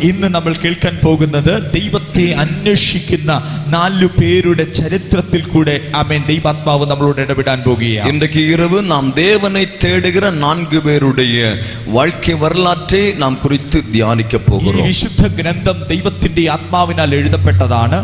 ഇന്ന് നമ്മൾ കേൾക്കാൻ പോകുന്നത് ദൈവത്തെ അന്വേഷിക്കുന്ന 4 പേരുടെ ചരിത്രത്തിൽ കൂടെ ആമേൻ ദൈവാത്മാവ് നമ്മളോട് ഇടപെടാൻ പോകുകയാണ്. இன்றைக்கு இரவு நாம் தேவனை தேடுகிற 4 பேருடைய வாழ்க்கை வரலாற்றை நாம் குறித்து தியானிக்க போகிறோம். ഈ വിശുദ്ധ ഗ്രന്ഥം ദൈവത്തിന്റെ ആത്മാവിനാൽ എഴുതപ്പെട്ടതാണ്.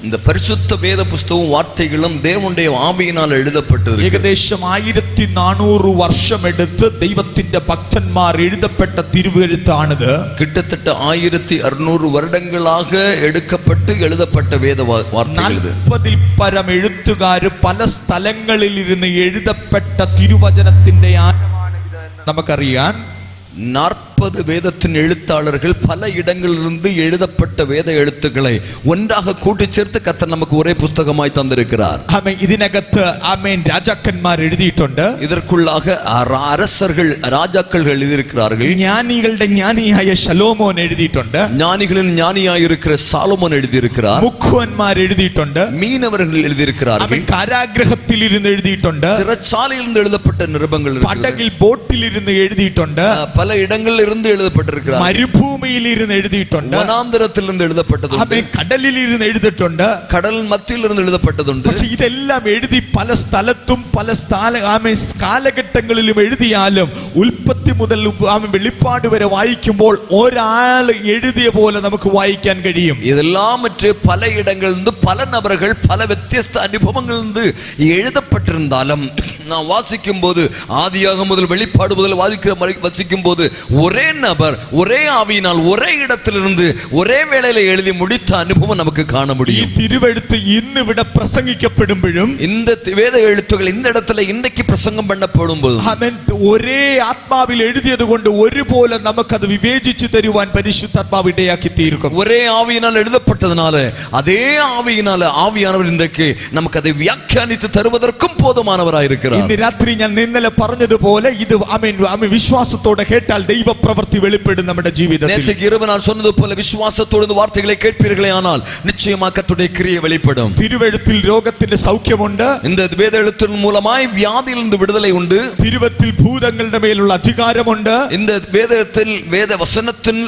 இந்த பரிசுத்த வேத புஸ்தகம் வார்த்தைகளும் தேவனுடைய ஆவியினால் எழுதப்பட்டது. ഏകദേശം 1400 വർഷമെടുത്ത് ദൈവത്തിന്റെ ഭക്തന്മാർ എഴുതപ്പെട്ട തിരുവെഴുത്താണിത്. கிட்டத்தட்ட 1600 வருடங்களாக എടുക്കപ്പെട്ട് எழுதப்பட்ட വേദ വാർത്തകൾ. 40 പരം എഴുത്തുകാർ പല സ്ഥലങ്ങളിൽ ഇരുന്ന് എഴുതപ്പെട്ട തിരുവചനത്തിന്റെ ആഴമാണ് ഇത് എന്ന് നമുക്കറിയാം. 40 வேதத்தின் எழுத்தாளர்கள் பல இடங்களிலிருந்து எழுதப்பட்ட வேத எழுத்துக்களை ஒன்றாக கூட்டி சேர்த்து கர்த்தர் நமக்கு ஒரே புத்தகமாய் தந்திருக்கிறார். ആമേൻ. ഇതിനകത്ത് ആമേൻ രാജാക്കന്മാർ എഴുതിയിട്ടുണ്ട്. இதற்குள்ளாக அரசர்கள் ராஜாக்கள் எழுதியிருக்கிறார்கள். ജ്ഞാനികളുടെ ജ്ഞാനിയായ ശലോമോൻ എഴുതിയിട്ടുണ്ട്. ஞானிகளின் ஞானியாய் இருக்கிற சாலமோன் எழுதியிருக்கிறார். മുഖ്വന്മാർ എഴുതിയിട്ടുണ്ട്. மீனவர்கள் எழுதியிருக்கிறார்கள். ആമേൻ. കാരാഗ്രഹത്തിൽ ഇരുന്ന് എഴുതിയിട്ടുണ്ട്. சிறைச்சாலையில் இருந்து எழுதப்பட்ட நிருபங்கள் இருக்கிறது. പടകിൽ ബോട്ടിൽ ഇരുന്ന് എഴുതിയിട്ടുണ്ട്. பல இடங்களில் இருந்து எழுதப்பட்டிருக்கிறார். മരുഭൂമിയിൽ ഇരുന്ന് എഴുതിയിട്ടുണ്ട്. വനാന്തരത്തിൽ നിന്ന് എഴുതപ്പെട്ടതുണ്ട്. ആമേൻ. കടലിൽ ഇരുന്ന് എഴുതിയിട്ടുണ്ട്. കടൽ മധ്യയിൽ നിന്ന് എഴുതപ്പെട്ടതുണ്ട്. പക്ഷേ ഇതെല്ലാം എഴുതി പല സ്ഥലത്തും പല കാലഘട്ടങ്ങളിലും എഴുതിയാലും ഉൽപ്പത്തി മുതൽ വെളിപ്പാട് വരെ വായിക്കുമ്പോൾ ഒരാൾ എഴുതിയ പോലെ നമുക്ക് വായിക്കാൻ കഴിയും. ഇതെല്ലാം മറ്റ് പല இடங்களில் இருந்து பல நபர்கள் பல വ്യത്യസ്ത അനുഭവങ്ങളിൽ നിന്ന് എഴുതപ്പെട്ടിരുന്നാലും നാം വാസിക്കുമ്പോൾ ആദിയാഗമം മുതൽ വെളിപ്പാട് മുതൽ വാസിക്കുമ്പോൾ ഒരേ നബർ ഒരേ ആവിയിനാൽ ഒരേ ഇടത്തിലിരുന്ന് ഒരേ വേളയിൽ എഴുതി മുടിച്ച അനുഭവം നമുക്ക് കാണാൻ முடியும். ഈ തിരുവെഴുത്ത് ഇന്ന് ഇവിടെ പ്രസംഗിക്കപ്പെടുമ്പോഴും இந்த വേദ എഴുത്തുകൾ இந்த இடத்துல இன்னைக்கு பிரசங்கம் பண்ணப்படுമ്പോൾ ഒരേ ആത്മാവിൽ എഴുതിയത് കൊണ്ട് ഒരുപോലെ നമുക്കത് വിവേചിച്ചു തരുവാൻ പരിശുദ്ധാത്മാവ് ഇടയാക്കി തീർക്കും. ഒരേ ആവിയിനാൽ എഴുതപ്പെട്ടതിനാൽ അതേ ആവിയിനാൽ ആവിയാനവർ ഇന്നേക്ക് നമുക്കത് വ്യാഖ്യാനിച്ച് തരുവதற்கும் പോതുമാനവരായിരിக்கிறார். ഇന്ന് രാത്രി ഞാൻ ഇന്നലെ പറഞ്ഞതുപോലെ ഇത് വിശ്വാസത്തോടെ കേട്ടാൽ ദൈവപ്രവൃത്തി വെളിപ്പെടും നമ്മുടെ ജീവിതത്തിൽ. நேற்று இரவு நான் சொன்னது போல விசுவாசத்தோடு இந்த வார்த்தைகளை கேட்பீர்களே ஆனால் நிச்சயமாக கர்த்தருடைய கிரியை வெளிப்படும். തിരുവെഴുത്തിൽ രോഗത്തിന്റെ സൗഖ്യമുണ്ട്. இந்த வேத எழுத்தின் மூலமாய் வியாதியிலிருந்து விடுதலை உண்டு. തിരുവെഴുത്തിൽ ഭൂതങ്ങളുടെ മേലുള്ള അധികാരമുണ്ട്. இந்த வேதத்தில் வேத வசனத்தின்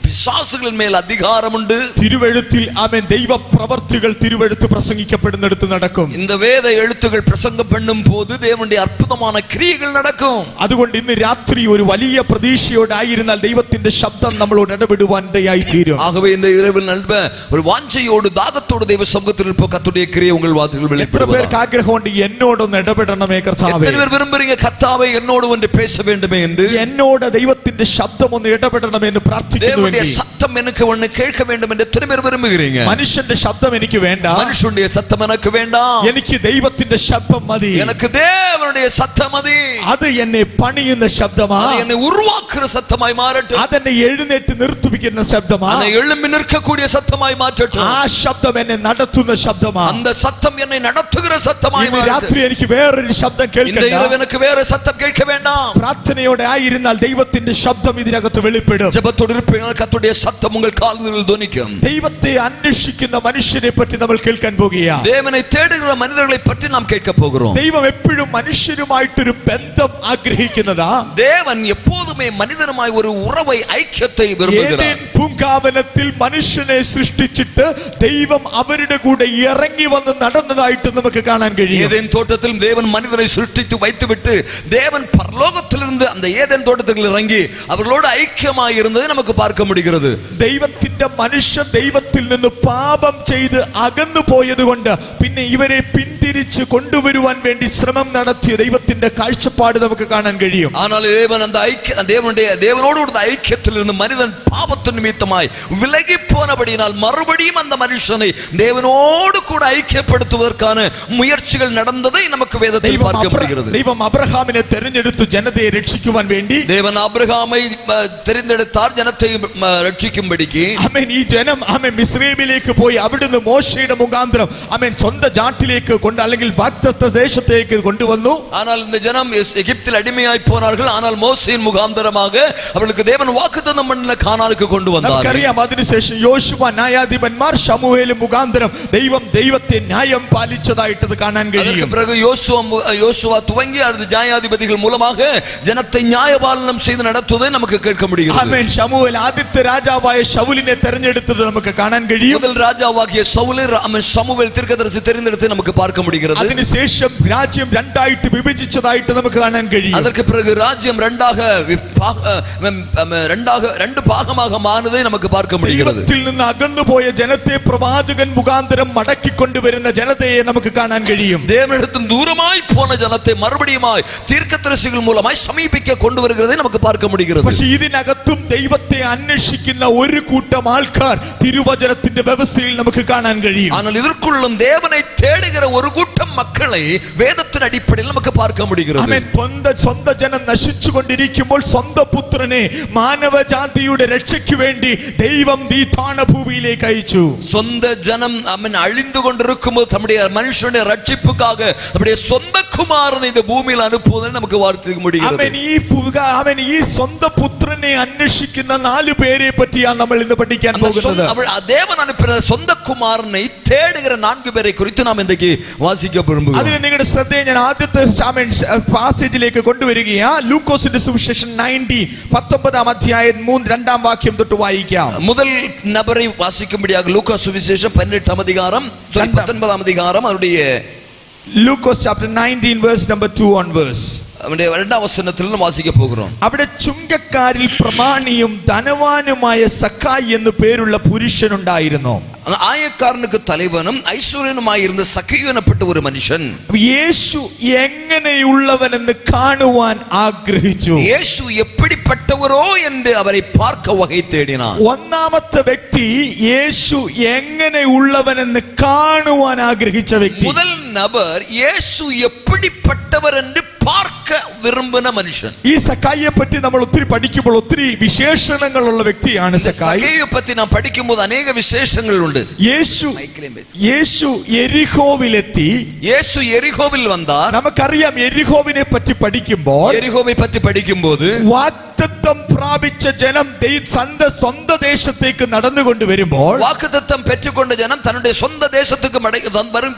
പിശാചുകളിൻ മേൽ അധികാരമുണ്ട്. തിരുവെഴുത്തിൽ ആമേൻ ദൈവ പ്രവർത്തികൾ തിരുവെഴുത്ത് പ്രസംഗിക്കപ്പെടുന്നിടത്ത് നടക്കും. இந்த വേദ എഴുത്തുകൾ പ്രസംഗം பண்ணும்போது தேவனுடைய അത്ഭുതமான ക്രിയകൾ നടക്കും. അതുകൊണ്ട് ഇന്ന് രാത്രി ഒരു വലിയ പ്രതീക്ഷയോടായിരുന്നാൽ ദൈവത്തിന്റെ ശബ്ദം നമ്മളോട് ഇടപെടുവാൻ ഇടയായി തീരും. ஆகவே இந்த இரவில் நண்ப ஒரு வாஞ்சையோடு தாகத்தோடு தேவ சமூகத்தில் இருப்ப கர்த்தருடைய கிரியை உங்கள் வார்த்தைகள் வெளிப்படுவதாக. എത്ര പേർക്ക് ആഗ്രഹമുണ്ട് എന്നോടൊന്ന് ഇടപെടണമേ കർത്താവേ? എത്ര പേർ വിരുമ്പുறீங்க കർത്താവേ എന്നോട് ഒന്ന് பேச வேண்டுமே என்று? എന്നോട് ദൈവത്തിന്റെ ശബ്ദം ഒന്ന് ഇടപെടണമേ എന്ന് പ്രാർത്ഥിക്കുന്നു. சத்தம் எனக்கு ஒன்னு கேட்க வேண்டும் என்று எத்தனை பேர் விரும்புகிறீங்க? മനുഷ്യന്റെ ശബ്ദം എനിക്ക് വേണ്ട. മനുഷ്യന്റെ சத்தம் எனக்கு வேண்டாம். എനിക്ക് ദൈവത്തിന്റെ ശബ്ദം മതി. எனக்கு தேவனுடைய சத்தம் மதி. അത് എന്നെ പണിയുന്ന ശബ്ദമാണ്. அது என்னை உருவாக்குற சத்தமாய் மாறட்டும். അത് എന്നെ എഴുന്നേറ്റ് നിർത്തിപ്പിക്കുന്ന ശബ്ദമാണ്. என்னை எழும்பி நிற்கக்கூடிய சத்தமாய் மாற்றட்டும். ആ ശബ്ദം എന്നെ നടത്തുന്ന ശബ്ദമാണ്. அந்த சத்தம் என்னை நடத்துகிற சத்தமாய் மாறட்டும். രാത്രി എനിക്ക് വേറൊരു ശബ്ദം കേൾക്കണ്ട. இந்த இரவு எனக்கு வேற சத்தம் கேட்க வேண்டாம். പ്രാർത്ഥനയോടെ ആയിരുന്നാൽ ദൈവത്തിന്റെ ശബ്ദം ഇതിനകത്ത് വെളിപ്പെടും. ജപത്തോടെ ഇരുപ്പീர்கள் കർത്തരുடைய சத்தம் உங்கள் காதுகளில் ധ്വനിക്കും. ദൈവത്തെ അന്വേഷിക്കുന്ന മനുഷ്യനെ പറ്റി നമ്മൾ കേൾക്കാൻ പോകുകയാണ്. தேவனை தேடுகிற மனிதர்களை பற்றி நாம் கேட்க போகிறோம். ദൈവം എപ്പോഴും മനുഷ്യരുമായിട്ടൊരു ബന്ധം ആഗ്രഹിക്കുന്നതാ. தேவன் எப்போதுமே மனிதனுமாய் ஒரு உறவை ஐக்கியத்தை விரும்புகிறார். പൂങ്കാവനത്തിൽ മനുഷ്യനെ സൃഷ്ടിച്ചിട്ട് ദൈവം അവരുടെ കൂടെ ഇറങ്ങി വന്ന് നടന്നതായിട്ട് നമുക്ക് കാണാൻ കഴിയും. ஏதேன் தோட்டத்தில் தேவன் மனிதனை சிருஷ்டித்து வைத்துவிட்டு தேவன் பரலோகத்திலிருந்து அந்த ஏதேன் தோட்டத்தில் இறங்கி அவர்களோடு ஐக்கியமாய் இருந்ததை நமக்கு பார்க்க முடிகிறது. ദൈവത്തിന്റെ മനുഷ്യൻ ദൈവത്തിൽ നിന്ന് പാപം ചെയ്ത് അകന്നു പോയതുകൊണ്ട് പിന്നെ ഇവരെ പിന്തിരിച്ച് കൊണ്ടുവരുവാൻ വേണ്ടി ശ്രമം നടത്തിയ ദൈവത്തിന്റെ കാഴ്ചപ്പാട് നമുക്ക് കാണാൻ കഴിയും. ஆனால் தேவன் அந்த தேவனோடு ஒரு ஐக்கியத்தில் இருந்து மனிதன் பாவத்தின் நிமித்தமாய் விலகி போனபடியினால் மறுபடியும் அந்த மனுஷனை தேவனோடு கூட ஐக்கியப்படுத்துவதற்கான முயற்சிகள் நடந்ததை நமக்கு வேதத்தில் பார்க்க முடிகிறது. ദൈവം അബ്രഹാമിനെ തിരഞ്ഞെടുത്തു ജനതയെ രക്ഷിക്കുവാൻ വേണ്ടി. தேவன் ஆபிரகாமை தெரிந்தெடுத்தார் ஜனத்தை രക്ഷിക്കുമ്പടിക്ക്. ആമേൻ. ഈ ജനം ആമേൻ മിസ്രയീമിലേക്ക് പോയി അവിടുന്ന് മോശയുടെ മുഖാന്തരം ആമേൻ സ്വന്തം നാട്ടിലേക്ക് കൊണ്ട് അല്ലെങ്കിൽ വാഗ്ദത്ത ദേശത്തേക്ക് കൊണ്ടുവന്നു. ஆனால் இந்த ஜனம் எகிப்தில் அடிமையாய் போனார்கள். ஆனால் மோசேயின் முகாந்தரமாக அவர்களுக்கு தேவன் வாக்குத்தத்தம் பண்ணின கானான் നീതിമാന്മാർക്ക് കൊണ്ടുവந்தார்கள். നമുക്കറിയാം അതിനുശേഷം യോശുവ ന്യായാധിപന്മാർ ശമൂവേൽ മുഖാന്തരം ദൈവത്തെ ന്യായം പാലിച്ചതായിട്ട് കാണാൻ அதற்கு കഴിയും. பிறகு யோசுவா துவங்கி அது நியாயாதிபதிகள் மூலமாக ஜனத்தை நியாயபாலனம் செய்து நடத்துவதை நமக்கு கேட்க முடிகிறது. ആമേൻ. ശമൂവേൽ ആദ്യത്തെ രാജാവായ ശൗലിനെ തെരഞ്ഞെടുത്തത് നമുക്ക് കാണാൻ കഴിയും. முதல் ராஜாவாகிய சவுலை சமூவேல் தீர்க்கதரிசி தெரிந்தெடுத்து நமக்கு பார்க்க முடிகிறது. അതിനുശേഷം രാജ്യം രണ്ടായിട്ട് വിഭജിച്ചതായിട്ട് നമുക്ക് കാണാൻ കഴിയും. அதற்கு பிறகு ராஜ்யம் രണ്ട് ഭാഗமாக മാറുന്നதை നമുക്ക് பார்க்க முடிகிறது. ദൈവത്തിൽ നിന്ന് അകന്നുപോയ ജനത്തെ പ്രവാചകൻ മുഖാന്തരം മടക്കിക്കൊണ്ടുവരുന്ന ജനതയെ നമുക്ക് കാണാൻ കഴിയും. தேவனிடத்தில் தூரமாய் போன ஜனத்தை மறுபடியுமாய் தீர்க்கதரிசிகள் மூலமாய் சமீபிக்க கொண்டு வருகிறதை நமக்கு பார்க்க முடிகிறது. പക്ഷേ ഇതിനകത്തും ദൈവത്തെ അന്വേഷിക്കുന്ന ഒരു കൂട്ടം ആൾക്കാർ തിരുവചനത്തിന്റെ വ്യവസ്ഥയിൽ നമുക്ക് കാണാൻ കഴിയും. ஆனால் இதற்குள்ளும் தேவனை தேடுகிற ஒரு கூட்டம் மக்களை வேதத்தின் அடிப்படையில் நமக்கு பார்க்க முடிகிறது. ആമേൻ. സ്വന്തം ജനം നശിച്ചുകൊണ്ടിരിക്കുമ്പോൾ സ്വന്തം പുത്രനെ മാനവജാതിയുടെ രക്ഷയ്ക്ക് വേണ്ടി ദൈവം ഈ താണഭൂമിയിലേക്ക് അയച്ചു. சொந்த ஜனம் அழிந்து கொண்டிருக்கும்போது தம்முடைய மனுஷனுடைய ரட்சிப்புக்காக நம்முடைய சொந்த குமாரனை இந்த பூமியில் அனுப்புவதை நமக்கு வார்த்தைக்கு முடிகிறது. അവൻ ഈ സ്വന്തം പുത്രനെ അന്വേഷിക്കുന്ന 4 പേരെ പറ്റിയാണ് നമ്മൾ ഇന്ന് പഠിക്കാൻ പോകുന്നത്. தேவன் அனுப்பின சொந்த குமாரனை தேடுகிற 4 பேரை குறித்து நாம் இன்றைக்கு வாசிக்க விரும்புகிறோம். അതിന് നിങ്ങളുടെ ശ്രദ്ധയെ ഞാൻ ആദ്യത്തെ പാസേജിലേക്ക് കൊണ്ടുവരികയാ. ലൂക്കോസിന്റെ സുവിശേഷം 19 അധ്യായം 2 വാക്യം തൊട്ട് വായിക്കാം. முதல் நபரை வாசிக்கும்படியாக லூக்கா சுவிசேஷம் 18 அதிகாரம் 19 அதிகாரம் அவருடைய Lucas chapter 19 verse number 2 onwards. இரண்டாம் வசனத்தில் வாசிக்க போகிறோம். അവിടെ ചുങ്കക്കാരിൽ പ്രമാണിയും ധനവാനുമായ സക്കായി എന്ന് പേരുള്ള പുരുഷനുണ്ടായിരുന്നു. ആയക്കാരനുക്ക് തലവനും ഐശ്വര്യനുമായിരുന്ന സഖിയു എന്നപ്പെട്ട ഒരു മനുഷ്യൻ യേശു എങ്ങനെയുള്ളവനെന്ന് കാണുവാൻ ആഗ്രഹിച്ചു. യേശു എപ്പിടിപ്പെട്ടവരോ എന്ന് അവരെ பார்க்க വகை தேடினார். ഒന്നാമത്തെ വ്യക്തി യേശു എങ്ങനെയുള്ളവനെന്ന് കാണുവാൻ ആഗ്രഹിച്ച വ്യക്തി. முதல் நபர் യേശു എപ്പിടിപ്പെട്ടവർ എന്ന് பார்க்க വിரும்பின മനുഷ്യൻ. ഈ സക്കായിയെ പറ്റി നമ്മൾ ഒത്തിരി പഠിക്കുമ്പോൾ ഒത്തിരി വിശേഷണങ്ങളുള്ള വ്യക്തിയാണ് സക്കായി. സക്കായിയെ പറ്റി നാം പഠിക്കുമ്പോൾ അനേക വിശേഷങ്ങളുണ്ട്. യേശു യെരിഹോവിലെത്തി. യേശു യെരിഹോവിൽ വന്നാൽ നമുക്കറിയാം യെരിഹോവിനെ പറ്റി പഠിക്കുമ്പോൾ വാഗ്ദത്തം പ്രാപിച്ച ജനം തന്റെ സ്വന്തം ദേശത്തേക്ക് നടന്നുകൊണ്ട് വരുമ്പോൾ വാഗ്ദത്തം പെറ്റുകൊണ്ട ജനം തന്റെ സ്വന്തം ദേശത്തേക്ക്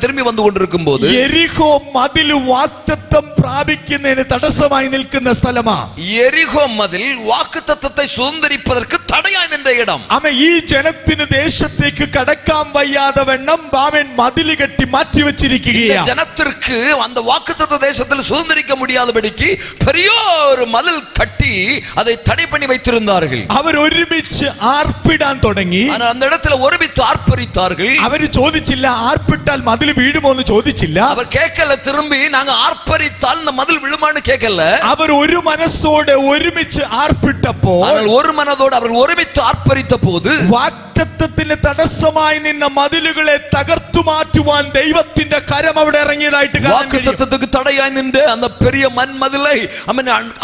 തിരുമ്പി വന്നുകൊണ്ടിരിക്കുമ്പോൾ യെരിഹോ മതിൽ വാഗ്ദത്തം പ്രാപിക്കുന്നതിന് തടസ്സമായി നിൽക്കുന്ന സ്ഥലമാണ്. യെരിഹോ മതിൽ വാഗ്ദത്തത്തെ സുന്ദരിപ്പதற்கு തടയായി നിன்ற ഇടം. ഈ ജനത്തിന് ദേശത്തേക്ക് കടക്കാൻ വയ്യാതെ വണ്ണം അവൻ മതിൽ കെട്ടി മാറ്റി വെച്ചിരിക്കുകയാണ്. ജനത്തിற்கு அந்த வாக்குத்தத்த தேசத்தில் சுதந்திரிக்க முடியாதபடிக்கு பெரிய ஒரு மதில் கட்டி அதை தடை பண்ணி வைத்திருந்தார்கள். അവർ ഒരുമിച്ച് ആർപ്പിടാൻ തുടങ്ങി. அந்த இடத்துல ഒരുമിച്ച് ആർപ്പരിத்தார்கள். അവർ ചോദിച്ചില്ല ആർപ്പിട്ടാൽ മതിൽ വീഴുമോ എന്ന് ചോദിച്ചില്ല. അവർ കേക്കല്ല തിരുമ്പി നാங்க ആർപ്പരിത്താൽ அந்த மதில் விழுமான்னு கேக்கல. അവർ ഒരു മനസ്സോടെ ഒരുമിച്ച് ആർപ്പിട്ടപ്പോൾ ഒരു മനതോടെ അവർ ഒരുമിച്ച് ആർപ്പരിത്ത പോത് വാഗ്ദത്തത്തിന് തടസ്സമായി നിന്ന മതിലുകളെ തകർത്തു മാറ്റുവാൻ ദൈവത്തിന്റെ കരം അവിടെ ഇറങ്ങിയതായിട്ട് കാണാൻ കഴിയും. വാഗ്ദത്തத்துக்கு தடையாய் நின்ற அந்த பெரிய மண்மதிலை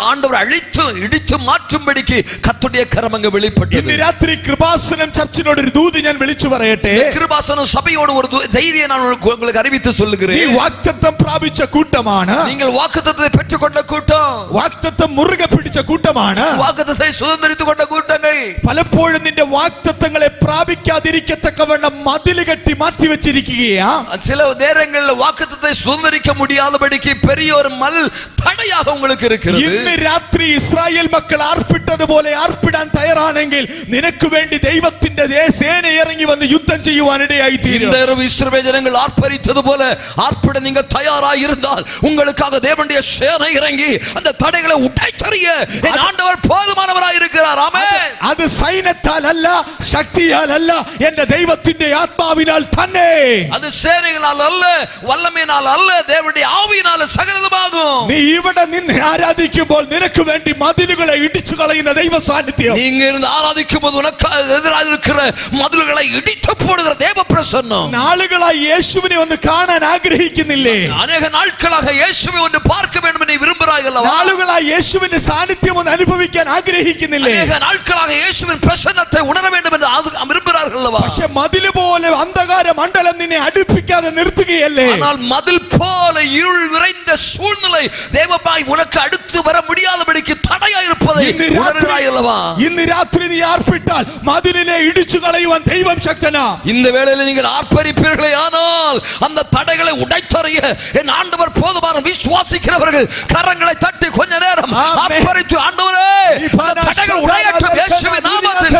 ஆண்டவர் அழித்து இடித்து மாற்றும்படிக்கு கர்த்தருடைய கரம் அங்க வெளிப்பட்டது. ഇന്ന് രാത്രി കൃപാസനം ചർച്ചിനോട് ഒരു ദൂത് ഞാൻ വിളിച്ചു പറയട്ടെ. കൃപാസനം സഭയോട് ഒരു ധൈര്യം ഞാൻ உங்களுக்கு அறிவித்து சொல்லுகிறேன். ഈ വാഗ്ദത്തം പ്രാപിച്ച കൂട്ടമാണ്. നിങ്ങൾ വാഗ്ദത്തത്തെ പെറ്റുകൊണ്ട കൂട്ടം. വാഗ്ദത്തം മുറുകെ പിടിച്ച കൂട്ടമാണ്. വാഗ്ദത്തത്തെ സ്വതന്ത്രിച്ചുകൊണ്ട കൂട്ടങ്ങൾ. പലപ്പോഴും നിന്റെ വാഗ്ദത്തങ്ങളെ പ്രാപിക്കാതിരിക്കത്തക്കവണ്ണം മതിൽ കെട്ടി മാറ്റി വെച്ചിരിക്കുകയാ. ചില നേരങ്ങളിൽ വാഗ്ദത്തത്തെ സ്വതന്ത്രിக்க முடியாதபடிக்கு பெரிய ஒரு மதில் தடையாக உங்களுக்கு இருக்கிறது. ഇന്ന് രാത്രി ഇസ്രായേൽ മക്കൾ ആർപ്പിട്ടതുപോലെ ആർപ്പിടാൻ തയ്യാറാണെങ്കിൽ നിനക്ക് വേണ്ടി ദൈവത്തിന്റെ സേന ഇറങ്ങി വന്ന് യുദ്ധം ചെയ്യുവാൻ ഇടയായി തീരും. இந்த இரவு இஸ்ரவேல் ஜனங்கள் ஆர்ப்பரித்தது போல ஆர்ப்பிட நீங்க தயாராக இருந்தால் உங்களுக்காக தேவனுடைய சேனை இறங்கி அந்த தடைகளை உடைத்தறிய என் ஆண்டவர் போதுமானவராய் இருக்கிறார். ஆமென். അത് സൈന്യത്താൽ അല്ല ശക്തിയാൽ അല്ല എന്റെ ദൈവത്തിന്റെ ആത്മാവിനാൽ തന്നെ. அது சேனைகளால் அல்ல வல்லமையினால் அல்ல தேவனுடைய ஆவியினால் சகலமாகும். നീ ഇവിടെ നിന്ന് ആരാധിക്കുമ്പോൾ നിനക്ക് വേണ്ടി മതിലുകളെ ഇടിച്ചു കളയുന്ന ദൈവ സാന്നിധ്യം. நீங்க இருந்து ஆராதிக்கும்போது உனக்கு எதிராக இருக்கிற மதில்களை இடித்து போடுகிற தேவ பிரசன்னம். നാളുകളായി യേശുവിനെ ഒന്ന് കാണാൻ ആഗ്രഹിക്കുന്നില്ലേ? അനേക നാളുകളാக യേശുവെ ഒന്ന് பார்க்க வேண்டும் എന്ന് விரும்புகிறாய் அல்லவா? നാളുകളായി യേശുവിന്റെ സാന്നിധ്യം ഒന്ന് അനുഭവിക്കാൻ ആഗ്രഹിക്കുന്നില്ലേ? അനേക നാളുകളാக യേശുവിൻ പ്രസന്നത്തെ ഉണര வேண்டும் എന്ന് വിரும்புகிறார்கள் அல்லவா? പക്ഷേ മതിൽ പോലെ അന്ധകാര മണ്ഡലം നിന്നെ അടുപ്പിക്കാതെ നിർത്തുകയല്ലേ? ஆனால் மதில் போல இருள் நிறைந்த சூழ்நிலை தேவமாய் உனக்கு அடுத்து வர முடியாதபடிக்கு தடையாயிருப்பதை உணர்கிறாய் அல்லவா? ഇന്ന് രാത്രി നീ ആർപ്പിട്ടാൽ മതിലിനെ ഇടിച്ചു കളയുവാൻ ദൈവം ശക്തനാ. இந்த வேளையில் நீங்கள் ஆர்ப்பரிப்பீர்களே ஆனால் அந்த தடைகளை உடைத்தறிய என் ஆண்டவர் போதுமான. விசுவாசிக்கிறவர்கள் கரங்களை தட்டி கொஞ்ச நேரம் ஆர்ப்பரித்து, ஆண்டவரே இந்த தடைகள் உடையட்டும் இயேசுவின் நாமத்தில்.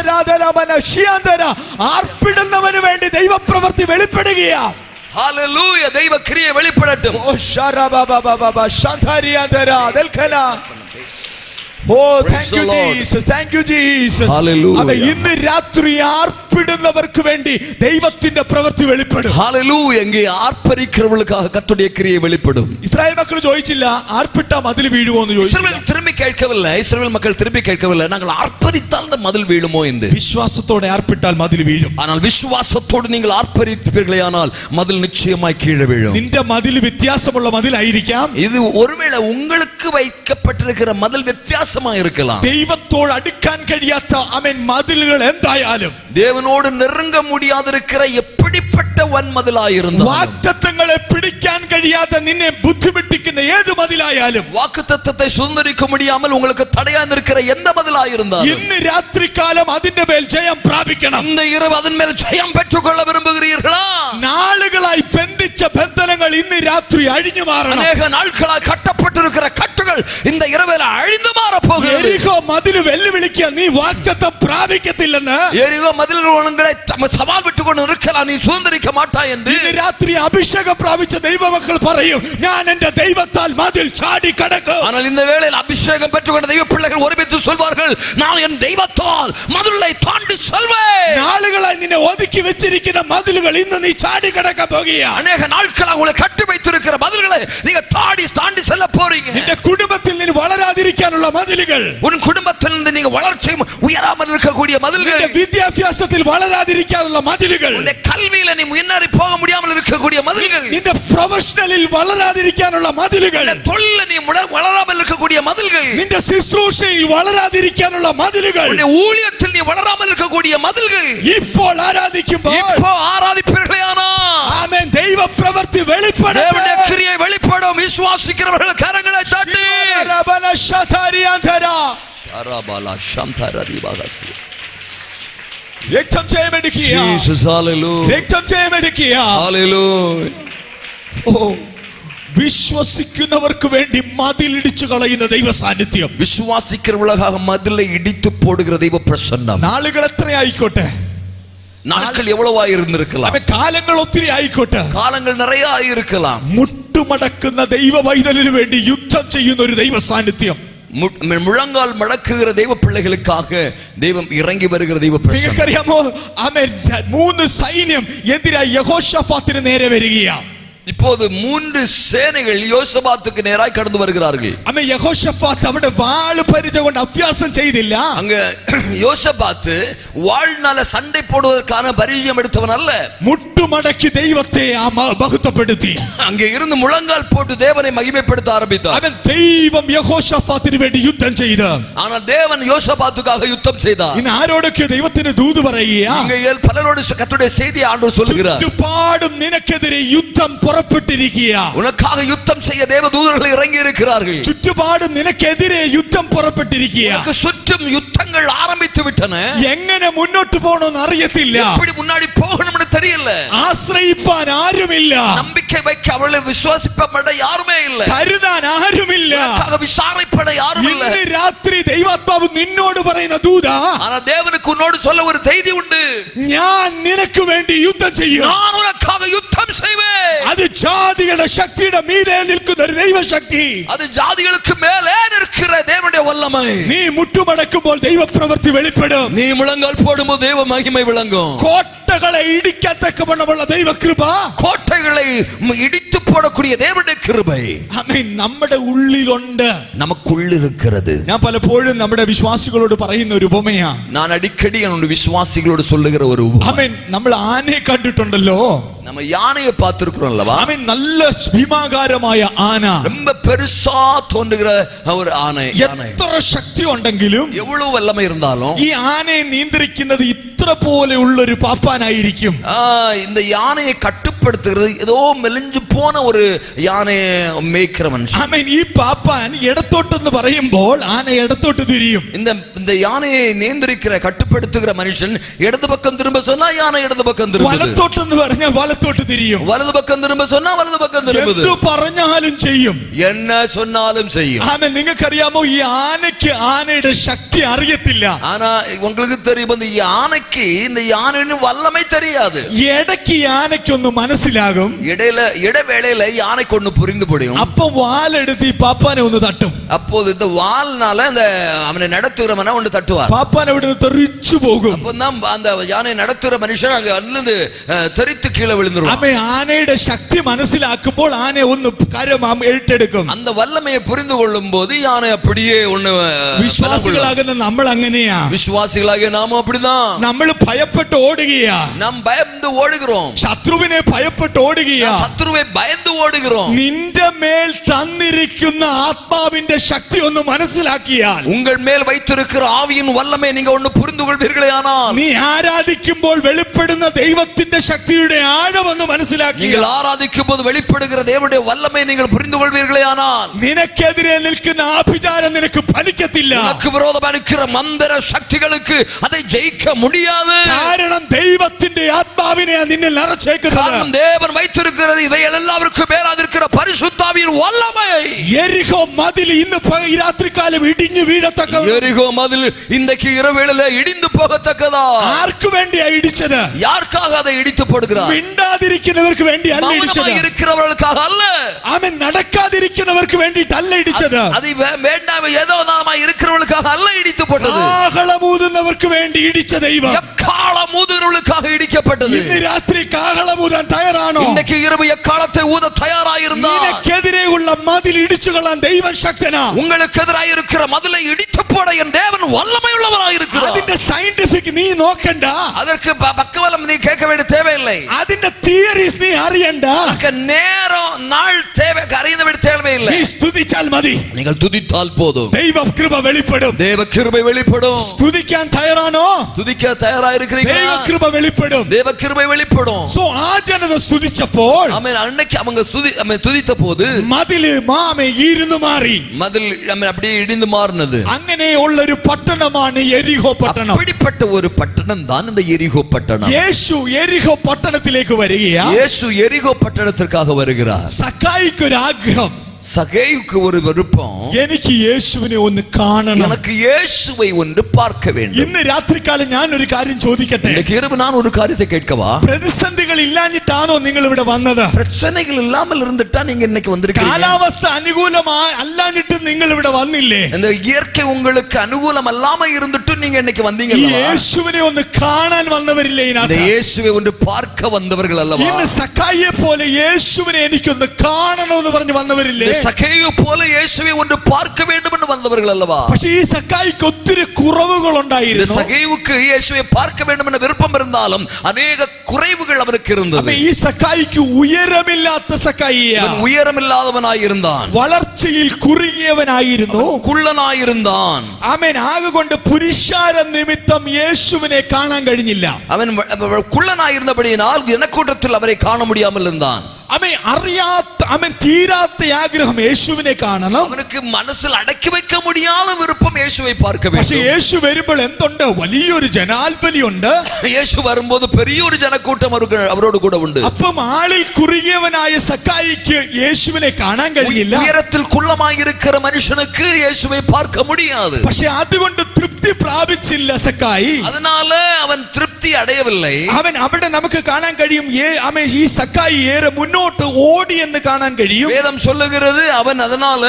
ആർപ്പിടുന്നവന് വേണ്ടി ദൈവപ്രവൃത്തി വെളിപ്പെടുകയാ. ഹല്ലേലൂയ. ദൈവ ക്രിയ വെളിപ്പെടട്டும். ഓ ശരബബബബബ ശന്തരിയന്തരാ ദൽഖനാ. Oh, thank you Jesus, thank you Jesus. Hallelujah. ഇന്ന് രാത്രി ആർപ്പിടുന്നവർക്ക് വേണ്ടി ദൈവത്തിന്റെ പ്രവൃത്തി വെളിപ്പെടും. Hallelujah. എங்கே ആർപ്പരിக்கிறவர்களுக்காக கர்த்தருடைய கிரியை வெளிப்படும். ഇസ്രായേൽ മക്കൾ ചോദിച്ചില്ല ആർപ്പിട്ടാ മതിൽ വീഴുമോ എന്ന് ചോദിച്ചു. இஸ்ரவேல் திரும்பி கேட்கவில்லை. இஸ்ரவேல் மக்கள் திரும்பி கேட்கவில்லை நாங்கள் ஆர்ப்பரித்தால் அந்த மதில் வீழுமோ என்று. വിശ്വാസത്തോടെ ആർപ്പിട്ടാൽ മതിൽ വീഴും. ஆனால் விசுவாசத்தோடு நீங்கள் ஆர்ப்பரிப்பீர்களேயானால் மதில் நிச்சயமாய் கீழே வீழும். നിന്റെ മതിൽ വ്യത്യാസമുള്ള മതിലായിരിക്കാം. இது ஒருவேளை உங்களுக்கு வைக்கப்பட்டிருக்கிற மதில் வித்தியாசமா இருக்கலாம். ദൈവത്തോട് അടുക്കാൻ കഴിയാത്ത ആമേൻ മതിലുകൾ എന്തായാലും, தேவனோடு நெருங்க முடியாதிருக்கிற எப்படிப்பட்ட வன்மதிலாயிருந்தாலும், വാഗ്ദത്തങ്ങളെ പിടിക്കാൻ കഴിയാത്ത നിന്നെ ബുദ്ധിമുട്ടിക്കുന്ന ഏത് മതിലായാലും, வாக்குத்தத்தத்தை சுதந்தரிக்க முடியாமல் உங்களுக்கு தடையா இருக்கிற எந்த மதிலாயிருந்தாலும், ഇന്ന് രാത്രികാലം അതിന്റെ മേൽ ജയം പ്രാപിക്കണം. இந்த இரவு அதன் மேல் ஜெயம் பெற்றுக்கொள்ள விரும்புகிறீர்களா? നാളുകളായി ബന്ധിച്ച ബന്ധനങ്ങൾ ഇന്ന് രാത്രി അഴിഞ്ഞു മാറണം. அநேக நாட்களாய் கட்டப்பட்டிருக்கிற கட்டுகள் இந்த இரவில் அழிந்து மாற போகிறது. എരിഹോ മതിൽ വെല്ലുവിളിക്കുക, നീ വാഗ്ദത്തം പ്രാപിക്കത്തില്ലെന്ന്. எரிகோ மதில் உங்களை சவால் விட்டுக்கொண்டு இருக்கலாம், நீ சுதந்தரிக்க மாட்டாய் என்று. ഇന്ന് രാത്രി അഭിഷേകം പ്രാപിച്ച ദൈവമക്കൾ പറയും, ഞാൻ എന്റെ ദൈവത്താൽ മതിൽ ചാടി കടക്കും. ஆனால் இந்த வேளையில் அபிஷேகம் பெற்றுக்கொண்ட தெய்வ பிள்ளைகள் ஒருமித்து சொல்வார்கள், நான் என் தெய்வத்தால் மதிலை தாண்டி செல்வேன். നാളുകളായി നിന്നെ ഒതുക്കി വെച്ചിരിക്കുന്ന മതിലുകൾ ഇന്ന് നീ ചാടി കടക്കാൻ പോകുകയാ. அநேக நாட்களாக உங்களை கட்டி வைத்திருக்கிற மதில்களை நீங்க தாண்டி செல்ல போறீங்க. നിന്റെ കുടുംബത്തിൽ നീ വളരാതിരിക്കാനുള്ള മതിലുകൾ, உன் குடும்பத்தில் நீங்க வளர்ச்சியும் உயராமல் இருக்கக்கூடிய மதில்கள், നിന്റെ വിദ്യാഭ്യാസത്തിൽ വളരാതിരിക്കാനുള്ള മതിലുകൾ, உன்னுடைய கல்வியில நீ முன்னேறி போக முடியாமல் இருக்கக்கூடிய மதில்கள், നിന്റെ പ്രൊഫഷണലിൽ വളരാതിരിക്കാനുള്ള മതിലുകൾ, தொழில நீ வளராமல் இருக்கக்கூடிய மதில்கள், നിന്റെ ശുശ്രൂഷയിൽ വളരാതിരിക്കാനുള്ള മതിലുകൾ, உன்னுடைய ஊழியத்தில் நீ வளராமல் இருக்கக்கூடிய மதில்கள் ഇപ്പോൾ ആരാധിക്കുമ്പോൾ இப்போ ஆராதிப்பீர்களேயானால் ആമേൻ ദൈവ പ്രവൃത്തി വെളിപ്പെടും. தேவனுடைய கிரியை வெளிப்படும். விசுவாசிக்கிறவர்கள் கரங்களை தட்டி രബന ശതരിയന്തരാ. அரபாலா ஷந்தரதி பாகசி രക്തം ജയമെടുക്കുക, Jesus hallelujah രക്തം ജയമെടുക്കുക. hallelujah. ഓ, വിശ്വസിക്കുന്നവർക്ക് വേണ്ടി മതിലിടിച്ചു കളയുന്ന ദൈവ സാന്നിധ്യം. விசுவாசிக்கிறவர்களுக்காக மதிலை இடித்து போடுகிற தெய்வ பிரசன்னம். നാളുകൾ എത്രയായിക്കോട്ടെ, நாட்கள் எவ்வளவாய் இருந்திருக்கலாம், കാലങ്ങൾ ഒത്തിരി ആയിക്കോട്ടെ, காலங்கள் நிறைய இருக்கலாம். മുട്ടുമടക്കുന്ന ദൈവ പൈതലിനു വേണ്ടി യുദ്ധം ചെയ്യുന്ന ഒരു ദൈവ സാന്നിധ്യം. முழங்கால் மடக்குகிற தெய்வ பிள்ளைகளுக்காக தெய்வம் இறங்கி வருகிற தெய்வ பிரசன்னம். നിങ്ങൾക്കറിയാമോ, ആമേൻ 3 സൈന്യം എതിരായി യഹോശഫാത്തിന് നേരെ വരികയാ. இப்போது 3 சேனைகள் யோசபாத்துக்கு நேராய் கடந்து வருகிறார்கள். ആമേൻ യഹോശഫാത്ത് അവിടെ വാൾ പരിചയം കൊണ്ട് അഭ്യാസം ചെയ്തില്ല. அங்க யோசபாத்து வாள்னால சண்டை போடுவதற்கான பரிச்சயம் எடுத்தவன் அல்ல. മുട്ടുമടക്കി ദൈവത്തെ മഹത്വപ്പെടുത്തി. அங்கே இருந்து முழங்கால் போட்டு தேவனை மகிமைப்படுத்த ஆரம்பித்தார். അവൻ ദൈവം യഹോശഫാത്തിന് വേണ്ടി യുദ്ധം ചെയ്തു. ஆனால் தேவன் யோசபாத்துக்காக யுத்தம் செய்தார். ഇന്ന് ആരോടൊക്കെ ദൈവത്തിന് ദൂത് പറയുക, இங்க பலரோடு கர்த்தருடைய செய்தியை ஆண்டவர் சொல்லுகிறார். ചുറ്റുപാടും നിനക്കെതിരെ യുദ്ധം പുറപ്പെട്ടിരിക്കുക. உனக்காக யுத்தம் செய்ய தேவ தூதர்கள் இறங்கி இருக்கிறார்கள். ചുറ്റുപാടും നിനക്കെതിരെ യുദ്ധം പുറപ്പെട്ടിരിക്കുക. உனக்கு சுற்றும் யுத்தங்கள் ஆரம்பித்து விட்டன. എങ്ങനെ മുന്നോട്ട് പോകണമെന്ന് അറിയത്തില്ല. எப்படி முன்னாடி போகணும்னு தெரியல. ആശ്രയിപ്പാൻ ആരുമില്ല. நம்பிக்கை வைக்க அவளை விசுவாசிப்பட யாருமே இல்ல. കരുതാൻ ആരുമില്ല. உனக்காக விசாரிப்பட யாரும் இல்ல. ഇന്ന് രാത്രി ദൈവാത്മാവ് നിന്നോട് പറയുന്ന ദൂത, ஆனா தேவனுக்கு உன்னோடு சொல்ல ஒரு செய்தி உண்டு. ഞാൻ നിനക്ക് വേണ്ടി യുദ്ധം ചെയ്യും. நான் உனக்காக யுத்தம் செய்வேன். അത് ജാതികളുടെ ശക്തിയുടെ മീതെ നിൽക്കുന്ന ഒരു ദൈവശക്തി. அது ஜாதிகளுக்கு மேலே இருக்கிற தேவனுடைய வல்லமை. നീ മുട്ടുമടക്കുമ്പോൾ ദൈവപ്രവൃത്തി വെളിപ്പെടും. நீ முழங்கால் போடும்போது தேவ மகிமை விளங்கும். കോട്ടകളെ ഇടിക്കത്തക്കവണ്ണമുള്ള ദൈവകൃപ, கோட்டைகளை இடித்து போடக்கூடிய தேவனுடைய கிருபை ആമേൻ നമ്മുടെ ഉള്ളിലുണ്ട്. நமக்குள்ள இருக்கிறது. ഞാൻ പലപ്പോഴും നമ്മുടെ വിശ്വാസികളോട് പറയുന്ന ഒരു ഉപമയാ. நான் அடிக்கடி என்னோட விசுவாசிகளோடு சொல்லுகிற ஒரு உபமா. ആമേൻ നമ്മൾ ആനയെ കണ്ടിട്ടുണ്ടല്ലോ. நம்ம யானையை பார்த்திருக்கிறோம் அல்லவா? ആമേൻ നല്ല ഭീമാകാരമായ ആന, ரொம்ப பெருசா தோன்றுகிற ஒரு ஆனை. എത്ര ശക്തി ഉണ്ടെങ്കിലും எவ்வளவு வல்லமை இருந்தாலும் ഈ ആനയെ നിയന്ത്രിക്കുന്നത് ഇത്ര പോലെ ഉള്ളൊരു പാപ്പാനായിരിക്കും. இந்த யானையை கட்டுப்படுத்த കട്ടുപ്പെടുത്തുகிறது ஏதோ മെലിഞ്ഞു പോന ഒരു യാനയെ മേയ്க்கிற മനുഷ്യൻ. ആമേൻ. ഈ പാപ്പാൻ ഇടത്തോട്ടെന്ന് പറയുമ്പോൾ ആന ഇടത്തോട്ട് തിരിയും. இந்த யானையை നിയന്ത്രിக்கிற കട്ടുപ്പെടുത്തുகிற മനുഷ്യൻ ഇടது பக்கம் திரும்ப சொன்னா யானை இடது பக்கம் திரும்புது. വലത്തോട്ടെന്ന് പറഞ്ഞാൽ വലത്തോട്ട് തിരിയും. വലது பக்கம் திரும்ப சொன்னா வலது பக்கம் திரும்புது. എന്തു പറഞ്ഞാലും ചെയ്യും. என்ன சொன்னாலும் செய்யும். ആമേൻ. നിങ്ങൾക്കറിയാമോ ഈ ആനയ്ക്ക് ആനയുടെ ശക്തി അറിയത്തില്ല. ஆனா உங்களுக்கு தெரியும் இந்த யானைக்கு இந்த யானையின் வல்லமை தெரியாது. ഇടയ്ക്ക് ഈ ആനയ്ക്കൊന്ന് മനസ്സിലാകും. இடைவேளையில யானைக்கு ஒன்னு புரிந்து போடும். அப்ப வாளெடுத்து பாப்பானை ஒன்னு தட்டும். அப்போது இந்த வாள்னால அந்த அவனை நடத்துகிறவனை ஒன்று தட்டுவார். பாப்பானை விட்டு தெரிச்சு போகும். அப்பதான் அந்த யானை நடத்துகிற மனுஷன் அங்க அருந்து தெரித்து கீழே விழுந்துருவான். அவன் ஆனையோட சக்தி മനസ്സിലാക്കുമ്പോൾ ആന ഒന്ന് കരം ഏറ്റെടുക്കും. அந்த வல்லமையை புரிந்து கொள்ளும் போது யானை அப்படியே ஒன்னு. വിശ്വാസികളാകുന്ന നമ്മൾ അങ്ങനെയാ. விசுவாசிகளாகிய நாமும் அப்படிதான். നമ്മൾ ഭയപ്പെട്ട് ഓടുകയാ. நாம் பயந்து ஓடுகிறோம். ശത്രുവിനെ ഭയപ്പെട്ട് ഓടുകയാ. ശത്രുവെ பயந்து ஓடுகிறோம். നിന്റെ മേൽ തന്നിരിക്കുന്ന ആത്മാവിന്റെ ശക്തി ഒന്ന് മനസ്സിലാക്കിയാൽ, உங்கள் மேல் வைத்திருக்கிற ஆவியின் வல்லமை நீங்க ஒன்னு புரிந்து கொள்வீர்களேயானால், നീ ആരാധിക്കുമ്പോൾ വെളിപ്പെടുന്ന ദൈവത്തിന്റെ ശക്തിയുടെ ആഴം ഒന്ന് മനസ്സിലാക്കി, நீங்கள் ஆராதிக்கும் போது வெளிப்படுகிற தேவனுடைய வல்லமை நீங்கள் புரிந்து கொள்வீர்களேயானால், നിനക്കെതിരെ നിൽക്കുന്ന ആഭിചാരം നിനക്ക് ഫലിക്കത്തില്ല. உனக்கு விரோதமாக இருக்கிற மந்திர சக்திகளுக்கு அதை ஜெயிக்க முடியாது. കാരണം ദൈവത്തിന്റെ ആത്മാവിനെ നിന്നിൽ നിറച്ചേക്കുന്നത്. കാരണം தேவன் வைத்திருக்கிறது இவைகள் எல்லாவருக்கும் மேலாதிருக்கிற பரிசுத்தாவியின் வல்லமை. எரிகோ மதில் இந்த ராத்திரிகாலம் இடிஞ்சு வீழத்தக்க. எரிகோ மதில் இன்றைக்கு இரவேளையில இடிந்து போகத்தக்கதா. ആർക്ക് വേണ്ടിയാ ഇടിച്ചത്? யாருக்காக அதை இடித்து போடுகிறார்? മിണ്ടാതിരിക്കുന്നവർക്ക് വേണ്ടി അല്ല ഇടിച്ചത്. மௌனமாக இருக்கிறவர்களுக்காக அல்ல. അവൻ നടക്കാതിരിക്കുന്നവർക്ക് വേണ്ടിയിട്ടല്ല ഇടിച്ചത്. அது வேண்டாம் ஏதோ நாம இருக்கிறவர்களுக்காக அல்ல இடித்து போட்டது. കാഹളമൂതുന്നവർക്ക് വേണ്ടി ഇടിച്ച ദൈവം எக்காளமூதுகிறவர்களுக்காக இடிக்கப்பட்டது. ഇന്ന് രാത്രി കാഹളമൂതാൻ തയ്യാറാണോ? இன்றைக்கு இரவு எக்காலத்தை ஊத தயாராயிருந்தால், നിനക്കെതിരെ ഉള്ള മതിൽ ഇടിച്ചു കളയാൻ ദൈവം ശക്തനാ. உங்களுக்கு எதிராக இருக்கிற மதிலை இடித்து போட என் தேவன் வல்லமையுள்ளவராய் இருக்கிறார். അതിന്റെ സയന്റിഫിക് നീ നോക്കണ്ട. அதற்கு பக்கவலம் நீ கேட்க வேண்டிய தேவையில்லை. അതിന്റെ തിയറീസ് നീ അറിയണ്ട. அதற்கு நேரம் நாள் தேவை அறிய வேண்டிய தேவையில்லை. നീ സ്തുതിച്ചാൽ മതി. நீங்கள் துதித்தால் போதும். ദൈവ കൃപ വെളിപ്പെടും. தேவ கிருபை வெளிப்படும். സ്തുതിക്കാൻ തയ്യാറാണോ? துதிக்க தயாரா இருக்கிறீங்களா? ദൈവ കൃപ വെളിപ്പെടും. தேவ கிருபை வெளிப்படும். സോ ആ ജനത സ്തുതിച്ചപ്പോൾ, ஆமென், அன்னைக்கு அவங்க துதித்த போது മതില് മാമേ ഇരുന്നു മാറി. மதில் அப்படியே இடிந்து மாறினது. അങ്ങനെയുള്ള ഒരു പട്ടണമാണ് യെരിഹോ പട്ടണം. அப்படிப்பட்ட ஒரு பட்டணம் தான் இந்த எரிகோ பட்டணம். യേശു യെരിഹോ പട്ടണത്തിലേക്ക് വരികയാ. இயேசு எரிகோ பட்டணத்திற்காக வருகிறார். സക്കായിക്ക് ഒരു ആഗ്രഹം. சகேயுக்கு ஒரு விருப்பம், എനിക്ക് യേശുവിനെ ഒന്ന് കാണണം. எனக்கு இயேசுவை ஒன்று பார்க்க வேண்டும். ഇന്ന് രാത്രികാലം ഞാൻ ഒരു കാര്യം ചോദിക്കട്ടെ. இன்றைக்கு இரவு நான் ஒரு காரியத்தை கேட்கவா? പ്രതിസന്ധികൾ ഇല്ലാഞ്ഞിട്ടാണോ നിങ്ങൾ ഇവിടെ വന്നത്? பிரச்சனைகள் இல்லாமல் இருந்துட்டா நீங்க இன்னைக்கு வந்திருக்கீங்க. കാലാവസ്ഥ അനുകൂലമായി അല്ലാഞ്ഞിട്ട് നിങ്ങൾ ഇവിടെ വന്നില്ലേ? இந்த இயற்கை உங்களுக்கு அனுகூலம் அல்லாம இருந்துட்டு நீங்க இன்னைக்கு வந்தீங்க. യേശുവിനെ ഒന്ന് കാണാൻ വന്നവരില്ലേ? இந்த இயேசுவை ஒன்று பார்க்க வந்தவர்கள் அல்லவா? ഇന്ന് സക്കായിയെ പോലെ യേശുവിനെ എനിക്കൊന്ന് കാണണമെന്ന് പറഞ്ഞു വന്നവരില്ലേ? സഖേയു പോലെ യേശുവെ ഒന്ന് பார்க்க வேண்டும் എന്ന് വന്നവர்கள் அல்லவா? പക്ഷേ ഈ സക്കായിക്ക് ഒത്തിരി കുറവുകൾ ഉണ്ടായിരുന്നു. സഖേയുക്ക് യേശുവെ பார்க்க வேண்டும் എന്ന വിருப்பം இருந்தாலும் അനേക കുറവുകൾ അവർക്ക് இருந்தது. ഈ സക്കായിക്ക് ഉയരമില്ലാത്ത സക്കായിയാ. അവൻ ഉയരമില്ലാത്തവനായി இருந்தான். വളർച്ചയിൽ കുറുകിയവനായിരുന്നു. കുള്ളനായിരുന്നാൻ. ആമേൻ. ആകൊണ്ട് പുരുഷാര നിമിത്തം യേശുവിനെ കാണാൻ കഴിഞ്ഞില്ല. അവൻ കുള്ളനായിരുന്നபடியினால் ജനക്കൂട്ടത്തിൽ അവരെ കാണ முடியாமல் இருந்தான். അവൻ തീരാത്ത ആഗ്രഹം യേശുവിനെ കാണണം. അവർക്ക് മനസ്സിൽ അടക്കി വെക്കാൻ முடியாத വിருப்பം യേശുവെ பார்க்க வேண்டும். പക്ഷേ യേശു വരുമ്പോൾ എന്തുണ്ട്? വലിയൊരു ജനാൽബലിയുണ്ട്. യേശു വരുമ്പോൾ പെരിയൊരു ജനക്കൂട്ടം അവരോട് കൂടെ ഉണ്ട്. അപ്പം ആളിൽ കുറുകിയവനായ സക്കായിക്ക് യേശുവിനെ കാണാൻ കഴിയില്ല. ഉയരത്തിൽ കുള്ളമായി இருக்கிற മനുഷ്യனுக்கு യേശുവെ பார்க்க முடியாது. പക്ഷേ അതുകൊണ്ട് തൃപ്തി പ്രാപിച്ചില്ല സക്കായി. அதனால அவன் திருப்தி அடையவில்லை. അവൻ അവിടെ നമുക്ക് കാണാൻ കഴിയും. ഈ സക്കായി ഏറെ മുന്നോട്ട് ഓടി എന്ന് കാണാൻ കഴിയും. വേദം சொல்லுகிறது അവൻ அதனால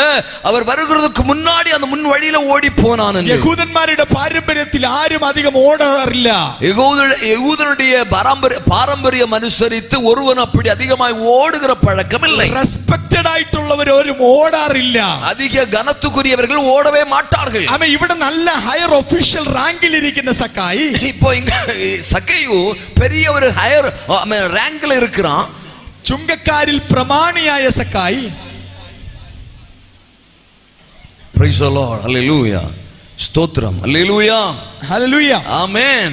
அவர் வருகிறதுக்கு முன்னாடி அந்த முன் வழியில ஓடி போனான் என்று. യഹൂദന്മാരുടെ പാരമ്പര്യത്തിൽ ആരും അധികം ഓടാറില്ല. യഹൂദனுடைய പാരമ്പര്യം അനുസരിച്ച് ഒരുവൻ அப்படி அதிகമായി ഓടുகிற பழக்கமில்லை. റെസ്പെക്റ്റഡ് ആയിട്ടുള്ളവർ ആരും ഓടാറില്ല. அதிக கனத்துக்குரியவர்கள் ஓடவே மாட்டார்கள். അവൻ ഇവിടെ നല്ല ഹയർ ഒഫീഷ്യൽ റാങ്കിൽ ഇരിക്കുന്ന സക്കായി இப்போ இங்க சக்கேயு பெரிய ஒரு ஹையர் ரேங்க்ல இருக்கிறான். ചുങ്കക്കാരിൽ പ്രമാണിയായ സക്കായി. Praise the Lord. Hallelujah. സ്തോത്രം. Hallelujah. Hallelujah. Amen.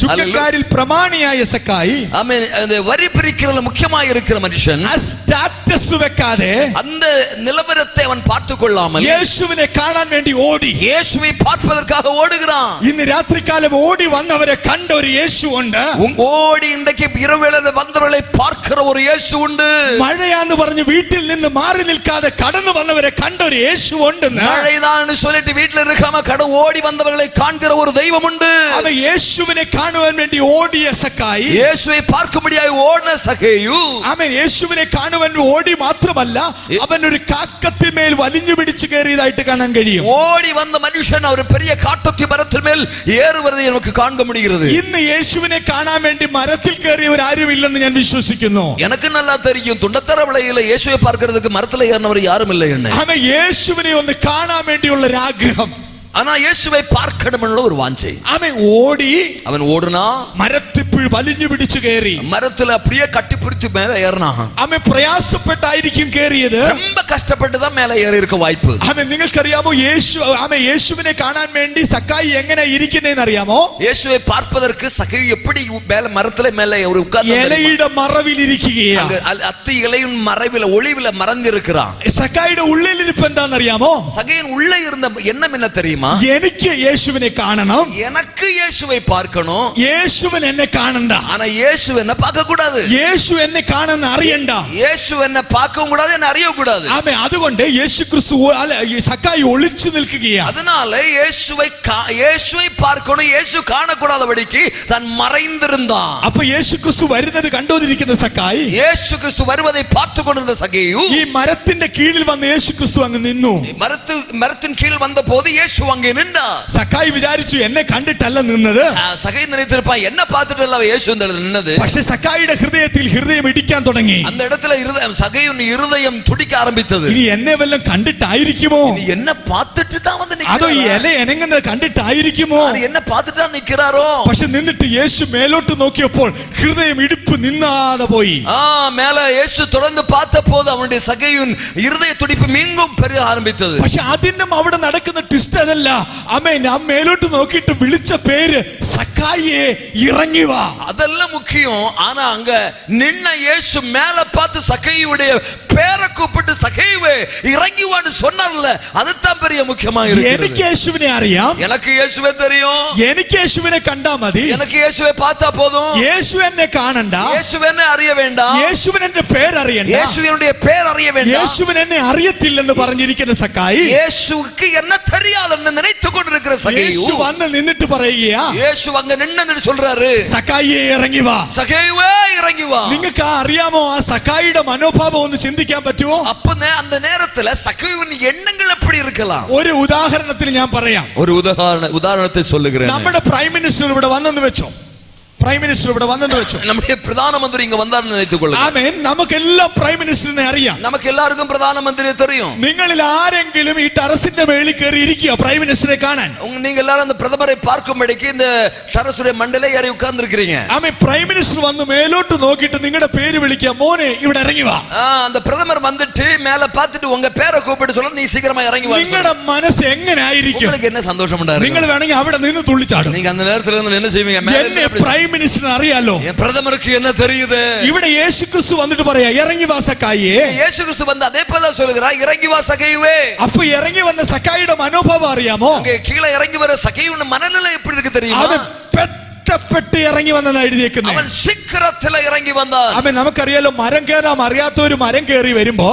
ചുങ്കക്കാരിൽ പ്രമാണിയായ സക്കായി ആമേൻ വരി പിരിക്കുന്നതിൽ മുഖ്യമായി இருக்கிற മനുഷ്യൻ സ്റ്റാറ്റസ് വെക്കാതെ அந்த நிலவரத்தை அவன் பார்த்துக் கொள்ளாமல் യേശുവിനെ കാണാൻ വേണ്ടി ഓടി இயேசுவை பார்ப்பதற்காக ஓடுகிறான். ഇന്ന് രാത്രികാലം ഓടി വന്നവരെ കണ്ട ഒരു യേശു ഉണ്ട്. ഓടി ഇണ്ടക്ക് இரவேளை வந்தவர்களை பார்க்கிற ஒரு இயேசு உண்டு. മഴയാന്ന് പറഞ്ഞ് വീട്ടിൽ നിന്ന് മാറി നിൽക്കാതെ കടന്നു വന്നവരെ കണ്ട ഒരു യേശു ഉണ്ട്. മഴയാന്ന് சொல்லிட்டு വീട്ടിൽ இருக்காம ഓടി വന്നവர்களை காண்கிற ஒரு தெய்வம் உண்டு. അവൻ യേശുവിനെ കാണുവാൻ വേണ്ടി ഓടിയ സക്കായി, യേശുവെ பார்க்கும்படியாய் ഓടുന്ന സഖേയു, ആമേൻ, യേശുവിനെ കാണുവാൻ ഓടി മാത്രമല്ല അവൻ ഒരു കാക്കത്തിന്മേൽ വലിഞ്ഞു പിടിച്ചു കയറിയതായിട്ട് കാണാൻ കഴിയും. ഓടി വന്ന മനുഷ്യൻ ഒരു பெரிய കാട്ടത്തി മരത്തിന്മേൽ ഏറുവதை നമുക്ക് കാണാൻ முடிகிறது. ഇന്ന് യേശുവിനെ കാണാൻ വേണ്ടി മരത്തിൽ കയറിയവർ ആരുമില്ലെന്ന് ഞാൻ വിശ്വസിക്കുന്നു. எனக்கு நல்லா தெரியும் തുണ്ടത്തറ വിളയിലെ യേശുവെ பார்க்கிறதுக்கு മരത്തിൽ ஏறினவர் யாரும் இல்லை என்ன. അവൻ യേശുവിനെ ഒന്ന് കാണാൻ വേണ്ടിയുള്ള ഒരു ആഗ്രഹം, ஆனா இயேசுவை பார்க்கணும்ன்ற ஒரு வாஞ்சை. അവൻ ഓടി, அவன் ஓடுனா മരത്തിൽ വലിഞ്ഞു പിടിച്ചു കയറി, മരത്തിൽ அப்படியே கட்டிப்பிடிச்சு மேல ஏறினா. അവൻ പ്രയാസപ്പെട്ടായിരിക്കും കയറിയത്, ரொம்ப கஷ்டப்பட்டு தான் மேல ஏறி இருக்க வாய்ப்பு. അവൻ നിങ്ങൾക്കറിയാമോ യേശുവിനെ കാണാൻ വേണ്ടി സക്കായി എങ്ങനെ ഇരിക്കുന്നതെന്ന് അറിയാമോ? യേശുவை பார்ப்பதற்கு சகேயு எப்படி மேல மரத்துல மேல ஒரு உட்கார்ந்து ഇലയുടെ മറവിൽ ഇരിക്കുകയാണ്. അത്തി ഇലയും മറവില ഒളിവില മറഞ്ഞിരിக்கிறான். സക്കായിയുടെ ഉള്ളിലിരിപ്പ് എന്താണെന്ന് അറിയാമോ? സകേയൻ உள்ளே இருந்த எண்ணம் என்ன தெரியுமா? എനിക്ക് യേശുവിനെ കാണണം, எனக்கு இயேசுவை பார்க்கணும், യേശുവൻ എന്നെ കാണണ്ട, ஆனா இயேசு என்ன பார்க்க கூடாது, യേശു എന്നെ കാണുന്ന അറിയണ്ട, இயேசு என்ன பார்க்கவும் கூடாது, என்ன அறியவும் கூடாது. ആമേ, അതുകൊണ്ട് യേശു ക്രിസ്തു സക്കായി ഒളിച്ചു നിൽക്കുകയാണ്. அதனால இயேசுவை பார்க்கணும், இயேசு காணக்கூடாதபடிக்கு தான் மறைந்திருந்தான். അപ്പൊ യേശു ക്രിസ്തു വരുന്നത് കണ്ടുകൊണ്ടിരിക്കുന്ന സക്കായി, இயேசு கிறிஸ்து வருவதை பார்த்து கொண்டிருந்த சகேயு ഈ മരത്തിന്റെ കീഴിൽ വന്ന് യേശു ക്രിസ്തു അങ്ങ് നിന്നു. மரத்தின் கீழ் வந்த போது இயேசு அங்கே நின்றார். സക്കായി വിചാരിച്ചു എന്നെ കണ്ടിട്ടല്ല നിന്നത്, സഖായി നിனைத்திருப்பான் என்ன பார்த்துட்டല്ല இயேசு அந்த இடத்துல நின்னது. പക്ഷേ സക്കായിയുടെ ഹൃദയത്തിൽ ഹൃദയം ഇടിക്കാൻ തുടങ്ങി. அந்த இடத்துல சகையின் இருதயம் துடிக்க ஆரம்பித்தது. ഇനി എന്നെ വല്ലതും കണ്ടിട്ടായിരിക്കുമോ, என்ன பார்த்துட்டு தான் வந்து അതോ ഈ நிக்கிறாரோ, ഇല എനങ്ങുന്നത് കണ്ടിട്ടായിരിക്കുമോ? என்ன பார்த்துட்டு தான் நிக்கிறாரோ. പക്ഷെ നിന്നിട്ട് യേശു മേലോട്ട് നോക്കിയപ്പോൾ ഹൃദയം ഇടിപ്പ് നിന്നാതെ പോയി. மேல இயேசு தொடர்ந்து பார்த்த போது அவனுடைய சகையின் இருதய துடிப்பு மீண்டும் பெருக ஆரம்பித்தது. പക്ഷെ അതിനും അവിടെ നടക്കുന്ന ട്വിസ്റ്റ് അതല്ല. അമ്മേ, ഞാൻ മേലോട്ട് നോക്കിയിട്ട് വിളിച്ച പേര് സക്കായിയെ ഇറങ്ങി വാ, அதெல்லாம் முக்கியம். ஆனா அங்க நின்ன இயேசு மேல பார்த்து சகையுடைய பேரை கூப்பிட்டு சகைவே இறங்கி வான்னு சொன்னார்ல, அதுதான் பெரிய முக்கியமா இருக்கு. എനിക്ക് യേശുവിനെ അറിയാം, எனக்கு இயேசுவே தெரியும், എനിക്ക് യേശുവിനെ കണ്ടാ മതി, எனக்கு இயேசுவை பார்த்தா போதும், യേശു എന്നെ കാണണ്ട, இயேசுவென்ன அறிய வேண்டாம், യേശുവിൻ എന്റെ പേരറിയണ്ട, இயேசுவினுடைய பேர் அறிய வேண்டாம், യേശുവിൻ എന്നെ അറിയത്തില്ലെന്ന് പറഞ്ഞിരിക്കുന്ന സക്കായി, இயேசுவுக்கு என்ன தெரியாதுன்னு நினைத்து கொண்டிருக்கிற சகையு യേശു വന്ന് നിന്നിട്ട് പറയുകയാ, இயேசு அங்க நின்னு சொல்றாரு, സക്കായിയെ ഇറങ്ങി വാ. சகைவே இறங்கி வா. നിങ്ങൾക്ക് അറിയാമോ ആ സക്കായിയുടെ മനോഭാവം ഒന്ന് ചിന്തിക്കാൻ പറ്റുമോ? அப்ப அந்த நேரத்துல சகைவின் எண்ணங்கள் எப்படி இருக்கலாம்? ഒരു ഉദാഹരണത്തിന് ഞാൻ പറയാം. ஒரு உதாரணத்தை சொல்லுகிறேன். നമ്മുടെ പ്രൈം മിനിസ്റ്റർ ഇവിടെ വന്നെന്ന് വെച്ചോ, പ്രൈം മിനിസ്റ്റർ ഇവിടെ വന്നെന്ന് വെച്ചോ, நம்முடைய பிரதான மந்திரி இங்க வந்தார்னு நினைத்துக் கொள்ளுங்க. ആമേൻ. നമുക്കെല്ലാം പ്രൈം മിനിസ്റ്ററിനെ അറിയാം, நமக்கு எல்லாருக்கும் பிரதான மந்திரியை தெரியும். നിങ്ങളിൽ ആരെങ്കിലും ഈ ടെറസിന്റെ മേളിൽ കയറി ഇരിക്കുക പ്രൈം മിനിസ്റ്ററെ കാണാൻ? நீங்க எல்லாரும் அந்த பிரதமரை பார்க்கும்படிக்கு இந்த டெரஸுடைய மண்டலே ஏறி உட்கார்ந்து இருக்கிறீங்க. ആമേൻ. പ്രൈം മിനിസ്റ്റർ വന്ന് മേലോട്ട് നോക്കിയിട്ട് നിങ്ങളുടെ പേര് വിളിക്കുക, മോനെ ഇവിടെ ഇറങ്ങി വാ. அந்த பிரதமர் வந்துட்டு மேல பார்த்துட்டு உங்க பேரை கூப்பிட்டு சொல்ல, நீ சீக்கிரமா இறங்கி வா. നിങ്ങളുടെ മനസ്സ് എങ്ങനെ ആയിരിക്കും? உங்களுக்கு என்ன சந்தோஷம் உண்டாகும்? നിങ്ങൾ വേണമെങ്കിൽ അവിടെ നിന്ന് തുള്ളിച്ചാടും. நீங்க அந்த நேரத்துல இருந்து என்ன செய்வீங்க? എന്നെ പ്രൈം മിനിസ്റ്റർ അറിയാലോ, பிரதமருக்கு என்ன தெரியுது? ഇവിടെ യേശു ക്രിസ്തു വന്നിട്ട് പറയാ, ഇറങ്ങി വാ സക്കായിയെ. இயேசு கிறிஸ்து வந்து அதே போல சொல்லுகிறார், இறங்கி வா சகைவே. അപ്പൊ ഇറങ്ങി വന്ന സക്കായിയുടെ മനോഭാവം അറിയാമോ? அங்க கீழே இறங்கி வர சகையுடைய மனநிலை எப்படி இருக்கு தெரியுமா? അവൻ പെട്ടപ്പെട്ട് ഇറങ്ങി വന്നെന്നാ എഴുതിയേക്കുന്നത്. அவன் சீக்கிரத்துல இறங்கி வந்தான். അവൻ നമുക്കറിയാലോ, മരം കയറാൻ അറിയാത്തവര് മരം കയറി വരുമ്പോ,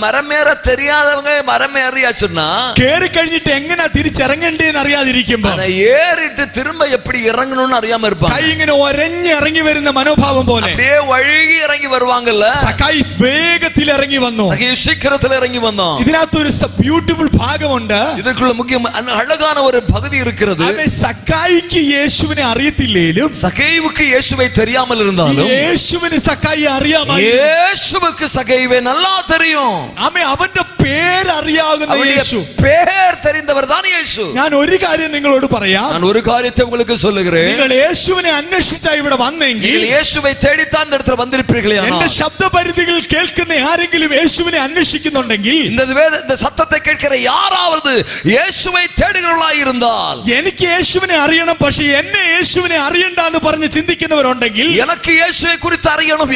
மரமேற தெரியாதவங்க மரம் ஏறியாச்சுன்னா, കേറി കഴിഞ്ഞിട്ട് എങ്ങനെയാ തിരിച്ചിറങ്ങണ്ടേന്ന് അറിയാതിരിക്കുമ്പോ, ஏறிட்டு திரும்ப எப்படி இறங்கணும்னு அறியாம இருப்பாங்க. കൈ ഇങ്ങനെ ഒരഞ്ഞ് ഇറങ്ങി വരുന്ന മനോഭാവം പോലെ அப்படியே வழுகி இறங்கി வருவாங்கல்ல. സക്കായി വേഗത്തിൽ ഇറങ്ങി വന്നു. சகையு சீக்கிரத்துல இறங்கி வந்தான். ഇതിനകത്തൊരു ബ്യൂട്ടിഫുൾ ഭാഗമുണ്ട്. இதற்குள்ள முக்கியம் அழகான ஒரு பகுதி இருக்கிறது. അവൻ സക്കായിക്ക് യേശുവിനെ അറിയത്തില്ലേലും, சகைவுக்கு இயேசுவை தெரியாமல் இருந்தாலும், യേശുവിന് സക്കായി അറിയാമായി. இயேசுவுக்கு சகைவை நல்லா தெரியும். ആമേ, അവന്റെ പേരറിയാകുന്ന യേശു, பேர் தெரிந்தவர் தான் இயேசு. ഞാൻ ഒരു കാര്യം നിങ്ങളോട് പറയാം. நான் ஒரு காரியத்தை உங்களுக்கு சொல்லுகிறேன். നിങ്ങൾ യേശുവിനെ അന്വേഷിച്ചാ ഇവിടെ വന്നെങ്കിൽ, நீங்கள் இயேசுவை தேடித்தான் இந்த இடத்துல வந்திருப்பீர்களே. എന്റെ ശബ്ദപരിധികൾ കേൾക്കുന്ന ആരെങ്കിലും യേശുവിനെ അന്വേഷിക്കുന്നുണ്ടെങ്കിൽ, இந்த சத்தத்தை கேட்கிற யாராவது இயேசுவை தேடுகிறவர்களாய் இருந்தால், എനിക്ക് യേശുവിനെ അറിയണം, പക്ഷെ എന്നെ യേശുവിനെ അറിയണ്ടെന്ന് പറഞ്ഞ് ചിന്തിക്കുന്നവരുണ്ടെങ്കിൽ, எனக்கு இயேசுவை குறித்து அறியணும்,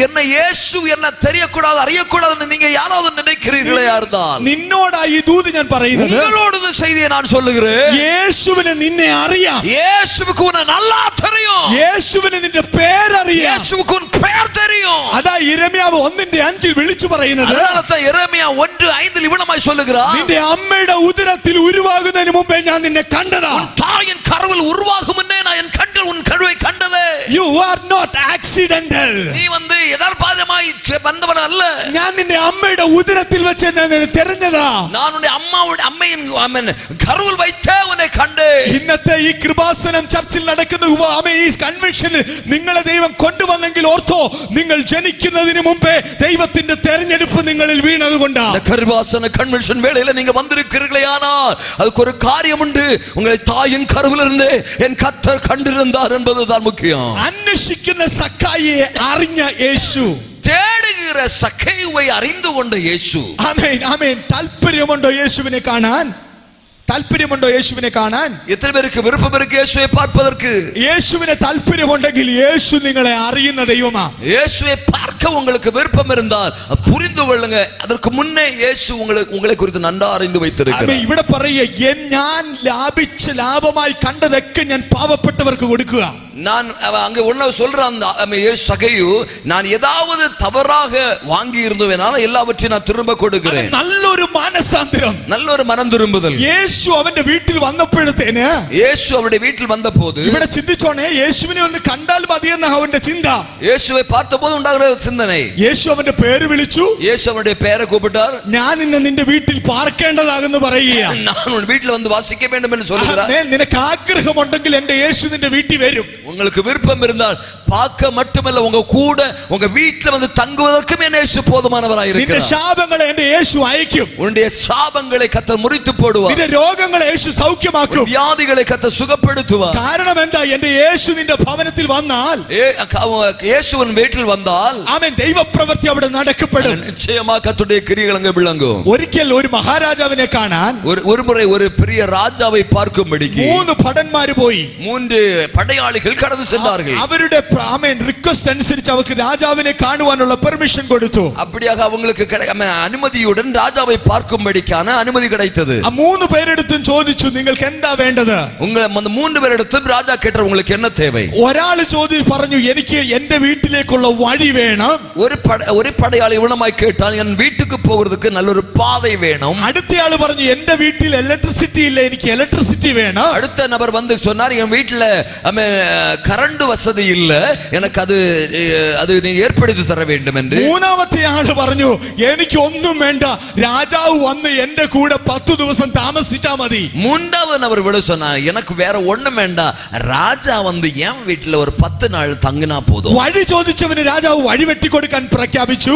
என்ன இயேசு என்ன தெரியக்கூடாது அறியக்கூடாதுன்னு நீங்க யாராவது நினைக்கிறீர்களே இருந்தால் നിന്നോടാ ഈ ദൂത് ഞാൻ പറയുന്നത്. உங்களோட இந்த செய்தியை நான் சொல்லுகிறேன். യേശുവിനെ നിന്നെ അറിയാം. இயேசுவுக்கு உன்னை நல்லா தெரியும். യേശുവിനെ നിന്റെ പേരറിയാം. இயேசுவுக்கு உன் பெயர் தெரியும். അതാ യിരെമ്യാവ് 1:5 വിളിച്ചു പറയുന്നത്. அதனால യെരമ്യാ 1:5 இவ்வளமாய் சொல்லுகிறார். നിന്റെ അമ്മയുടെ ഉദരത്തിൽ ഉരുവാകുന്നതിന് മുമ്പേ ഞാൻ നിന്നെ കണ്ടതാ. உன் தாயின் கருவில் உருவாகும் முன்னே நான் என் கண்கள் உன் கருவை கண்டதே. You are not accidental. நீ வந்து யதார்த்தமாய் வந்தவன் அல்ல. ഞാൻ നിന്റെ അമ്മയുടെ ഉദരത്തിൽ വെച്ച് നിന്നെ തിരഞ്ഞതാ. நான் உன்னுடைய അമ്മயின் കരുവിൽ வைத்தே உன்னை കണ്ടേ. ഇന്നത്തെ ഈ കൃപാസനം ചർച്ചിൽ നടക്കുന്ന ഈ കൺവെൻഷനിൽ നിങ്ങളെ ദൈവം കൊണ്ടുവന്നെങ്കിൽ ഓർത്തോ, നിങ്ങൾ ജനിക്കുന്നതിന് മുമ്പേ ദൈവത്തിന്റെ തെരഞ്ഞെടുപ്പ് നിങ്ങളിൽ വീണതുകൊണ്ടാ. கருவாசன கன்வென்ஷன் வேளையில நீங்க வந்திருக்கிறீர்களே, ஆனால் அதுக்கு ஒரு காரியம் உண்டு. உங்களை தாயின் கருவிலிருந்து என் கர்த்தர் கண்டிருந்தார் என்பதுதான் முக்கியம். അന്വേഷിക്കുന്ന സക്കായിയെ അറിഞ്ഞ യേശു, தேடுகிற சக்கேயுவை அறிந்து கொண்ட இயேசு. ആമേൻ ആമേൻ. താല്പര്യമുണ്ടോ യേശുവിനെ കാണാൻ? താല്പര്യമുണ്ടോ യേശുവിനെ കാണാൻ? എത്ര പേർക്ക് വിருப்பம் இருக்கு இயேசுவை பார்ப்பதற்கு? യേശുവിനെ താല്പര്യമുണ്ടെങ്കിൽ യേശു നിങ്ങളെ അറിയുന്ന ദൈവമാ. இயேசுவை பார்க்க உங்களுக்கு விருப்பம் இருந்தால் புரிந்து கொள்ளுங்க, அதற்கு முன்னே இயேசு உங்களை குறித்து നന്നാ അറിந்து வைத்திருக்கிறார். ഇവിടെ പറയുക, ഞാൻ ലാഭമായി കണ്ടതൊക്കെ ഞാൻ പാവപ്പെട്ടവർക്ക് കൊടുക്കുക. நான் அங்க ஒண்ணு சொல்றான் சகையு, நான் ஏதாவது தவறாக வாங்கி இருந்தவேனால எல்லாவற்றையும் நான் திரும்ப கொடுக்கிறேன். നല്ലൊരു മാനസാന്തരം, നല്ലൊരു മനം തിരുമ്പുതൽ. യേശു അവന്റെ വീട്ടിൽ വന്നപ്പോഴത്തേന്, യേശു അവരുടെ വീട്ടിൽ വന്നപ്പോൾ ഇവിടെ ചിന്തിച്ചോണേ, യേശുവിനെ ഒന്ന് കണ്ടാൽ മതിയെന്ന അവന്റെ ചിന്ത. യേശുவை பார்த்தபோது உண்டாகிற சிந்தனை. യേശു അവന്റെ പേര് വിളിച്ചു. യേശു അവന്റെ പേരെ கூப்பிட்டார். ഞാൻ ഇന്ന് നിന്റെ വീട്ടിൽ പാർക്കേണ്ടതാകുന്നു പറയുക. நான் உன் வீட்டில் வந்து வாசிக்க வேண்டும் என்று சொல்கிறார். നിനക്ക് ആഗ്രഹമുണ്ടെങ്കിൽ എന്റെ യേശു നിന്റെ വീട്ടിൽ വരും. உங்களுக்கு விருப்பம் இருந்தால் பார்க்க மட்டுமல்ல, உங்க கூட உங்க வீட்டில் வந்து தங்குவதற்கும் என்ன இயேசு போதுமானவராய் இருக்கிறார். നിന്റെ ശാപങ്ങളെ എന്റെ യേശു അയക്കും. உன்னுடைய சாபங்களை கர்த்தர் முறித்து போடுவார். നിന്റെ രോഗങ്ങളെ യേശു സൗഖ്യമാക്കും. வியாதிகளை கர்த்தர் சுகப்படுத்துவார். കാരണം എന്താ? എന്റെ യേശു നിന്റെ ഭവനത്തിൽ വന്നാൽ, இயேசுவின் வீட்டில் வந்தால் ആമേൻ, ദൈവപ്രവൃത്തി അവിടെ നടക്കപ്പെടും. நிச்சயமாக கர்த்தருடைய கிரியைகள் அங்கே விளங்கும். ഒരിക്കൽ ഒരു മഹാരാജാവിനെ കാണാൻ ஒரு முறை ஒரு பெரிய ராஜாவை பார்க்கும்படிக்கு 3 ഭടന്മാർ പോയി. 3 പടയാളികൾ கடந்து சென்றார்கள். അവരുടെ റിക്വസ്റ്റ് അനുസരിച്ച് അവർക്ക് രാജാവിനെ കാണുവാനുള്ള പെർമിഷൻ കൊടുത്തു. அப்படியாக அவங்களுக்கு അനുമതിയുடன் രാജാவை பார்க்கும்படிக்கான അനുമതി கிடைத்தது. ആ 3 പേരെടുത്തും ചോദിച്ചു, നിങ്ങൾക്ക് എന്താ വേണ്ടത്? உங்களை 3 பேரிடத்தும் ராஜா கேட்டார், உங்களுக்கு என்ன தேவை? ഒരാൾ പറഞ്ഞു, എനിക്ക് എന്റെ വീട്ടിലേക്കുള്ള വഴി വേണം. ഒരു പടയാളി ഇവണമായി കേട്ടാൽ, എൻ വീட்டுக்கு போகிறதுக்கு നല്ലൊരു பாதை வேணும். അടുത്തയാൾ പറഞ്ഞു, എന്റെ വീട്ടിൽ ഇലക്ട്രിസിറ്റി ഇല്ല, എനിക്ക് ഇലക്ട്രിസിറ്റി വേണം. அடுத்த நபர் வந்து சொன்னார், என் வீட்டுல கரண்ட் வசதி இல்ல, எனக்கு அது நீ ஏற்படுத்தி தர வேண்டும் என்று. മൂന്നാമത്തെ ആള് പറഞ്ഞു, എനിക്ക് ഒന്നും വേണ്ട, രാജാവ് വന്ന് എന്റെ കൂടെ 10 ദിവസം താമസിച്ചാ മതി. மூன்றாவது நபர் விட சொன்னார், எனக்கு வேற ஒண்ணும் வேண்டாம், ராஜா வந்து என் வீட்டுல ஒரு 10 நாள் தங்கினா போதும். വഴി ചോദിച്ചവന് രാജാവ് വഴി വെട്ടിക്കൊടുക്കാൻ പ്രഖ്യാപിച്ചു.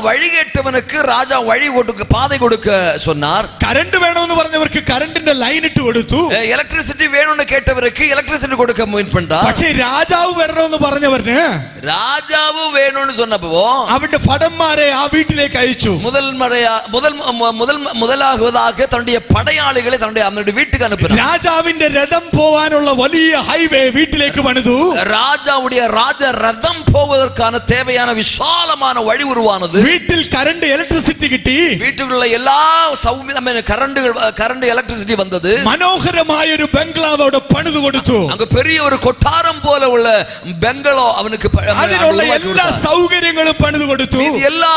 വഴി കേട്ടവനുக்கு ராஜா വഴി കൊടുക്ക, പാதை കൊടുക്ക சொன்னார். കറണ്ട് വേണമെന്ന് പറഞ്ഞവർക്ക് കറണ്ടിന്റെ ലൈൻ ഇട്ട് കൊടുത്തു. ഇലക്ട്രിസിറ്റി വേണമെന്ന് കേട്ടവർക്ക് ഇലക്ട്രിസിറ്റി കൊടുക്ക മുൻപണ്ടാ. പക്ഷേ രാജാവ് വരണമെന്ന് പറഞ്ഞവർക്ക്, രാജാവ് വേണമെന്ന് சொன்னப்போ അവന്റെ ഭടന്മാരെ ആ വീട്ടിലേക്ക് അയച്ചു. முதலாவதாக தன்னுடைய படையாளிகளை தன்னுடைய வீட்டுக்கு அனுப்பினார். രാജാവിന്റെ രഥം പോവാനുള്ള വലിയ ഹൈവേ വീട്ടിലേക്ക് പണിതു. ராஜாவுடைய ராஜ ரதம் போவதற்கான தேவையான விசாலமான வழி உருவானது. വീട്ടിൽ കറണ്ട് ഇലക്ട്രിസിറ്റി കിട്ടി. വീട്ടിലുള്ള എല്ലാ കറണ്ട് ഇലക്ട്രിസിറ്റി വന്നത്. മനോഹരമായ ഒരു ബംഗ്ലാവ് അവിടെ പണിതു കൊടുത്തു. அங்க பெரிய ஒரு கொட்டாரம் போல உள்ள பெங்களோ அவனுக்கு അതിനുള്ള എല്ലാ സൗകര്യങ്ങളും പണിതു കൊടുത്തു. എല്ലാ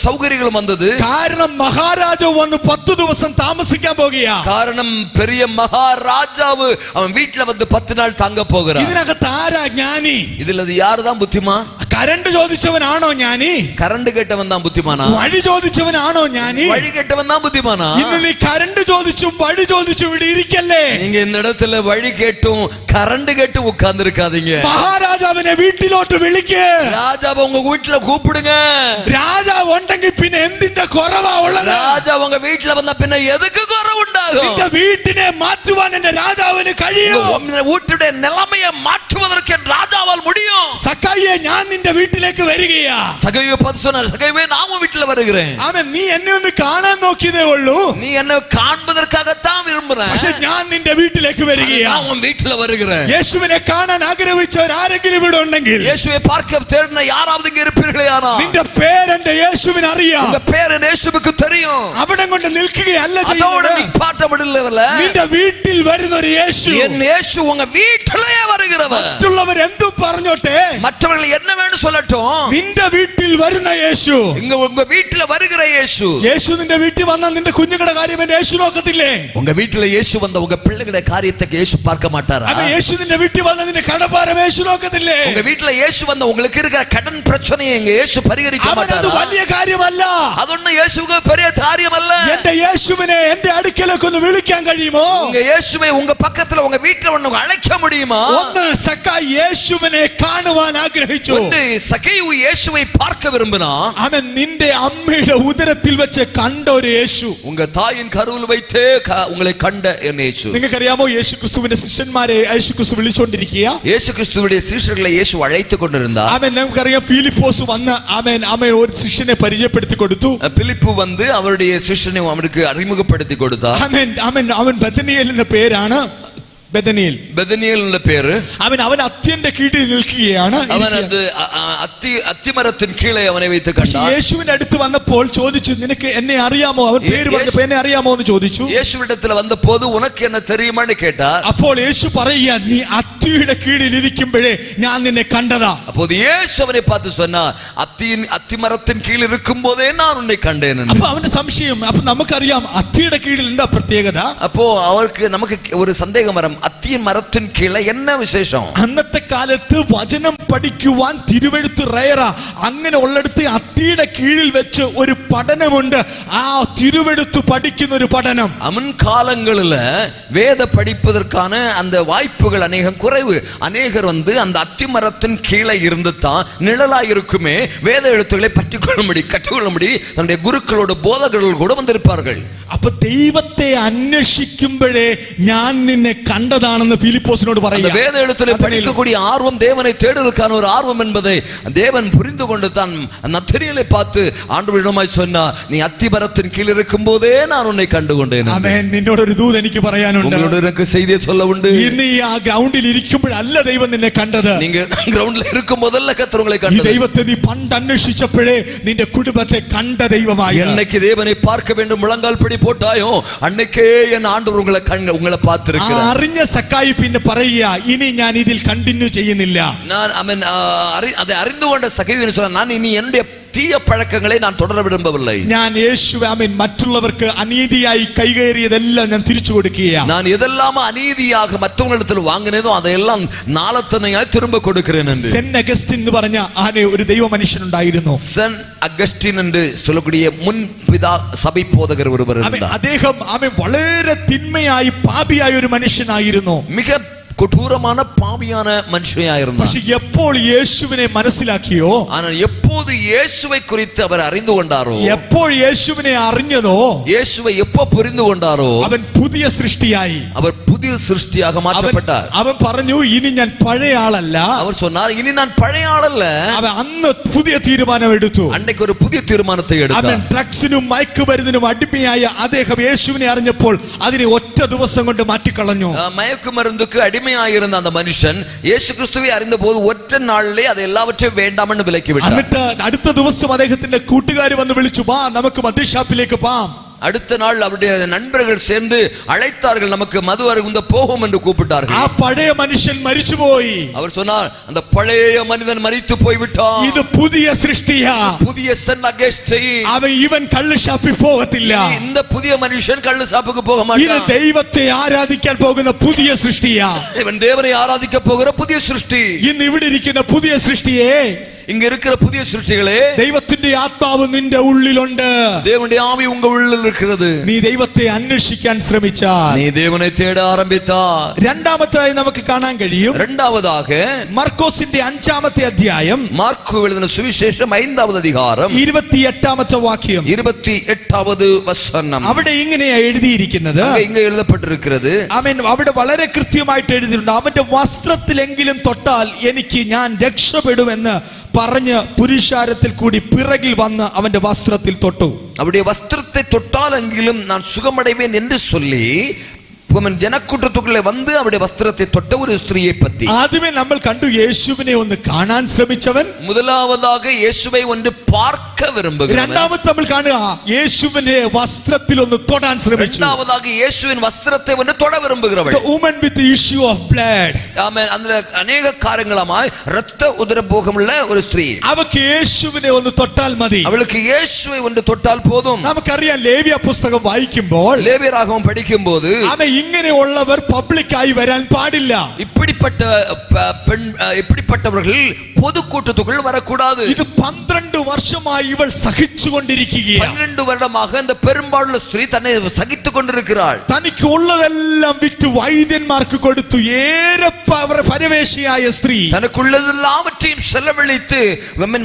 സൗകര്യങ്ങളും വന്നത്. കാരണം മഹാരാജാവ് വന്ന് 10 ദിവസം താമസിക്കാൻ പോകുക. കാരണം பெரிய மகாராஜாவு அவன் வீட்ல வந்து 10 நாள் தங்க போகிறார். ഇതിനകത്ത് ആരാ ജ്ഞാനി? ഇതിലത് யார்தான் புத்திமான்? കറണ്ട് ചോദിച്ചവനാണോ ജ്ഞാനി? കറണ്ട് കേട്ടവൻ தான் புத்திமானா? വഴി ചോദിച്ചവനാണോ ജ്ഞാനി? വഴി കേട്ടവൻ தான் புத்திமானா? ഇന്ന് നീ കറണ്ട് ചോദിച്ചും വഴി ചോദിച്ചും ഇവിടെ ഇരിക്കല്ലേ. நீங்க இந்த இடத்துல வழி கேட்டும் கரண்ட் கேட்டு உட்கார்ந்து இருக்காதீங்க. മഹാരാജാവിനെ വീട്ടിലോട്ട് വിളിക്ക്. ராஜாவை உங்க வீட்டுல கூப்பிடுங்க. രാജാവ് ഉണ്ടെങ്കിൽ പിന്നെ എന്തിന്റെ കുറവാ ഉള്ളത്? ராஜா உங்க வீட்டுல வந்த பின்ன எதுக்கு குறைவு உண்டாகும்? നിന്റെ വീട്ടിനെ മാറ്റുവാൻ എന്റെ രാജാവിന് കഴിയും. വീട്ടുടെ നിലമയെ മാറ്റുവதற்கு രാജാവാൽ முடியும். സക്കായിയെ, ഞാൻ നിന്റെ വീട്ടിലേക്ക് വരികയാ. സഖായിയെ பார்த்து சொன்னார், சகைவே நாமும் வீட்டுல வருகிறேன். ആമേൻ. നീ എന്നെ ഒന്ന് കാണാൻ നോക്കിയതേ ഉള്ളൂ. நீ என்ன காண்பதற்காகத்தான் விரும்புறேன். പക്ഷേ ഞാൻ നിന്റെ വീട്ടിലേക്ക് വരികയാണ്. நான் உன் வீட்டுல வருகிறேன். യേശുവിനെ കാണാൻ ആഗ്രഹിച്ചവർ ആരെങ്കിലും ഇവിടെ ഉണ്ടെങ്കിൽ, இயேசுவை பார்க்க தேடின யாராவது இங்க இருப்பீர்களே ஆனால், നിന്റെ പേര് എന്റെ യേശുവിന് അറിയാം. உங்க பேர் യേശുவுக்கு தெரியும். അവിടെ കൊണ്ട് നിൽക്കുകയല്ല அதோட ചെയ്യുന്നത്. நிப்பாட்டப்படவில்லை. നിന്റെ വീട്ടിൽ വരുന്ന ഒരു യേശു. என் இயேசு உங்க வீட்டிலே வருகிறவர். മറ്റുള്ളവർ എന്തും പറഞ്ഞോട്ടെ, மற்றவர்கள் என்ன வேணும் சொல்லட்டும், നിന്റെ വീട്ടിൽ വരുന്ന യേശു. இங்க உங்க வீட்டுல வருகிற இயேசு. യേശു നിന്റെ വീട്ടിൽ വന്നാൽ നിന്റെ കുഞ്ഞുങ്ങളുടെ കാര്യം എന്റെ യേശു നോക്കത്തില്ലേ? உங்க வீட்டுல இயேசு வந்த உங்க பிள்ளைகளுடைய காரியத்தை இயேசு பார்க்க மாட்டாரா? അത് യേശു നിന്റെ വീട്ടിൽ വന്നാൽ നിന്റെ കടഭാരം യേശു നോക്കത്തില്ലേ? உங்க வீட்டுல இயேசு வந்த உங்களுக்கு இருக்கிற கடன் பிரச்சனையை எங்க இயேசு பரிகரிக்க അവനത് மாட்டாரா? വലിയ കാര്യമല്ല. അതൊന്നും യേശുவுக்கு பெரிய காரியமல்ல. എന്റെ യേശുവിനെ എന്റെ അടുക്കലേക്ക് ഒന്ന് വിളിക്കാൻ കഴിയുമോ? உங்க இயேசுவை உங்க பக்கத்துல உங்க வீட்டுல ஒண்ணு அழைக்க முடியுமா? ഒന്ന് സക്കായി യേശുവിനെ കാണുവാൻ ആഗ്രഹിച്ചു. ஒன்று சகேயு இயேசுவை பார்க்க விரும்பினான். അവൻ നിന്റെ അമ്മയുടെ ഉദരത്തിൽ വെച്ച് കണ്ട ഒരു യേശു. உங்க தாயின் கருவில் வைத்தே உங்களை கണ്ട என் இயேசு. നിങ്ങൾക്കറിയാമോ യേശു ക്രിസ്തുവിന്റെ ശിഷ്യന്മാരെ യേശു ക്രിസ്തു വിളിച്ചുകൊണ്ടിരിക്കുക. இயேசு கிறிஸ்துவுடைய சீஷர்களை இயேசு அழைத்துக் கொண்டிருந்தார். അവൻ നമുക്കറിയാം ഫിലിപ്പോസ് വന്ന് അവൻ ഒരു ശിഷ്യനെ പരിചയപ്പെടുത്തി കൊടുത്തു. பிலிப்பு வந்து அவருடைய சிஷ்யனை அவருக்கு அறிமுகப்படுத்தி கொடுத்தார். അവൻ ബെഥനിയേൽ എന്ന പേരാണ്. பெதனியேல் என்ற பேரு. അവൻ അത്യന്റെ കീഴിൽ നിൽക്കുകയാണ്. അവൻ അത് അത്തിമരത്തിൻ കീഴെ അവനെ വെച്ച് കണ്ടു. യേശുവിന്റെ അടുത്ത് വന്നപ്പോൾ ചോദിച്ചു, നിനക്ക് എന്നെ അറിയാമോ? അവൻ പേര് പറഞ്ഞപ്പോൾ എന്നെ അറിയാമോ എന്ന് ചോദിച്ചു. യേശുവിടത്തിൽ വന്നപ്പോൾ ഉനക്ക് എന്നെ தெரியுமான்னு கேட்டார். അപ്പോൾ യേശു പറയുക, നീ അത്തിയുടെ കീഴിൽ ഇരിക്കുമ്പോഴേ ഞാൻ നിന്നെ കണ്ടതാ. അപ്പോൾ യേശു അവനെ பார்த்து சொன்னார், അത്തിമരത്തിൻ കീഴിൽ ഇരിക്കുമ്പോഴേ ഞാൻ ഉന്നെ കണ്ടேன். അപ്പോൾ അവന്റെ സംശയം, അപ്പോൾ നമുക്കറിയാം അത്തിയുടെ കീഴിൽ എന്താ പ്രത്യേകത? അപ്പോൾ അവർക്ക് നമുക്ക് ഒരു സന്ദേഹം വരും, അത്തി മരത്തിൻ കീഴിൽ എന്നാ വിശേഷം? അന്നത്തെ കാലത്ത് വചനം പഠിക്കുവാൻ തിരുവെഴുത്ത് റയറാ. അങ്ങനെ ഉള്ളിടത്ത് അത്തിയുടെ കീഴിൽ വെച്ച് ഒരു പഠനമുണ്ട്, ആ തിരുവെഴുത്ത് പഠിക്കുന്ന ഒരു പഠനം. മുൻകാലങ്ങളിൽ വേദ പഠിപ്പதற்கான அந்த வாய்ப்புகள் அநேகம் குறைவு. அநேகர் வந்து அந்த அத்திமரத்தின் கீழே இருந்து தான் நிழலாய் இருக்குமே வேத எழுத்துக்களை பற்றிக்கொள்ளும்படி கற்றுக்கொள்ளும்படி தன்னுடைய குருக்களோட போதகர்கள் கூட வந்திருப்பார்கள். അപ്പൊ ദൈവത്തെ അന്വേഷിക്കുമ്പോഴേ ഞാൻ നിന്നെ കണ്ടതാണെന്ന് ഫിലിപ്പോസിനോട് പറയുക. வேத எழுத்துல படிக்கக்கூடிய ஆர்வம் தேவனை தேடுவதற்கான ஒரு ஆர்வம் என்பதை தேவன் புரிந்து கொண்டு தான் நத்தனியேலை பார்த்து ஆண்டவரிடமாய் சொன்னார், நீ அத்திமரத்தின் கீழ் இருக்கும்போதே நான் உன்னை கண்டு கொண்டேன். ആമേൻ. നിന്നോട് ഒരു ദൂത് എനിക്ക് പറയാനുണ്ട്. உங்களோட எனக்கு செய்தியை சொல்ல உண்டு. ഇന്ന് ആ ഗ്രൗണ്ടിൽ ഇരിക്കുമ്പോഴല്ല ദൈവം നിന്നെ കണ്ടത്. நீங்க கிரவுண்ட்ல இருக்கும் போதல்ல கர்த்தர் உங்களை ഈ கண்டது. ദൈവത്തെ നീ പണ്ട് അന്വേഷിച്ചപ്പോഴേ നിന്റെ കുടുംബത്തെ കണ്ട ദൈവമായി. என்னைக்கு தேவனை பார்க்க வேண்டும் முழங்கால் படி போட்டாயோ அன்னைக்கே என் ஆண்டவர் உங்களை பார்த்திருக்கிறார். അറിഞ്ഞ സക്കായി പിന്നെ പറയുക, ഇനി ഞാൻ ഇതിൽ കണ്ടിന്യൂ ചെയ്യുന്നില്ല. நான் அதை அறிந்து கொண்ட சகைவின்னு சொன்ன, நான் இனி என்னுடைய தீய பழக்கங்களை நான் தொடர விரும்பவில்லை. ഞാൻ യേശുവിൻ മറ്റുള്ളവർക്ക് അനീതിയായി കൈകേറിയതെല്ലാം ഞാൻ തിരിച്ചു കൊടുക്കുകയാണ്. நான் எதெல்லாம் அநீதியாக மற்றவங்களிடத்தில் வாங்கினதோ അതെല്ലാം നാളത്തന്നെയായി திரும்ப கொடுக்கிறேன் என்று. സെന്റ് അഗസ്റ്റിൻ എന്ന് പറഞ്ഞ ഒരു ദൈവ മനുഷ്യനുണ്ടായിരുന്നു. സെന്റ് അഗസ്റ്റിൻ என்று சொல்லக்கூடிய മുൻ പിതാ സഭை போதகர் ஒருவர் இருந்தார். അദ്ദേഹം വളരെ തിന്മയായി പാപിയായ ഒരു മനുഷ്യനായിരുന്നു. மிக கொடூரமான பாவியான மனுஷனாயிருந்தார். പക്ഷേ എപ്പോൾ യേശുവിനെ മനസ്സിലാക്കിയോ, ஆனால் எப்போது இயேசுவை குறித்து அவர் அறிந்து கொண்டாரோ, എപ്പോൾ യേശുവിനെ അറിഞ്ഞതോ, இயேசுவை எப்போ புரிந்து கொண்டாரோ, അവൻ പുതിയ സൃഷ്ടിയായി. அவர் புதிய சிருஷ்டியாக மாற்றப்பட்டார். അവൻ പറഞ്ഞു, ഇനി ഞാൻ പഴയ ആളല്ല. அவர் சொன்னார், இனி நான் பழைய ஆளல்ல. അവൻ അന്ന് പുതിയ തീരുമാനം എടുത്തു. அன்னைக்கு ஒரு புதிய தீர்மானத்தை അവൻ எடுத்தார். ഡ്രഗ്സിനും മയക്കുമരുന്നിനും അടിമയായ അദ്ദേഹം യേശുവിനെ അറിഞ്ഞപ്പോൾ അതിനെ ഒറ്റ ദിവസം കൊണ്ട് മാറ്റിക്കളഞ്ഞു. மயக்குமருந்துக்கு அடிமையாயிருந்த அந்த மனுஷன் இயேசு கிறிஸ்துவை அறிந்த போது ஒற்ற நாளிலே அது எல்லாவற்றையும் வேண்டாம் என்று விலக்கி விட்டார். എന്നിട്ട് അടുത്ത ദിവസം അദ്ദേഹത്തിന്റെ കൂട്ടുകാർ വന്ന് വിളിച്ചു, വാ നമുക്ക് മദ്യഷാപ്പിലേക്ക് പോവാം. அடுத்த நாள் அவருடைய நண்பர்கள் சேர்ந்து அழைத்தார்கள், நமக்கு மது அருந்த போகும் என்று கூப்பிட்டார்கள். ആ പഴയ മനുഷ്യൻ മരിച്ചുപോയി. அவர் சொன்னார், அந்த பழைய மனிதன் மரித்து போய் விட்டான். ഇത് പുതിയ സൃഷ്ടിയാ. புதிய சென்ட் அகஸ்டின். ഇവൻ കള്ള് ഷാപ്പിൽ പോകത്തില്ല. இந்த புதிய மனுஷன் கள்ளு சாப்புக்கு போக ഇത് மாட்டான். ദൈവത്തെ ആരാധിക്കാൻ പോകുന്ന പുതിയ സൃഷ്ടിയാ. இவன் தேவனை ஆராதிக்க போகிற புதிய சிருஷ்டி. ഇന്ന് ഇവിടെ ഇരിക്കുന്ന പുതിയ സൃഷ്ടിയെ, இங்க இருக்கிற புதிய சிருஷ்டிகளே, ദൈവത്തിന്റെ ആത്മാവ് നിന്റെ ഉള്ളിലുണ്ട്. தேவனுடைய ஆவி உங்க உள்ளில் இருக்கிறது. നീ ദൈവത്തെ അന്വേഷിക്കാൻ ശ്രമിച്ചാൽ, நீ தேவனை தேட ஆரம்பித்தால். രണ്ടാമതായി നമുക്ക് കാണാൻ കഴിയും, இரண்டாவதாக മർക്കോസിന്റെ 5-ാമത്തെ അധ്യായം, மார்க்கு எழுதின சுவிசேஷம் 5வது அதிகாரம் 28-ാമത്തെ വാക്യം, 28வது வசனம். അവിടെ ഇങ്ങനെയാ എഴുതിയിരിക്കുന്നത്. இங்க எழுதப்பட்டிருக்கிறது. ആമേൻ. അവിടെ വളരെ കൃത്യമായിട്ട് എഴുതിയിട്ടുണ്ട്, അവന്റെ വസ്ത്രത്തിലെങ്കിലും തൊട്ടാൽ എനിക്ക് ഞാൻ രക്ഷപ്പെടുമെന്ന് പറഞ്ഞ് പുരുഷാരത്തിൽ കൂടി പിറകിൽ വന്ന് അവന്റെ വസ്ത്രത്തിൽ തൊട്ടു. அவருடைய வஸ்திரத்தை தொட்டாலெங்கிலும் நான் சுகமடைவேன் என்று சொல்லி ജനക്കൂട്ടത്തുക്കുള്ളെ വന്ന് അവിടെ വസ്ത്രത്തെ തൊട്ട ഒരു സ്ത്രീയെ പറ്റി ആദ്യമേ നമ്മൾ കണ്ടു യേശുവിനെ ഒന്ന് കാണാൻ ശ്രമിച്ചവൻ, முதலாவதாக இயேசுவை ஒன்று பார்க்க விரும்புகிறவன், രണ്ടാമത് നമ്മൾ കാണുക യേശുവിനെ വസ്ത്രത്തിൽ ഒന്ന് തൊടാൻ ശ്രമിച്ചു. இரண்டாவதாக இயேசுவின் வஸ்திரத்தை ஒன்று தொட விரும்புகிறவள், the woman with the issue of blood. ஆமென். அந்த अनेक காரியங்களாய் இரத்த உதிரபோகமுள்ள ஒரு ஸ்திரீ, അവൾക്ക് യേശുവിനെ ഒന്ന് തൊട്ടാൽ മതി. அவளுக்கு இயேசுவை ஒன்று தொட்டால் போதும். നമുക്കറിയാം ലേവ്യ പുസ്തകം വായിക്കുമ്പോൾ லேவியராகமம் படிக்கும்போது ഇങ്ങനെയുള്ളവർ പബ്ലിക്കായി വരാൻ പാടില്ല. இப்படிப்பட்டவர்கள் பொதுக்கூட்டத்துக்குள் வரக்கூடாது. ഇത് 12 വർഷമായി ഇവൾ സഹിച്ചുകൊണ്ടിരിക്കുകയാണ്. 12 வருடமாக இந்த பெரும்பாലുള്ള സ്ത്രീ തന്നെ സഹിத்துக் കൊണ്ടിരിக்கிறாள். തനിക്ക് ഉള്ളതെല്ലാം വിറ്റ് വൈദ്യന്മാർക്ക് കൊടുത്തു. ഏറെ പരവേശിയായ സ്ത്രീ തനക്കുള്ളതെല്ലാവற்றையும் செலவழித்து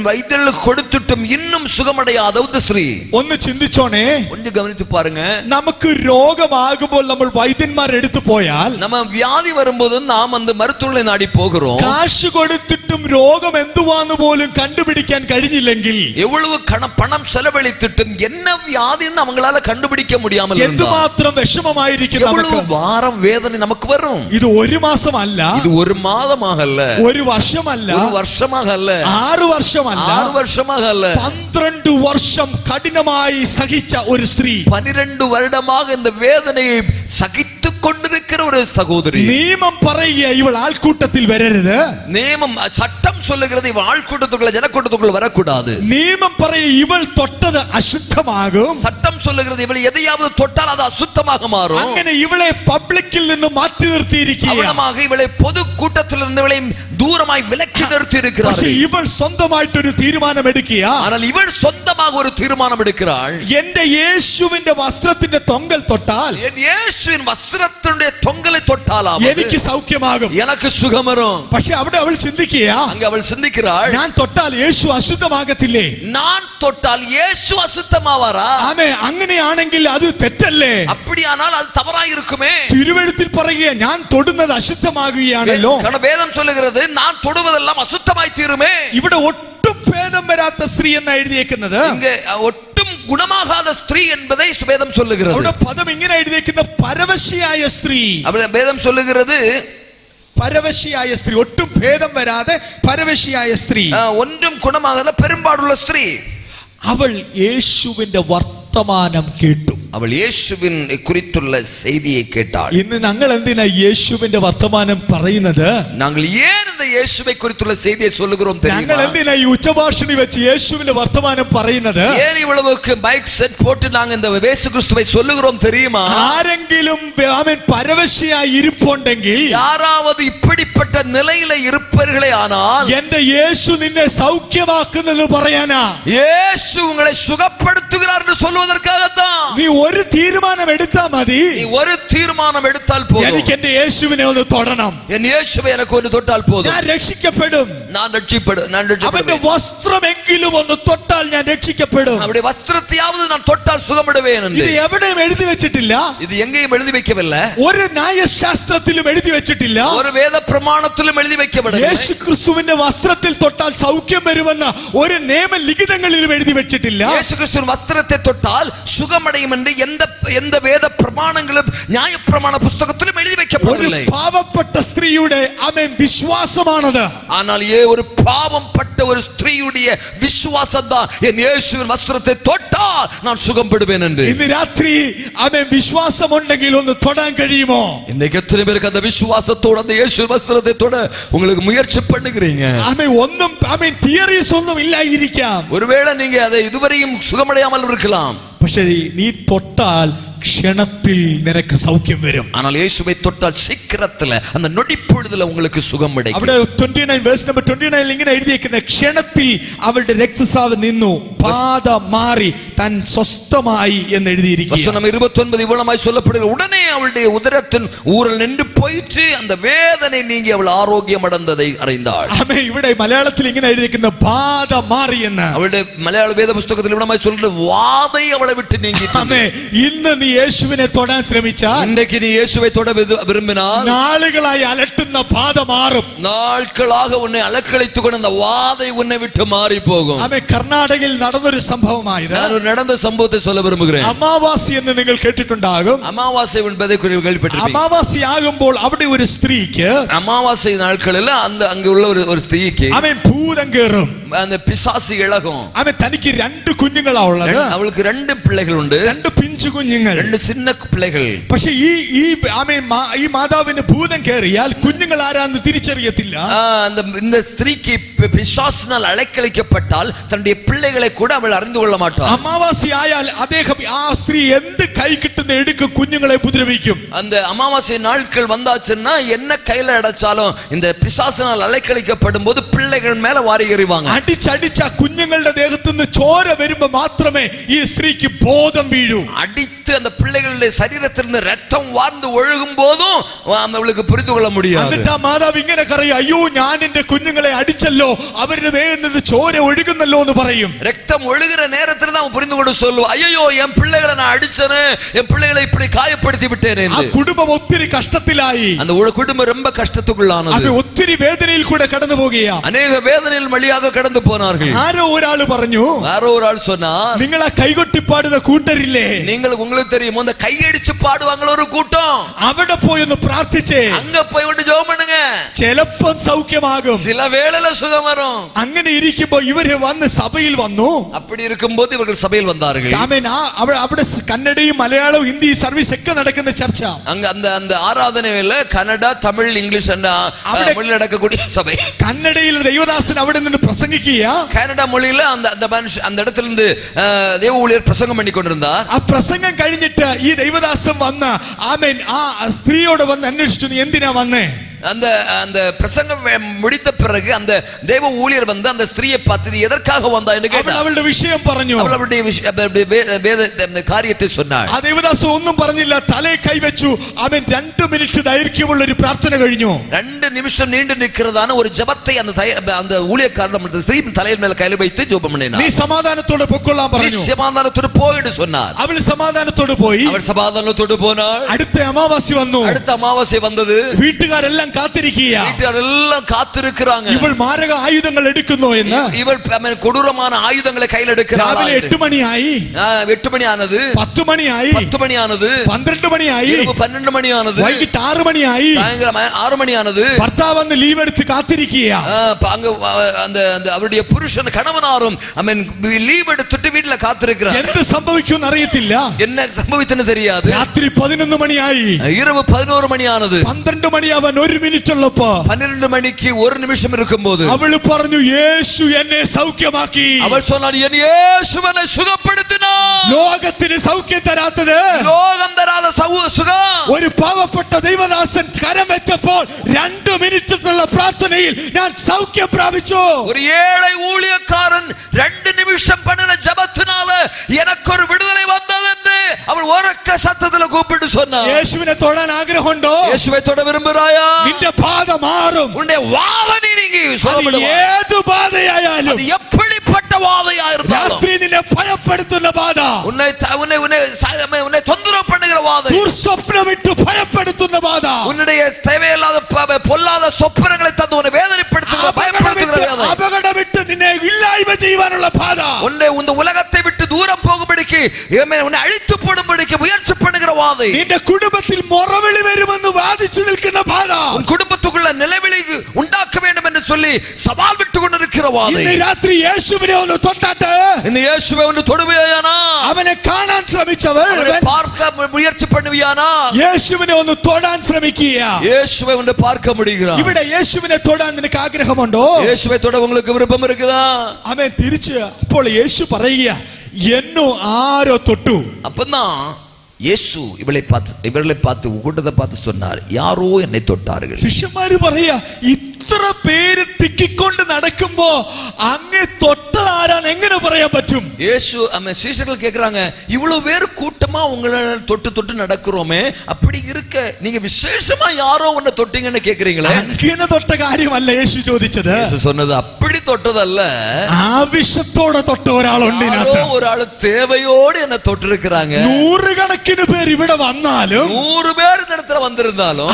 വൈദ്യർക്ക് കൊടുത്തിട്ടും இன்னும் സുഖമടയാத ഒരു സ്ത്രീ. ഒന്ന് ചിന്തിച്ചോണേ, ഒന്ന് ഗവനിച്ചു പാരുங்க. നമുക്ക് രോഗമാകുമ്പോൾ നമ്മൾ വൈദ്യന്മാർ എടുത്തു പോയാൽ, நம்ம வியாதி வரும்போது நாம் அந்த மருத்துவரை நாடி போகிறோம். കാശ് കൊടുത്തിട്ടും രോഗം എന്തുവാന്ന് പോലും കണ്ടുപിടിക്കാൻ കഴിഞ്ഞില്ലെങ്കിൽ, எவ்வளவு பணம் செலவழித்திட்டும் என்ன வியாதின்னு அவங்களால கண்டுபிடிக்க முடியாமல் എന്തുമാത്രം വിഷമമായിരിക്കും നമുക്ക്. வாரம் வேதனை நமக்கு வரும். ഇത് ഒരു മാസമല്ല, இது ஒரு மாதமாக அல்ல, ഒരു വർഷമല്ല, ஒரு வருஷமாக அல்ல, 6 വർഷമല്ല, 6 வருஷமாக அல்ல, 12 വർഷം കഠിനമായി സഹിച്ച ഒരു സ്ത്രീ, 12 வருடமாக இந்த வேதனையை சகித்துக் கொண்டிருக்கிற ஒரு சகோதரி. നിയമം പറയുക ഇവൾ ആൾക്കൂട്ടത്തിൽ വരരുത്. നിയമം சட்டம் சொல்லுகிறது இவள் ஆள்கூட்டத்துக்குள்ள ஜனக்கூட்டத்துக்குள்ள வரக்கூடாது. നിയമം പറയുക ഇവൾ തൊട്ടത് അശുദ്ധമാകും. சட்டம் சொல்லுகிறது இவள் எதையாவது தொட்டால் அது அசுத்தமாக மாறும். അങ്ങനെ ഇവളെ പബ്ലിക്കിൽ നിന്ന് മാറ്റി നിർത്തിയിരിക്കുകയാണ്. அவனமாக இவளை பொது கூட்டத்திலிருந்து இவளை தூரமாய் விலக்கி நிறுத்தி இருக்கிறார். പക്ഷേ ഇവൾ സ്വന്തമായിട്ട് ഒരു തീരുമാനം എടുക്കുക. ஆனால் இவள் சொந்தமாக ஒரு தீர்மானம் எடுக்கிறாள். എന്റെ യേശുവിന്റെ വസ്ത്രത്തിന്റെ തൊങ്കൽ തൊട്ടാൽ, என் இயேசுவின் வஸ்திரத்தினுடைய தொங்கலை தொட்டாலாவது എനിക്ക് സൗഖ്യമാകും, எனக்கு சுகம் வரும். പക്ഷെ അവിടെ അവൾ ചിന്തിക്കുക, அங்க அவள் சிந்திக்கிறாள், ഞാൻ തൊട്ടാൽ യേശു അശുദ്ധമാകത്തില്ലേ? நான் தொட்டால் இயேசு அசுத்தமாவாரா? ആമേ, അങ്ങനെയാണെങ്കിൽ അത് തെറ്റല്ലേ? அப்படியானால் அது தவறாய் இருக்குமே. തിരുവെഴുത്തിൽ പറയുക, ഞാൻ തൊടുന്നത് അശുദ്ധമാകുകയാണല്ലോ. வேதம் சொல்லுகிறது நான் தொடுவதெல்லாம் அசுத்தமாய் தீருமே. ഇവിടെ ഒട്ടും ഭേദം വരാത്ത സ്ത്രീ എന്ന് എഴുതിയേക്കുന്നത്, இங்க ഒട്ടും ഗുണമാകാத സ്ത്രീ என்பதை വേദം சொல்லுகிறது. അവിടെ പദം ഇങ്ങനെ എഴുതിയേക്കുന്ന പരവശിയായ സ്ത്രീ. അവിടെ വേദം சொல்லுகிறது പരവശിയായ സ്ത്രീ, ഒട്ടും ഭേദം വരാതെ പരവശിയായ സ്ത്രീ, ഒന്നും ഗുണമാകാതെ പെരുമ്പാടുള്ള സ്ത്രീ. അവൾ യേശുവിന്റെ വർത്തമാനം കേട്ടു. അവൾ യേശുവിൻ குறித்துள்ள செய்தியை கேட்டாள். ഇന്ന് ഞങ്ങൾ എന്തിനാ യേശുവിന്റെ വർത്തമാനം പറയുന്നത്? நாங்கள் ஏன் இந்த இயேசுவை குறித்துள்ள செய்தியை சொல்லுகிறோம் தெரியுமா? ഞങ്ങൾ എന്തിനാ ഈ ഉച്ചഭാഷണി വെച്ച് യേശുവിന്റെ വർത്തമാനം പറയുന്നത്? ஏன் இவ்வளவுக்கு மைக் செட் போட்டு நாங்க இந்த இயேசு கிறிஸ்துவை சொல்லுகிறோம் தெரியுமா? ആരെങ്കിലും അവൻ പരവശിയായി ഇരിപ്പുണ്ടെങ്കിൽ, யாராவது இப்படிப்பட்ட நிலையில இருப்பவர்களே ஆனால், എന്റെ യേശു നിന്നെ സൗഖ്യമാക്കുന്നത് പറയാനാ. இயேசு உங்களை சுகப்படுத்துகிறார் என்று சொல்வதற்காகத்தான். നീ ഒരു തീരുമാനം എടുത്താൽ മതി. நீ ஒரு தீர்மானம் எடுத்தால் போதும், എനിക്ക് എന്റെ യേശുവിനെ ഒന്ന് തൊടണം, என் இயேசுவை எனக்கு ഒന്ന് தொட்டால் போதும், ഞാൻ രക്ഷിക്കപ്പെടും. நான் ரட்சிக்கப்படுவேன். അവന്റെ വസ്ത്രമെങ്കിലും ഒന്ന് തൊട്ടാൽ ഞാൻ രക്ഷിക്കപ്പെടും. அவருடைய வஸ்திரத்தையாவது நான் தொட்டால் சுகமடைவேன் என்று. ഇത് എവിടെയും എഴുതി വെച്ചിട്ടില്ല, இது எங்கேயும் எழுதி வைக்கவில்லை, ഒരു ന്യായശാസ്ത്രത്തിലും എഴുതി വെച്ചിട്ടില്ല, ஒரு வேத பிரமாணத்திலும் எழுதி வைக்கப்படவில்லை. യേശു ക്രിസ്തുവിന്റെ വസ്ത്രത്തിൽ തൊട്ടാൽ സൗഖ്യം വരുമെന്ന് ഒരു നിയമലിഖിതങ്ങളിലും എഴുതി വെച്ചിട്ടില്ല. இயேசு கிறிஸ்துவின் வஸ்திரத்தை தொட்டால் சுகமடையும் என்று எந்த வேத பிரமாணங்களும் நியாயப்பிரமாண புத்தகத்திலும் எழுதி வைக்கப்படவில்லை. ഒരു പാവപ്പെട്ട സ്ത്രീയുടെ വിശ്വാസമാണത്. ஆனால் ஒரு பாவப்பட்ட ஒரு ஸ்திரீயுடைய விசுவாசம் தான் என் இயேசுவின் வஸ்திரத்தை தொட்டால் நான் சுகப்படுவேன் என்று. ഇന്ന് രാത്രി വിശ്വാസമുണ്ടെങ്കിൽ ഒന്ന് തൊടാൻ കഴിയുമോ? இன்னைக்கு எத்தனை பேருக்கு அந்த விசுவாசத்தோட அந்த இயேசு வஸ்திரத்தை தொட உங்களுக்கு முயற்சி பண்ணுகிறீங்க? ഒന്നും തിയറീസ് ഒന്നും ഇല്ലായിരിക്കാം. ஒருவேளை நீங்க அதை இதுவரையும் சுகமடையாமல் இருக்கலாம். പക്ഷേ നീ തൊട്ടാൽ ക്ഷണത്തിൽ നിനക്ക് സൗഖ്യം വരും. ஆனால் இயேசுவை தொட்டால் சீக்கிரத்துல அந்த நொடிப்பொழுதுல உங்களுக்கு சுகம் கிடைக்கும். അവിടെ 29 വേഴ്സ് നമ്പർ 29 ഇങ്ങനെ എഴുതിയിരിക്കുന്ന, ക്ഷണത്തിൽ അവളുടെ രക്തസ്രാവം നിന്നു, ബാധ മാറി, താൻ സ്വസ്ഥമായി എന്ന് എഴുതിയിരിക്കുന്നു. வசனம் 29 இவ்வளமாய் சொல்லப்படுகிறது, உடனே அவளுடைய உதரத்தின் ஊரல் நின்று போயிற்று, அந்த வேதனை நீங்கி அவள் ஆரோக்கியம் அடைந்ததை அறிந்தாள். ആമേൻ. ഇവിടെ മലയാളത്തിൽ ഇങ്ങനെ എഴുതിയിരിക്കുന്ന ബാധ മാറി എന്ന്. அவளுடைய மலையாள வேத புத்தகத்தில் இவ்வளமாய் சொல்றது வாதை அவளை விட்டு நீங்கிற்று. ആമേൻ. ഇന്ന് നീ യേശുവിനെ തൊടാൻ ശ്രമിച്ചാൽ, இன்றைக்கு நீ இயேசுவை தொட விரும்பினால், നാളുകളായി അലട്ടുന്ന ബാധ മാറും. நாட்களாக உன்னை அலக்கழித்துக் கொண்ட அந்த வாதை உன்னை விட்டு மாறி போகும். ആമേൻ. കർണാടകയിൽ നടന്നൊരു സംഭവമായത്, நான் நடந்த சம்பவத்தை சொல்ல விரும்புகிறேன். അമാവാസി എന്ന് നിങ്ങൾ കേട്ടിട്ടുണ്ടാകും. அமாவாசை என்பதை கேள்விப்பட்டிருப்பீங்க. അമാവാസി ആകുമ്പോൾ അവിടെ ഒരു സ്ത്രീക്ക്, அமாவாசை நாட்களில் அங்க உள்ள ஒரு ஸ்திரீக்கு അവൻ ഭൂതം കേറും, அந்த பிசாசு இളகும். അവൻ തനിക്ക് 2 കുഞ്ഞുങ്ങളാ ഉള്ളത്. அவளுக்கு 2 பிள்ளைகள் உண்டு, 2 പിഞ്ചു കുഞ്ഞുങ്ങൾ, 2 சின்ன பிள்ளைகள். പക്ഷെ ഈ മാതാവിന് ഭൂതം കേറിയാൽ കുഞ്ഞുങ്ങൾ ആരാന്ന് തിരിച്ചറിയത്തില്ല. இந்த ஸ்திரீக்கு பிசாசினால் அலைக்கழிக்கப்பட்டால் தன்னுடைய பிள்ளைகளை கூட அவள் அறிந்து கொள்ள மாட்டாள். അമാവാസി ആയാൽ അദ്ദേഹം ആ സ്ത്രീ എന്ത് കൈ കിട്ടുന്ന എടുക്കും കുഞ്ഞുങ്ങളെ ഉപദ്രവിക്കും. அந்த அமாவாசை நாட்கள் வந்தாச்சுன்னா என்ன கையில அடைச்சாலும் இந்த பிசாசினால் அலைக்கழிக்கப்படும் போது பிள்ளைகள் மேல வாரி எறிவாங்க. അടിച്ചടിച്ച കുഞ്ഞുങ്ങളുടെ ദേഹത്തു നിന്ന് ചോര വരുമ്പോൾ മാത്രമേ ഈ സ്ത്രീക്ക് ബോധം വീഴൂ. அடித்து அந்த பிள்ளைகளுடைய சரீரத்திலிருந்து ரத்தம் வார்ந்து ஒழுகும் போதும் அவளுக்கு புரிந்து கொள்ள முடியாது. എന്നിട്ട് ആ മാതാവ് ഇങ്ങനെ പറയും, അയ്യോ ഞാൻ എന്റെ കുഞ്ഞുങ്ങളെ അടിച്ചല്ലോ, അവരുടെ ദേഹത്ത് ചോര ഒഴുകുന്നല്ലോ എന്ന് പറയും. ரத்தம் ஒழுகிற நேரத்தில் தான் புரிந்து கொண்டு சொல்லுவா, ஐயோ என் பிள்ளைகளை நான் அடிச்சனே, என் பிள்ளைகளை இப்படி காயப்படுத்தி விட்டேனே. ആ കുടുംബം ഒത്തിരി കഷ്ടത്തിലായി. அந்த குடும்பம் ரொம்ப கஷ்டத்துக்குள்ளானது. അത് ഒത്തിരി വേദനയിൽ കൂടെ കടന്നു പോകുകയാ. அநேக வேதனையில் வழியாக கடந்து போனார்கள். ആരോ ഒരാൾ പറഞ്ഞു, யாரோ ஒரு ஆள் சொன்னார், നിങ്ങൾ ആ കൈകൊട്ടി പാടുന്ന കൂട്ടരില്ലേ, உங்களுக்கு தெரியும் அந்த கையடிச்சு பாடுவாங்கள ஒரு கூட்டம், അവിടെ പോയി ഒന്ന് പ്രാർത്ഥിച്ചേ, அங்க போய் ഒന്ന് ജോം பண்ணுங்க, ചിലപ്പം സൗഖ്യമാകും, சில வேளையில சுகம் வரும். അങ്ങനെ ഇരിക്കുമ്പോൾ ഇവര് വന്ന് സഭയിൽ വന്നു. அப்படி இருக்கும்போது இவர்கள் சபையில் வந்தார்கள். ആമേൻ. അവിടെ കന്നഡയും മലയാളവും ഹിന്ദി സർവീസ് ഒക്കെ നടക്കുന്ന ചർച്ച. அங்க அந்த ஆராதனையில கன்னடா தமிழ் இங்கிலீஷ் மொழியில் நடக்கக்கூடிய சபை. കന്നഡയിൽ ദൈവദാസൻ അവിടെ നിന്ന് പ്രസംഗിക്കുക. கன்னடா மொழியில அந்த இடத்துல இருந்து தேவ ஊழியர் பிரசங்கம் பண்ணி கொண்டிருந்தார். ആ പ്രസംഗം കഴിഞ്ഞിട്ട് ഈ ദൈവദാസൻ വന്ന് ആമേൻ ആ സ്ത്രീയോട് വന്ന് അന്വേഷിച്ചു, നീ എന്തിനാ വന്നേ? அந்த பிரசங்கம் முடித்த பிறகு அந்த தேவ ஊழியர் வந்து அந்த ஸ்திரியை பார்த்து எதற்காக வந்தா என்று கேட்டார். அவளுடைய விஷயம் പറഞ്ഞു. அவளுடைய காரியத்தை சொன்னாள். ആ ദേവദാസൻ ഒന്നും പറഞ്ഞില്ല, തലേ കൈവച്ചു. അവൻ 2 മിനിറ്റ് ദൈർഘ്യമുള്ള ഒരു പ്രാർത്ഥന കഴിഞ്ഞു. 2 நிமிஷம் நீண்டு நிக்கிறதான ஒரு ஜெபத்தை அந்த ஊழியக்காரர் அந்த ஸ்திரீ தலையின் மேல கையில வைத்து ஜெபம் பண்ணினார். നീ സമാധാനത്തോടെ പൊക്കോളാൻ പറഞ്ഞു. நீ சமாதானத்தோடு போய்டு சொன்னார். അവൾ സമാധാനത്തോടെ പോയി. അവൾ സമാധാനത്തോடு പോനാள். അടുത്ത അമാവാസി വന്നു. അടുത്ത അമാവാസി വന്നത്. വീട്ടുകാരെല്ലാം കാത്തിരിക്കുക. വീട്ടുകാരെല്ലാം കാത്തിരിക്കறாங்க. ഇവൾ മാരക ആയുധങ്ങൾ എടുക്കുന്നു എന്ന്. ഇവൾ കൊടൂരமான ആയുധങ്ങളെ കയ്യിൽ എടുക്കறாள். രാവിലെ 8 മണിയായി. 8 മണിയാனது. 10 മണിയായി. 10 മണിയാனது. 12 മണിയായി. 12 മണിയാனது. വൈകിട്ട് 6 മണിയായി. സായങ്കാലം 6 മണിയാனது. ഭർത്താവ് വന്ന് ലീവ് എടുത്ത് കാത്തിരിക്കുക. அந்த அவருடைய புருஷன் கணவனாரும் லீவ் எடுத்துட்டு வீட்ல காத்திருக்கிறார். എന്ത് സംഭവിക്കുമെന്ന് അറിയത്തില്ല. என்ன സംഭവിച്ചെന്ന് தெரியாது. രാത്രി 11 മണിയായി. இரவு 11 മണിയാனது. 12 മണിയാവാൻ 1 മിനിറ്റ് ഉള്ളപ്പോ 12 മണിക്ക് 1 നിമിഷം இருக்கும்போது അവൾ പറഞ്ഞു, യേശു എന്നെ സൗഖ്യമാക്കി. അവൾ சொன்னாள், என் இயேசு என்னை சுகப்படுத்தினார். ലോകത്തിന് സൗഖ്യം തരാത്തത്, ലോകം തരാത്ത സുഖം ഒരു പാവപ്പെട്ട ദൈവദാസൻ കരം വെച്ചപ്പോൾ 2 മിനിറ്റുള്ള പ്രാർത്ഥനയിൽ ഞാൻ സൗഖ്യം പ്രാപിച്ചു. ഒരു ഏഴை ஊழியக்காரன் 2 நிமிஷம் பண்ணின ஜெபத்தினால எனக்கு ஒரு விடுதலை வந்ததென்று அவள் உரக்க சத்தத்தில் கூப்பிட்டு சொன்னாள். യേശുവിനെ തൊടാൻ ആഗ്രഹമുണ്ടോ? യേശുவை தொட விரும்புகிறாயா? നിന്റെ ബാധ മാറും. உன்னுடைய வாதை நீங்கி சுகப்படுவாய். ഏത് ബാധയായാലും, அது எப்படிப்பட்ட வாதையா இருந்தாலும், രാത്രി നിന്നെ ഭയപ്പെടുത്തുന്ന ബാധ, உன்னை தொந்தரவு பண்ணுகிற வாதை, ദുർസ്വപ്നമിട്ട് ഭയപ്പെടുത്തുന്ന ബാധ, உன்னுடைய தேவையில்லாத பொல்லாத சொப்பனங்களை தந்து உன்னை வேதனைப்படுத்துகிற பயப்படுத்துகிற வாதை, അപകടമിട്ട് നിന്നെ ഇല്ലായ്മ ചെയ്യുവാനുള്ള ബാധ, உன்னை இந்த உலகத்தை விட்டு தூரம் போகும்படிக்கு உன்னை அழித்து போடும்படிக்கு முயற்சி பண்ணுகிற வாதை, നിന്റെ കുടുംബത്തിൽ മുറവിളി വരുമെന്ന് വാദിച്ചു നിൽക്കുന്ന ബാധ, உன் குடும்பத்துக்குள்ள நிலைவிளி உண்டாக்க வேண்டும் என்று சொல்லி சவால் விட்டு கொண்டிருக்கிற வாதை. ഇന്ന് രാത്രി യേശുവിനെ ഒന്ന് തൊട്ടാട്ട്, ഇന്ന് യേശുവെ ഒന്ന് തൊടുകയാനാ, അവനെ കാണാൻ ശ്രമിച്ചവർ பார்க்க முயற்சி பண்ணுவியானா, യേശുവിനെ ഒന്ന് തൊടാൻ ശ്രമിക്കുക. യേശുവെ ഒന്ന് பார்க்க முடியுமா? ഇവിടെ യേശുവിനെ തൊടാൻ നിനക്ക് ആഗ്രഹമുണ്ടോ? യേശുവെ തൊട உங்களுக்கு விருப்பம் இருக்குதா? അവൻ തിരിച്ച് അപ്പോൾ യേശു പറയുക, എന്നോ ആരോ തൊട്ടു. அப்பதான் യേശു ഇവളെ பார்த்து കൂട്ടത്തെ பார்த்து சொன்னார், யாரோ என்னை தொட்டார்கள். ശിഷ്യന്മാര് പറയാ, ഇത്ര പേര് തിക്കിക്കൊണ്ട് നടക്കുമ്പോ അങ്ങേ തൊട്ടത് ആരാണ് എങ്ങനെ പറയാൻ പറ്റും? യേശു சீஷர்கள் கேக்குறாங்க, இவ்வளவு பேர் கூட்டமா உங்களை தொட்டு நடக்கிறோமே, அப்படி இருக்க நீங்க விசேஷமா யாரோ உன்னை தொட்டீங்கன்னு கேக்குறீங்களே. അങ്ങനെ തൊട്ട കാര്യമല്ല യേശു ചോദിച്ചത്. യേശു சொன்னது அப்படி தொட்டதல்ல, ആവശ്യത്തോടെ തൊട്ട ഒരാളുണ്ട്. ഒരാള് தேவையோடு என்ன தொட்டிருக்கிறாங்க. നൂറുകണക്കിന് പേർ ഇവിടെ വന്നാലും, 100 പേർ இடத்துல வந்திருந்தாலும்,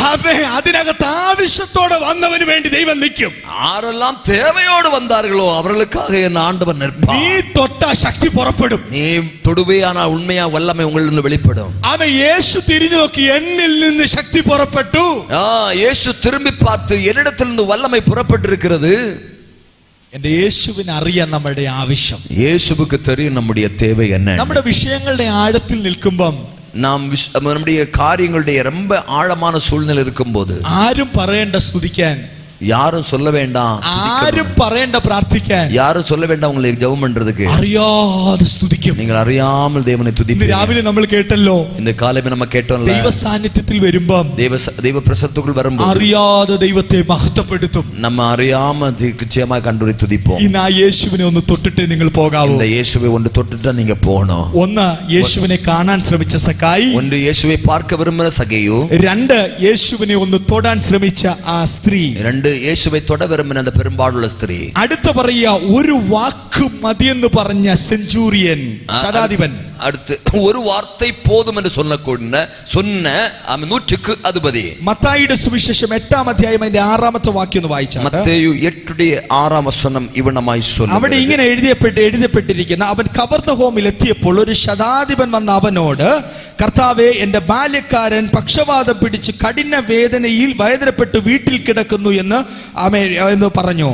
അതിനകത്ത് ആവശ്യത്തോടെ വന്നവന് വേണ്ടി ദൈവം നിൽക്കും. ആരെല്ലാം தேவையோடு வந்தார்களோ அவர்களுக்காக என் ஆண்டவர் நிற்பார். നീ തൊട്ടാ ശക്തി പുറപ്പെടും. നീ തൊടുകയാണാൽ ഉണ്മയാ വല്ലമ ഉങ്ങളിൽ നിന്ന് വെളിപ്പെടും. ആമേൻ. യേശു തിരിഞ്ഞു നോക്കി, എന്നിൽ നിന്ന് ശക്തി പുറപ്പെട്ടു. യേശു திரும்பி பார்த்து என்னிடத்திலிருந்து வல்லமை புறப்பட்டிருக்கிறது. എന്റെ യേശുവിനെ അറിയാൻ നമ്മുടെ ആവശ്യം. യേശുவுக்கு தெரியும் நம்முடைய தேவை என்ன. നമ്മുടെ വിഷയങ്ങളുടെ ആഴത്തിൽ നിൽക്കുമ്പോൾ, നാം നമ്മുടെ കാര്യങ്ങളുടെ ரொம்ப ആഴமான സൂழ்நிலை இருக்கும்போது, ആരും പറയേണ്ട സ്തുതിക്കാൻ, யாரும் சொல்ல வேண்டாம், ആരും പറയേണ്ട പ്രാർത്ഥിക്കാൻ, யாரும் சொல்ல வேண்டாம் உங்களுக்கு ஜெபம் பண்றதுக்கு, അറിയാതെ സ്തുതിക്കും. നിങ്ങൾ അറിയാமல் தேவனை துதிப்பீங்க. രാവിലെ നമ്മൾ കേട്ടല്ലോ, இந்த காலையில நம்ம கேட்டோம்ல, ദൈവ സാന്നിധ്യത്തിൽ വരുമ്പോൾ, ദൈവ പ്രസന്നതക്കുள் வரும்போது അറിയാതെ ദൈവത്തെ മഹത്വപ്പെടുത്തും. நம்ம അറിയാம நிச்சயமா கண்டுரை துதிப்போம். ഇന്ന് ആ യേശുവിനെ ഒന്ന് തൊട്ടിട്ടേ നിങ്ങൾ പോകാവൂ. இந்த இயேசுவை ஒன்று தொட்டுட்டா நீங்க போகணும். ഒന്ന്, യേശുവിനെ കാണാൻ ശ്രമിച്ച സക്കായി. ஒன்று இயேசுவை பார்க்க விரும்புகிற சகேயு. രണ്ട്, യേശുവിനെ ഒന്ന് തൊടാൻ ശ്രമിച്ച ആ സ്ത്രീ. രണ്ട്, യേശുவை தொட விரும்பின அந்த பெரும்பாடுள்ள ஸ்திரீ. അടുത്ത പറയുക, ഒരു വാക്ക് മതിയെന്ന് പറഞ്ഞ സെഞ്ചൂറിയൻ, ശതാധിപൻ. അടുത്ത് ഒരു വാർത്തൈ പോതും എന്ന് சொன்ன നൂற்றுക്ക് അധിപതി. മത്തായിയുടെ സുവിശേഷം 8-ാം അധ്യായം അതിന്റെ 6-ാമത്തെ വാക്യം ഒന്ന് വായിച്ചാൽ, മത്തായി 8:6 വചനം ഇവണമായി சொல்லுகிறது. അവിടെ ഇങ്ങനെ എഴുതപ്പെട്ടിരിക്കുന്ന, അവൻ കവർന്നഹോമിൽ എത്തിയപ്പോൾ ഒരു ശതാധിപൻ വന്ന അവനോട്, കർത്താവേ, എന്റെ ബാല്യക്കാരൻ പക്ഷവാതം പിടിച്ച് കഠിന വേദനപ്പെട്ട് വീട്ടിൽ കിടക്കുന്നു എന്ന് പറഞ്ഞു.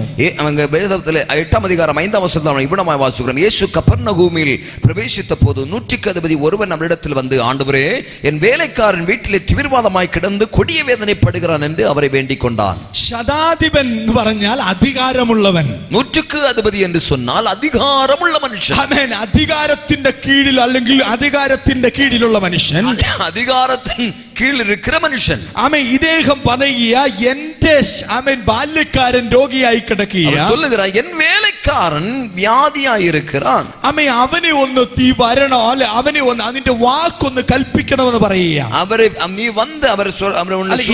വേദത്തിലെ 8-ാം അധികാരം 5-ാം വചനത്തിൽ ഇവണമായി വാസിக்கிறோம். യേശു കപർന്നഹൂമിൽ പ്രവേശിച്ച போது நூற்றுக்கு அதிபதி ஒருவன் அவரிடத்தில் வந்து, ஆண்டவரே, என் வேலைக்காரன் வீட்டிலே தீவிரவாதமாய் கிடந்து கொடிய வேதனைப்படுகிறான் என்று அவரை வேண்டிக் கொண்டான். ശതാധിപൻ എന്ന് പറഞ്ഞാൽ അധികാരമുള്ളവൻ. നൂற்றுക്ക് അധിപതി എന്ന് சொன்னால் அதிகாரமுள்ள മനുഷ്യൻ. ആമേൻ. അധികാരത്തിന്റെ കീഴിൽ അല്ലെങ്കിൽ അധികാരത്തിന്റെ കീഴിലുള്ള മനുഷ്യൻ, അധികാരത്തിൻ കീഴിൽ ഇരിക്കുന്ന മനുഷ്യൻ. ആമേൻ. ഇദ്ദേഹം പറയുക, എന്റെ ആമേൻ ബാല്യക്കാരൻ രോഗിയായി കിടക്കുകയാണ്. சொல்லுகிறான், என் வேலைக்காரன் வியாதியாய் இருக்கிறான். ആമേൻ. അവനെ ഒന്ന് തീ വരണോ, അല്ലെ അവനെ ഒന്ന് അതിന്റെ വാക്കൊന്ന് കൽപ്പിക്കണമെന്ന് പറയുക. അവരെ നീ വന്ന് അവരെ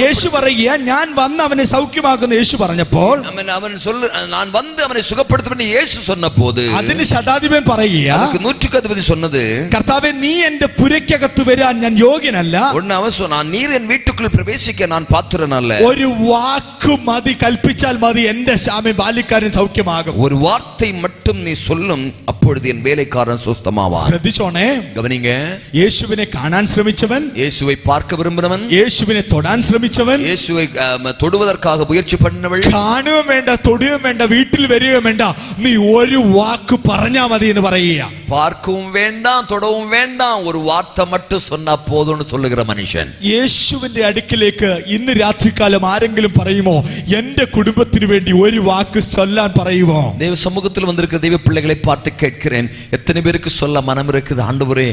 യേശു പറയുക, ഞാൻ വന്ന് അവനെ സൗഖ്യമാക്കുന്ന യേശു പറഞ്ഞപ്പോൾ, അവൻ ഞാൻ വന്ന് അവനെ സുഖപ്പെടുത്തുമെന്ന് യേശു சொன்னபோது, അതിന് ശതാധിപൻ പറയുക, നൂற்றுക്ക് അധിപതി சொன்னது, കർത്താവേ, നീ എന്റെ പുരയ്ക്കകത്ത് വരാൻ ഞാൻ യോഗ്യനല്ല. ഉടനെ അവൻ சொன்னான், நீர் என் வீட்டுக்குள் பிரவேசிக்க நான் பாத்திரன் அல்ல. ഒരു വാക്ക് മതി, കൽപ്പിച്ചാൽ മതി, എന്റെ ബാല്യക്കാരൻ സൗഖ്യമാകും. ഒരു വാർத்தை மட்டும் നീ சொல்லும், அப்பொழுது என் வேலைக்காரன் சுஸ்தமாவான். ശ്രദ്ധിച്ചോണേ, ഗവനിங்க. യേശുവിനെ കാണാൻ ശ്രമിച്ചവൻ, യേശുவை பார்க்க விரும்பினவன், യേശുവിനെ തൊടാൻ ശ്രമിച്ചവൻ, യേശുவை தொடுவதற்காக முயற்சி பண்ணவள், കാണുകയും വേണ്ട, തൊടുകയും വേണ്ട, വീട്ടിൽ വരികയും വേണ്ട, നീ ഒരു വാക്ക് പറഞ്ഞാ മതി എന്ന് പറയുക. பார்க்கவும் வேண்டாம், தொடவும் வேண்டாம், ஒரு வார்த்தை மட்டும் சொன்னா போதும்னு சொல்லுகிற மனுஷன். യേശുവിന്റെ അടുക്കിലേക്ക് ഇന്ന് രാത്രികാലം ആരെങ്കിലും പറയുമോ, എന്റെ കുടുംബത്തിന് വേണ്ടി ഒരു വാക്ക് ചൊല്ലാൻ പറയുമോ? ദൈവ സമുഖത്തിൽ വന്നിരിക്കുന്ന ദൈവ പിള്ളകളെ பார்த்து கேட்கிறேன், எத்தனை பேருக்கு சொல்ல மனம் இருக்குது, ஆண்டவரே,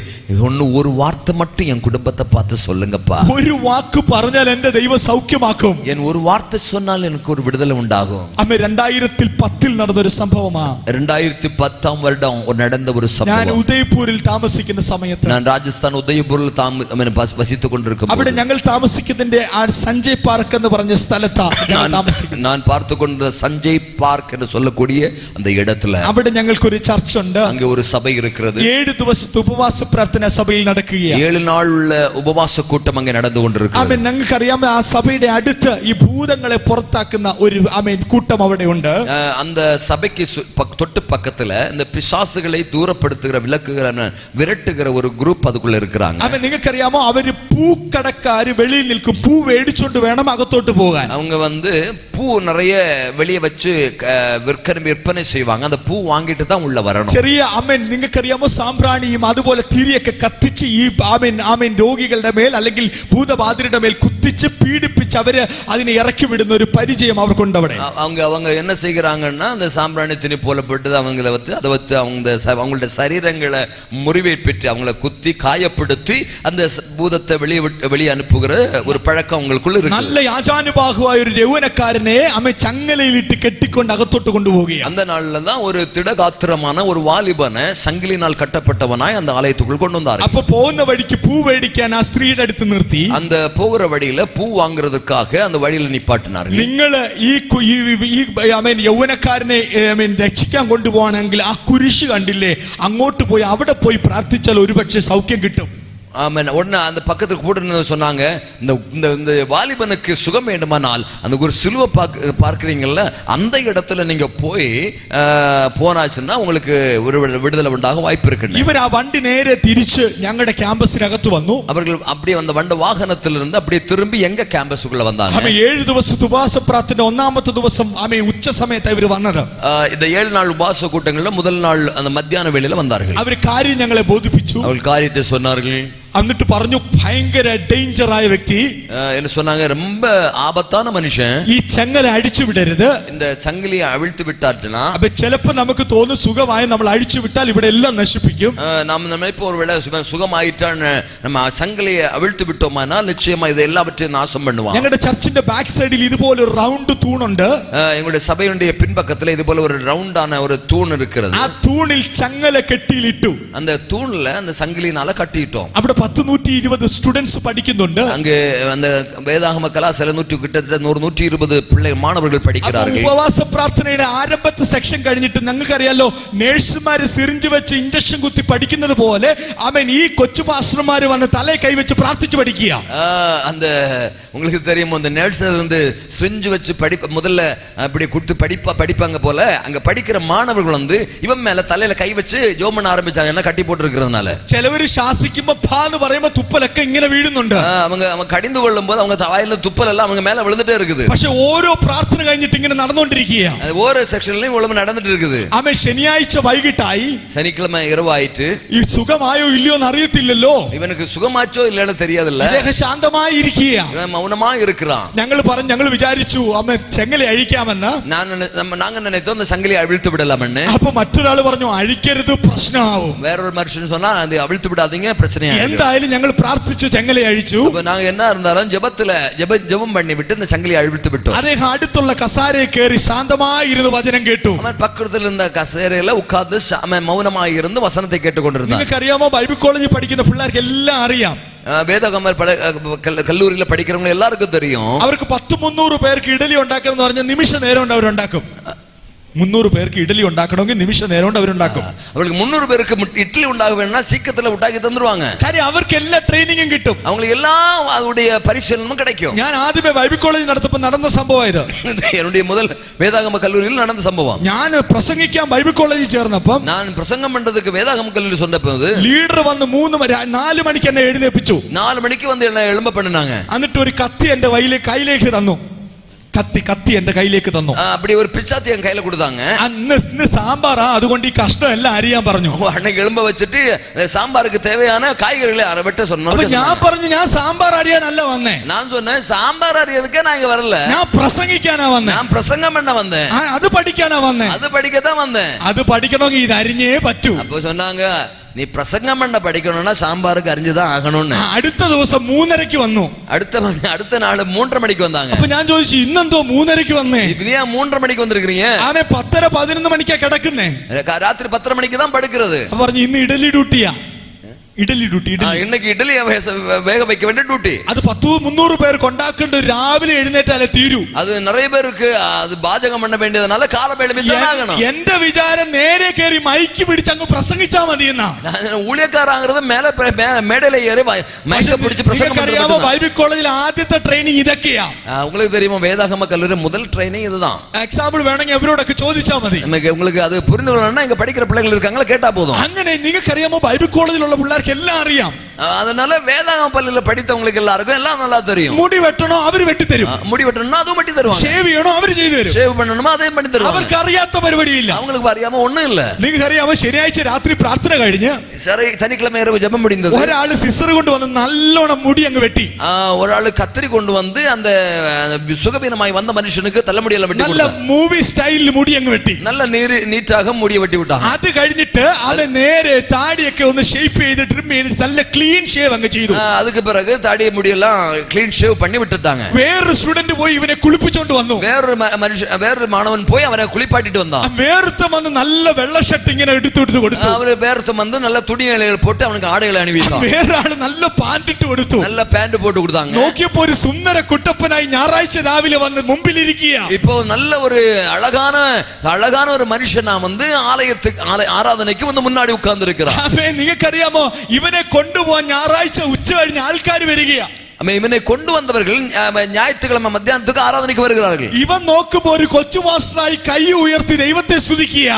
ஒரு வார்த்தை மட்டும் என் குடும்பத்தை பார்த்து சொல்லுங்கப்பா. ഒരു വാക്ക് പറഞ്ഞാൽ എന്റെ ദൈവം സൗഖ്യമാക്കും. என் ஒரு வார்த்தை சொன்னால் எனக்கு ஒரு விடுதலை உண்டாகும். അമ്മ 2010 നടന്ന ഒരു സംഭവമാ. 2010 வருடம் நடந்த ஒரு സംഭവം. ഞാൻ ഉദയ്പൂരിൽ താമസിക്കുന്ന സമയത്ത്, ഞാൻ രാജസ്ഥാൻ ഉദയ്പൂരിൽ വസിച്ചു കൊണ്ടിരിക്കും. അവിടെ ഞങ്ങൾ താമസിക്കുന്നതിന്റെ ആ സഞ്ജയ് പാർക്ക് എന്ന് പറഞ്ഞ സ്ഥലത്താണ് താമസിക്കുന്നത്. ഞാൻ பார்த்துக்கொண்ட സഞ്ജയ് പാർക്ക് എന്ന് சொல்லக்கூடிய அந்த இடத்துல, അവിടെ ഞങ്ങൾക്കൊരു ചർച്ച് ഉണ്ട്. அங்கே ஒரு சபை இருக்கிறது. 7 ദിവസത്തെ ഉപവാസ പ്രാർത്ഥന സഭയിൽ നടക്കുകയാണ്. 7 നാളുള്ള ഉപവാസ കൂട്ടം അങ്ങനെ നടന്നുകൊണ്ടിരിക്കുന്നു. ആമേൻ. ഞങ്ങൾക്കറിയാം, ആ സഭയുടെ അടുത്ത് ഈ ഭൂതങ്ങളെ പുറത്താക്കുന്ന ഒരു ആമേൻ കൂട്ടം അവിടെ ഉണ്ട്. அந்த சபைக்கு தொட்டு பக்கத்துல இந்த பிசாசுகளை தூரப்படுத்துகிற, விலக்குகிற, விரட்டுகிற ஒரு குரூப் அதுக்குள்ள இருக்கிறாங்க. ആമേൻ. നിങ്ങൾക്കറിയാമോ, അവര് പൂക്കടക്കാര് വെളിയിൽ നിൽക്കും, പൂ മേടിച്ചോണ്ട് വേണം അകത്തോട്ട് പോകാൻ. அவங்க வந்து பூ நிறைய வெளியே வச்சு വിൽപ്പന செய்வாங்க. அந்த பூ வாங்கிட்டு தான் உள்ள வரணும். ചെറിയ ആമേൻ. നിങ്ങൾക്കറിയാമോ, സാമ്പ്രാണിയും അതുപോലെ തിരിയൊക്കെ കത്തിച്ച് ഈ ആമേൻ രോഗികളുടെ മേൽ അല്ലെങ്കിൽ ഭൂതബാധിതരുടെ മേൽ കുത്തിച്ച് പീഡിപ്പിച്ച് അവര് അതിനെ ഇറക്കി വിടുന്ന ഒരു പരിചയം അവർക്കുണ്ട് അവിടെ. அவங்க என்ன செய்கிறாங்கன்னா, அந்த சாம்பிராணி திணி போலப்பட்டு அவங்களை அதை வச்சு அவங்களுடைய சரீரங்களை முறிவேற்பட்டு அவங்களை குத்தி காயப்படுத்தி அந்த பூதத்தை வெளியே அனுப்புகிற ஒரு பழக்கம் அவங்களுக்குள்ள இருக்கு. നല്ല യാചാനുബാഹുവായ ഒരു യൗവനക്കാരനെ അമ്മ ചങ്ങലയിലിട്ട് കെട്ടിക്കൊണ്ട് അകത്തോട്ട് കൊണ്ടുപോവുകയാണ്. அந்த நாள்ல தான் ஒரு திடகாத்திரமான ஒரு வாலிபனை சங்கிலினால் கட்டப்பட்டவனாய் அந்த ஆலயத்துக்குள் கொண்டு வந்தார். அப்ப പോകുന്ന വഴിക്ക് പൂ മേടിക്കാൻ ആ സ്ത്രീയുടെ അടുത്ത് നിർത്തി. அந்த போகிற வழியில பூ வாங்குறதுக்காக அந்த വഴിയിൽ நிப்பாட்டினார்கள். നിങ്ങൾ ഈ ആമേൻ യൗവനക്കാരനെ ആമേൻ രക്ഷിക്കാൻ കൊണ്ടുപോകണമെങ്കിൽ ആ കുരിശ് കണ്ടില്ലേ, അങ്ങോട്ട് പോയി അവിടെ പോയി പ്രാർത്ഥിച്ചാൽ ഒരുപക്ഷെ സൗഖ്യം കിട്ടും. ஆமென். உடனே அந்த பக்கத்துக்கு கூட சொன்னாங்க, இந்த வாலிபனுக்கு சுகம் வேண்டுமானால் அந்த ஒரு சிலுவை பார்க்கிறீங்கல்ல, அந்த இடத்துல நீங்க போனாச்சுன்னா உங்களுக்கு ஒரு விடுதலை உண்டாக வாய்ப்பு இருக்கு. ഇവർ ആ വണ്ടി നേരെ തിരിച്ച് ഞങ്ങളുടെ ക്യാമ്പസിനകത്ത് വന്നു. அவர்கள் அப்படியே அந்த വാഹനത്തിലിருந்து அப்படியே திரும்பி எங்க ക്യാമ്പസുக்குள்ள വந்தாங்க. ആമേ 7 ദിവസത്തെ ഉപവാസ പ്രാർത്ഥന ഒന്നാമത്തെ ദിവസം ആമേ ഉച്ച സമയത്ത് ഇവർ വന്നത്. இந்த 7 நாள் உபவாச கூட்டங்கள்ல முதல் நாள் அந்த மத்தியான வேளையில வந்தார்கள். അവർ കാര്യം ഞങ്ങളെ ബോധിപ്പിച്ചു. அவர்கள் காரியத்தை சொன்னார்கள். എന്നിട്ട് പറഞ്ഞു ഭയങ്കര ഡേഞ്ചർ ആയ വ്യക്തി என்ன சொன்னாங்க, ரொம்ப ஆபத்தான மனுஷன், ഈ ചങ്ങല അഴിച്ചു വിടരുത്. இந்த சங்கிலியை அவிழ்த்து விட்டார்னா അപ്പൊ ചിലപ്പോൾ നമുക്ക് തോന്നും സുഖമായി നമ്മൾ അഴിച്ചു വിട്ടാൽ ഇവിടെ എല്ലാം നശിപ്പിക്കും. நம்ம இப்போ ஒருவேளை சுகமாயிட்டான்னு நம்ம சங்கிலியை அவிழ்த்து விட்டோமானா நிச்சயமா இது எல்லாவற்றையும் நாசம் பண்ணுவாங்க. ഞങ്ങളുടെ ചർച്ചിന്റെ ബാക്ക് സൈഡിൽ ഇതുപോലെ ഒരു റൗണ്ട് തൂണുണ്ട്. எங்களுடைய சபையுடைய பின்பக்கத்துல இது போல ஒரு ரவுண்டான ஒரு தூண் இருக்கிறது. ആ തൂണിൽ ചങ്ങല കെട്ടിയിലിട്ടു. அந்த தூண்ல அந்த சங்கிலினால கட்டிட்டோம். അവിടെ 120 സ്റ്റുഡന്റ്സ് പഠിക്കുന്നുണ്ട്. அங்க அந்த வேதாகம கலாசாலை கிட்டத்தட்ட 120 மாணவர்கள் படிக்கிறார்கள். ഉപവാസ പ്രാർത്ഥനയുടെ ആരംഭത്തെ സെക്ഷൻ കഴിഞ്ഞിട്ട് നിങ്ങൾക്ക് അറിയാലോ, നേഴ്സുമാര് സിറിഞ്ച് വെച്ച് ഇഞ്ചക്ഷൻ കുത്തി പഠിക്കുന്നത് പോലെ അവൻ ഈ കൊച്ചു പാസ്റ്റർമാര് വന്ന് തലേ കൈവച്ച് പ്രാർത്ഥിച്ചു പഠിക്കുക. அந்த உங்களுக்கு தெரியும், அந்த நர்ஸ் வந்து சிரிஞ்சு வச்சு முதல்ல அப்படி குடுத்து படிப்பாங்க போல அங்க படிக்கிற மாணவர்கள் வந்து இவன் மேல தலையில கை வச்சு ஜெபம் பண்ண ஆரம்பிச்சாங்க. என்ன கட்டி போட்டு இருக்கிறதுனால ചിലവര് ശാസിക്കുമ്പോ പാന്ന് പറയുമ്പോ തുപ്പലൊക്കെ ഇങ്ങനെ വീഴുന്നുണ്ട്. அவங்க கடிந்து கொள்ளும் போது அவங்க வாயில துப்பல் எல்லாம் அவங்க மேல விழுந்துட்டே இருக்குது. പക്ഷെ ഓരോ പ്രാർത്ഥന കഴിഞ്ഞിട്ട് ഇങ്ങനെ നടന്നുകൊണ്ടിരിക്കുക. ഓരോ സെക്ഷനിലും ഇവളും നടന്നിട്ട് இருக்குது. ആമേ ശനിയാഴ്ച വൈകിട്ടായി, சனிக்கிழமை இரவாயிட்டு ഈ സുഖമായോ ഇല്ലയോ എന്ന് അറിയത്തില്ലല്ലോ. இவனுக்கு சுகமாச்சோ இல்லன்னு தெரியாதுல்ல. ഇദ്ദേഹം ശാന്തമായി ഇരിക്കുക. இவன் மௌனமா இருக்கிறான். ഞങ്ങൾ വിചാരിച്ചു അമ്മ ചെങ്ങല അഴിക്കാമെന്ന്. நாங்க நினைத்தோம் அந்த சங்கிலியை அவிழ்த்து விடலாம்னு. അപ്പൊ മറ്റൊരാൾ പറഞ്ഞു അഴിക്കരുത്, പ്രശ്നമാവും. வேறொரு மனுஷன் சொன்னா அது அவிழ்த்து விடாதீங்க, பிரச்சனையா. എന്തായാലും ഞങ്ങൾ പ്രാർത്ഥിച്ചു ചെങ്ങല അഴിച്ചു. அப்ப நாங்க என்ன இருந்தாலும் ஜெபம் பண்ணி விட்டு இந்த சங்கிலியை அவிழ்த்து விட்டோம். അദ്ദേഹം അടുത്തുള്ള കസാരയിൽ കയറി ശാന്തമായി ഇരുന്ന് വചനം കേട്ടു. அவன் பக்கத்துல இருந்த கசேரையில உட்கார்ந்து மௌனமாக இருந்து வசனத்தை கேட்டுக்கொண்டிருந்தான். നിങ്ങൾക്ക് അറിയാമോ, ബൈബിൾ കോളേജിൽ പഠിക്കുന്ന പിള്ളേർക്ക് എല്ലാം അറിയാം. വേദകമർ കല്ലൂരിയിൽ പഠിக்கிறவங்க எல்லாருக்கும் தெரியும். അവർക്ക് 100-300 പേർക്ക് ഇഡലി ഉണ്ടാക്കണം എന്ന് പറഞ്ഞാൽ നിമിഷ നേരം കൊണ്ട് അവരുണ്ടാക്കും. 300 പേർക്ക് ഇഡലി ഉണ്ടാക്കണമെങ്കിൽ നിമിഷ നേരം കൊണ്ട് അവരുണ്ടാക്കും. அவங்களுக்கு 300 பேருக்கு இட்லி உண்டாக வேணும்னா சீக்கிரத்துல உண்டாக்கி தந்துருவாங்க. കാര്യം അവർക്ക് എല്ലാ ട്രെയിനിങ്ങും കിട്ടും. அவங்களுக்கு எல்லாம் அதோடைய பரிசீலனமும் கிடைக்கும். ഞാൻ ആദ്യമേ ബൈബിൾ കോളേജ് നടത്തപ്പോൾ നടന്ന സംഭവം ഇത്. என்னுடைய முதல் வேதாகம கல்லூரியில் நடந்த சம்பவம். ഞാൻ പ്രസംഗിക്കാൻ ബൈബിൾ കോളേജിൽ ചേർന്നപ്പോൾ நான் பிரசங்கம் பண்றதுக்கு வேதாகம கல்லூரியில் சொன்னபோது ലീഡർ വന്ന് 4 മണിക്ക് എന്നെ എഴുന്നേൽപ്പിച്ചു. 4 മണിക്ക് வந்து என்ன எழும்ப பண்ணுனாங்க. എന്നിട്ട് ഒരു കത്തി എന്റെ കയ്യിലേക്ക് തന്നു. കത്തി എന്റെ കയ്യിലേക്ക് തന്നു. அப்படி ஒரு பிச்சாத்தி என் கையில கொடுத்தாங்க. ഇന്ന് സാമ്പാറാ, അതുകൊണ്ട് ഈ കഷ്ണം എല്ലാം അരിയാൻ പറഞ്ഞു. அன்னைக்கு எழும்ப வச்சுட்டு சாம்பாருக்கு தேவையான காய்கறிகளை வெட்ட சொன்னாங்க. ഞാൻ പറഞ്ഞു ഞാൻ സാമ്പാർ അരിയാനല്ല വന്നേ. நான் சொன்னேன் சாம்பார் அரியதுக்கே நான் இங்க வரல, ഞാൻ പ്രസംഗിക്കാനാ വന്നേ. நான் பிரசங்கம் பண்ண வந்தேன். അത് പഠിക്കാനാ വന്നേ. அது படிக்கத்தான் வந்தேன். അത് പഠിക്കണമെങ്കിൽ ഇത് അരിഞ്ഞേ പറ്റൂ. அப்போ சொன்னாங்க, நீ பிரசங்கம் பண்ண படிக்கணும்னா சாம்பாருக்கு அரிஞ்சுதான் ஆகணும்னு. അടുത്ത ദിവസം 3:30 വന്നു. அடுத்த நாள் 3:30 மணிக்கு வந்தாங்க. അപ്പൊ ഞാൻ ചോദിച്ചു, ഇന്നെന്തോ 3:30 വന്നേ? இதே 3:30 மணிக்கு வந்திருக்கீங்க? ആമേ 10:11 മണിക്കാ കിടക്കുന്നേ. ராத்திரி 10:30 மணிக்கு தான் படுக்கிறது. പറഞ്ഞു ഇന്ന് ഇഡലി ഡ്യൂട്ടിയാ. ഇഡലി ഡ്യൂട്ടി. இன்னைக்கு இட்லி வேக வைக்க வேண்டிய டியூட்டி. അത് 100-300 പേർക്ക് ഉണ്ടാക്കേണ്ട, രാവിലെ എഴുന്നേറ്റാലേ തീരൂ. அது நிறைய பேருக்கு அது பாஜகம் பண்ண வேண்டியதனால காலம் எழுப்பிட்டாகணும். എന്റെ വിചാരം നേരെ കയറി മൈക്ക് പിടിച്ച് അങ്ങ് പ്രസംഗിച്ചാ മതി എന്നാ. ஊழியக்காரங்கிறது மேடையில ஏறி மைக்க பிடிச்சு பிரசங்கம் பண்றது. ബൈബിൾ കോളേജിൽ ആദ്യത്തെ ട്രെയിനിങ് ഇതൊക്കെയാ. உங்களுக்கு தெரியுமா, வேதாகம கல்லூரி முதல் ட்ரைனிங் இதுதான். എക്സാമ്പിൾ വേണമെങ്കിൽ അവരോടൊക്കെ ചോദിച്ചാ മതി. உங்களுக்கு அது புரிந்து கொள்ளணும்னா இங்க படிக்கிற பிள்ளைகள் இருக்காங்களா கேட்டா போதும். അങ്ങനെ നിങ്ങൾക്കറിയാമോ, ബൈബിൾ കോളേജിലുള്ള പിള്ളേർക്ക് എല്ലാം അറിയാം. அதனால வேதாகம பள்ளியில படித்தவங்களுக்கு எல்லாருக்கும் எல்லாம் நல்லா தெரியும். മുടി വെട്ടണോ അവർ വെട്ടി തരും. முடி வெட்டணும்னா அதுவும் வெட்டி தருவாங்க. ഷേവ് ചെയ്യണോ അവർ ചെയ്തു തരും. ഷേവ് பண்ணணுமா അதையும் பண்ணி தருவாங்க. അവർക്ക് അറിയാത്ത പരിപാടിയില്ല. அவங்களுக்கு അറിയാമോ ഒന്നും ഇല്ല. നിങ്ങൾക്കറിയാമോ, ശനിയാഴ്ച രാത്രി പ്രാർത്ഥന കഴിഞ്ഞ് சனிக்கிழமை இரவு ஜெபம் முடிந்தது. ഒരാള് സിസർ കൊണ്ട് വന്ന് നല്ലോണം മുടി അങ്ങ് വെട്ടി. ஒரு ஆளு கத்திரி கொண்டு வந்து அந்த சுகவீனமாய் வந்த மனுஷனுக்கு தலைமுடி எல்லாம் வெட்டி നല്ല മൂവി സ്റ്റൈലിൽ മുടി അങ്ങ് വെട്ടി. நல்ல நீட்டாக முடியை வெட்டி விட்டாங்க. അത് കഴിഞ്ഞിട്ട് അവൻ നേരെ താടിയൊക്കെ ഒന്ന് ഷേപ്പ് ചെയ്ത് ട്രിം ചെയ്ത് നല്ല ക്ലീൻ ഷേവ് അങ്ങ് ചെയ്തു. அதுக்கு பிறகு தாடியை முடியெல்லாம் க்ளீன் ஷேவ் பண்ணி விட்டுட்டாங்க. വേറൊരു സ്റ്റുഡന്റ് പോയി ഇവനെ കുളിപ്പിച്ചോണ്ട് വന്നു. வேறொரு மாணவன் போய் அவனை குளிப்பாட்டிட்டு வந்தான். വേർത്ത വന്ന് നല്ല വെള്ള ഷർട്ട് ഇങ്ങനെ എടുത്തു കൊടുത്തു. അവന് വേർത്ത് വന്ന് നല്ല முடியலைகள் போட்டு அவனுக்கு ஆடைகளை அணிவித்தான். വേറെ ആള് നല്ല പാന്റ് ഇട്ട് കൊടുത്തു. நல்ல பேண்ட் போட்டு கொடுத்தாங்க. നോക്കിയപ്പോ ഒരു സുന്ദര കുട്ടപ്പനായി ഞായറാഴ്ച രാവിലെ വന്ന് മുമ്പിലിരിക്കുക. இப்போ நல்ல ஒரு அழகான ஒரு மனுஷனா வந்து ஆராதனைக்கு வந்து முன்னாடி உட்கார்ந்து இருக்கிறான். നിങ്ങൾക്കറിയാമോ ഇവനെ കൊണ്ടുപോകാൻ ഞായറാഴ്ച ഉച്ച കഴിഞ്ഞ് ആൾക്കാർ വരികയാ. இவனை கொண்டு வந்தவர்கள் ஞாயிற்றுக்கிழமை மத்தியானத்துக்கு ஆராதனைக்கு வருகிறார்கள். இவன் നോക്കുമ്പോൾ ഒരു കൊച്ചു മാസ്റ്ററായി കൈ ഉയർത്തി ദൈവത്തെ സ്തുതിക്കുക.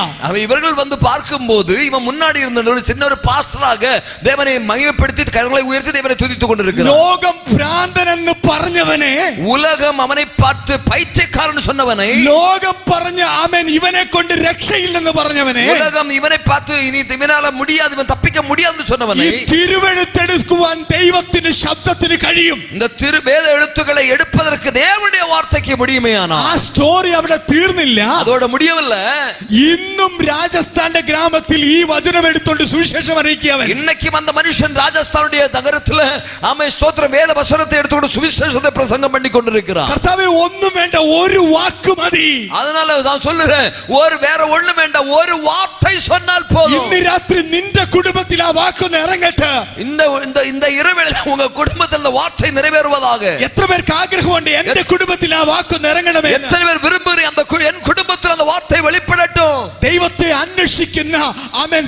இவர்கள் வந்து பார்க்கும்போது இவன் முன்னாடி இருந்த ஒரு சின்ன ஒரு பாஸ்டராக தேவனை மகிமைப்படுத்தி கரங்களை உயர்த்தி தேவனை துதித்துக் கொண்டிருக்கிறான். ലോകം ഭ്രാന്തൻ എന്ന് പറഞ്ഞവനെ, உலகம் அவனை பார்த்து பைத்தியக்காரன் சொன்னவனை, ലോകം പറഞ്ഞ ആമേൻ ഇവനെ കൊണ്ട് രക്ഷയില്ലെന്ന് പറഞ്ഞവനെ, உலகம் இவனை பார்த்து இனி இவனால முடியாது, இவன் தப்பிக்க முடியாதுன்னு சொன்னவனை, തിരുവെഴുത്തെടുക്കുവാൻ ദൈവത്തിന്റെ ശബ്ദത്തിന് കഴിയും. இந்த திருவேத எழுத்துக்களை எடுப்பதற்கு தேவனுடைய வார்த்தைக்கு முடியுமேயானால் ആ സ്റ്റോറി അവിടെ തീർന്നില്ല. அதோட முடியவில்லை. ഇന്നും രാജസ്ഥാന്റെ ഗ്രാമത്തിൽ ഈ വചനം എടുത്തുകൊണ്ട് സുവിശേഷം അറിയിക്കുകവൻ. இன்னைக்கு அந்த மனுஷன் ராஜஸ்தானுடைய நகரத்துல ஆமே ஸ்தோத்திரம் வேத வசனத்தை எடுத்துக்கொண்டு சுவிசேஷத்தை பிரசங்கம் பண்ணி கொண்டிருக்கிறான். കർത്താവേ ഒന്നും വേണ്ട, ഒരു വാക്ക് മതി. அதனால நான் சொல்லுறேன், வேற ஒண்ணு வேண்டாம், ஒரு வார்த்தை சொன்னால் போதும். ഇന്ന് രാത്രി നിന്റെ കുടുംബത്തിൽ ആ വാക്കൊന്ന് ഇറങ്ങട്ടെ. இந்த இரவில் உங்க குடும்பத்தில் அந்த வார்த்தை நிறைவேறுவதாக. എത്ര പേർക്ക് ആഗ്രഹമുണ്ട് എന്റെ കുടുംബത്തിൽ ആ വാക്കൊന്ന് ഇറങ്ങണമേ? எத்தனை பேர் விரும்புகிறீங்க என் குடும்பத்தில் அந்த வார்த்தை வெளிப்படட்டும்? ദൈവത്തെ അന്വേഷിക്കുന്ന ആമേൻ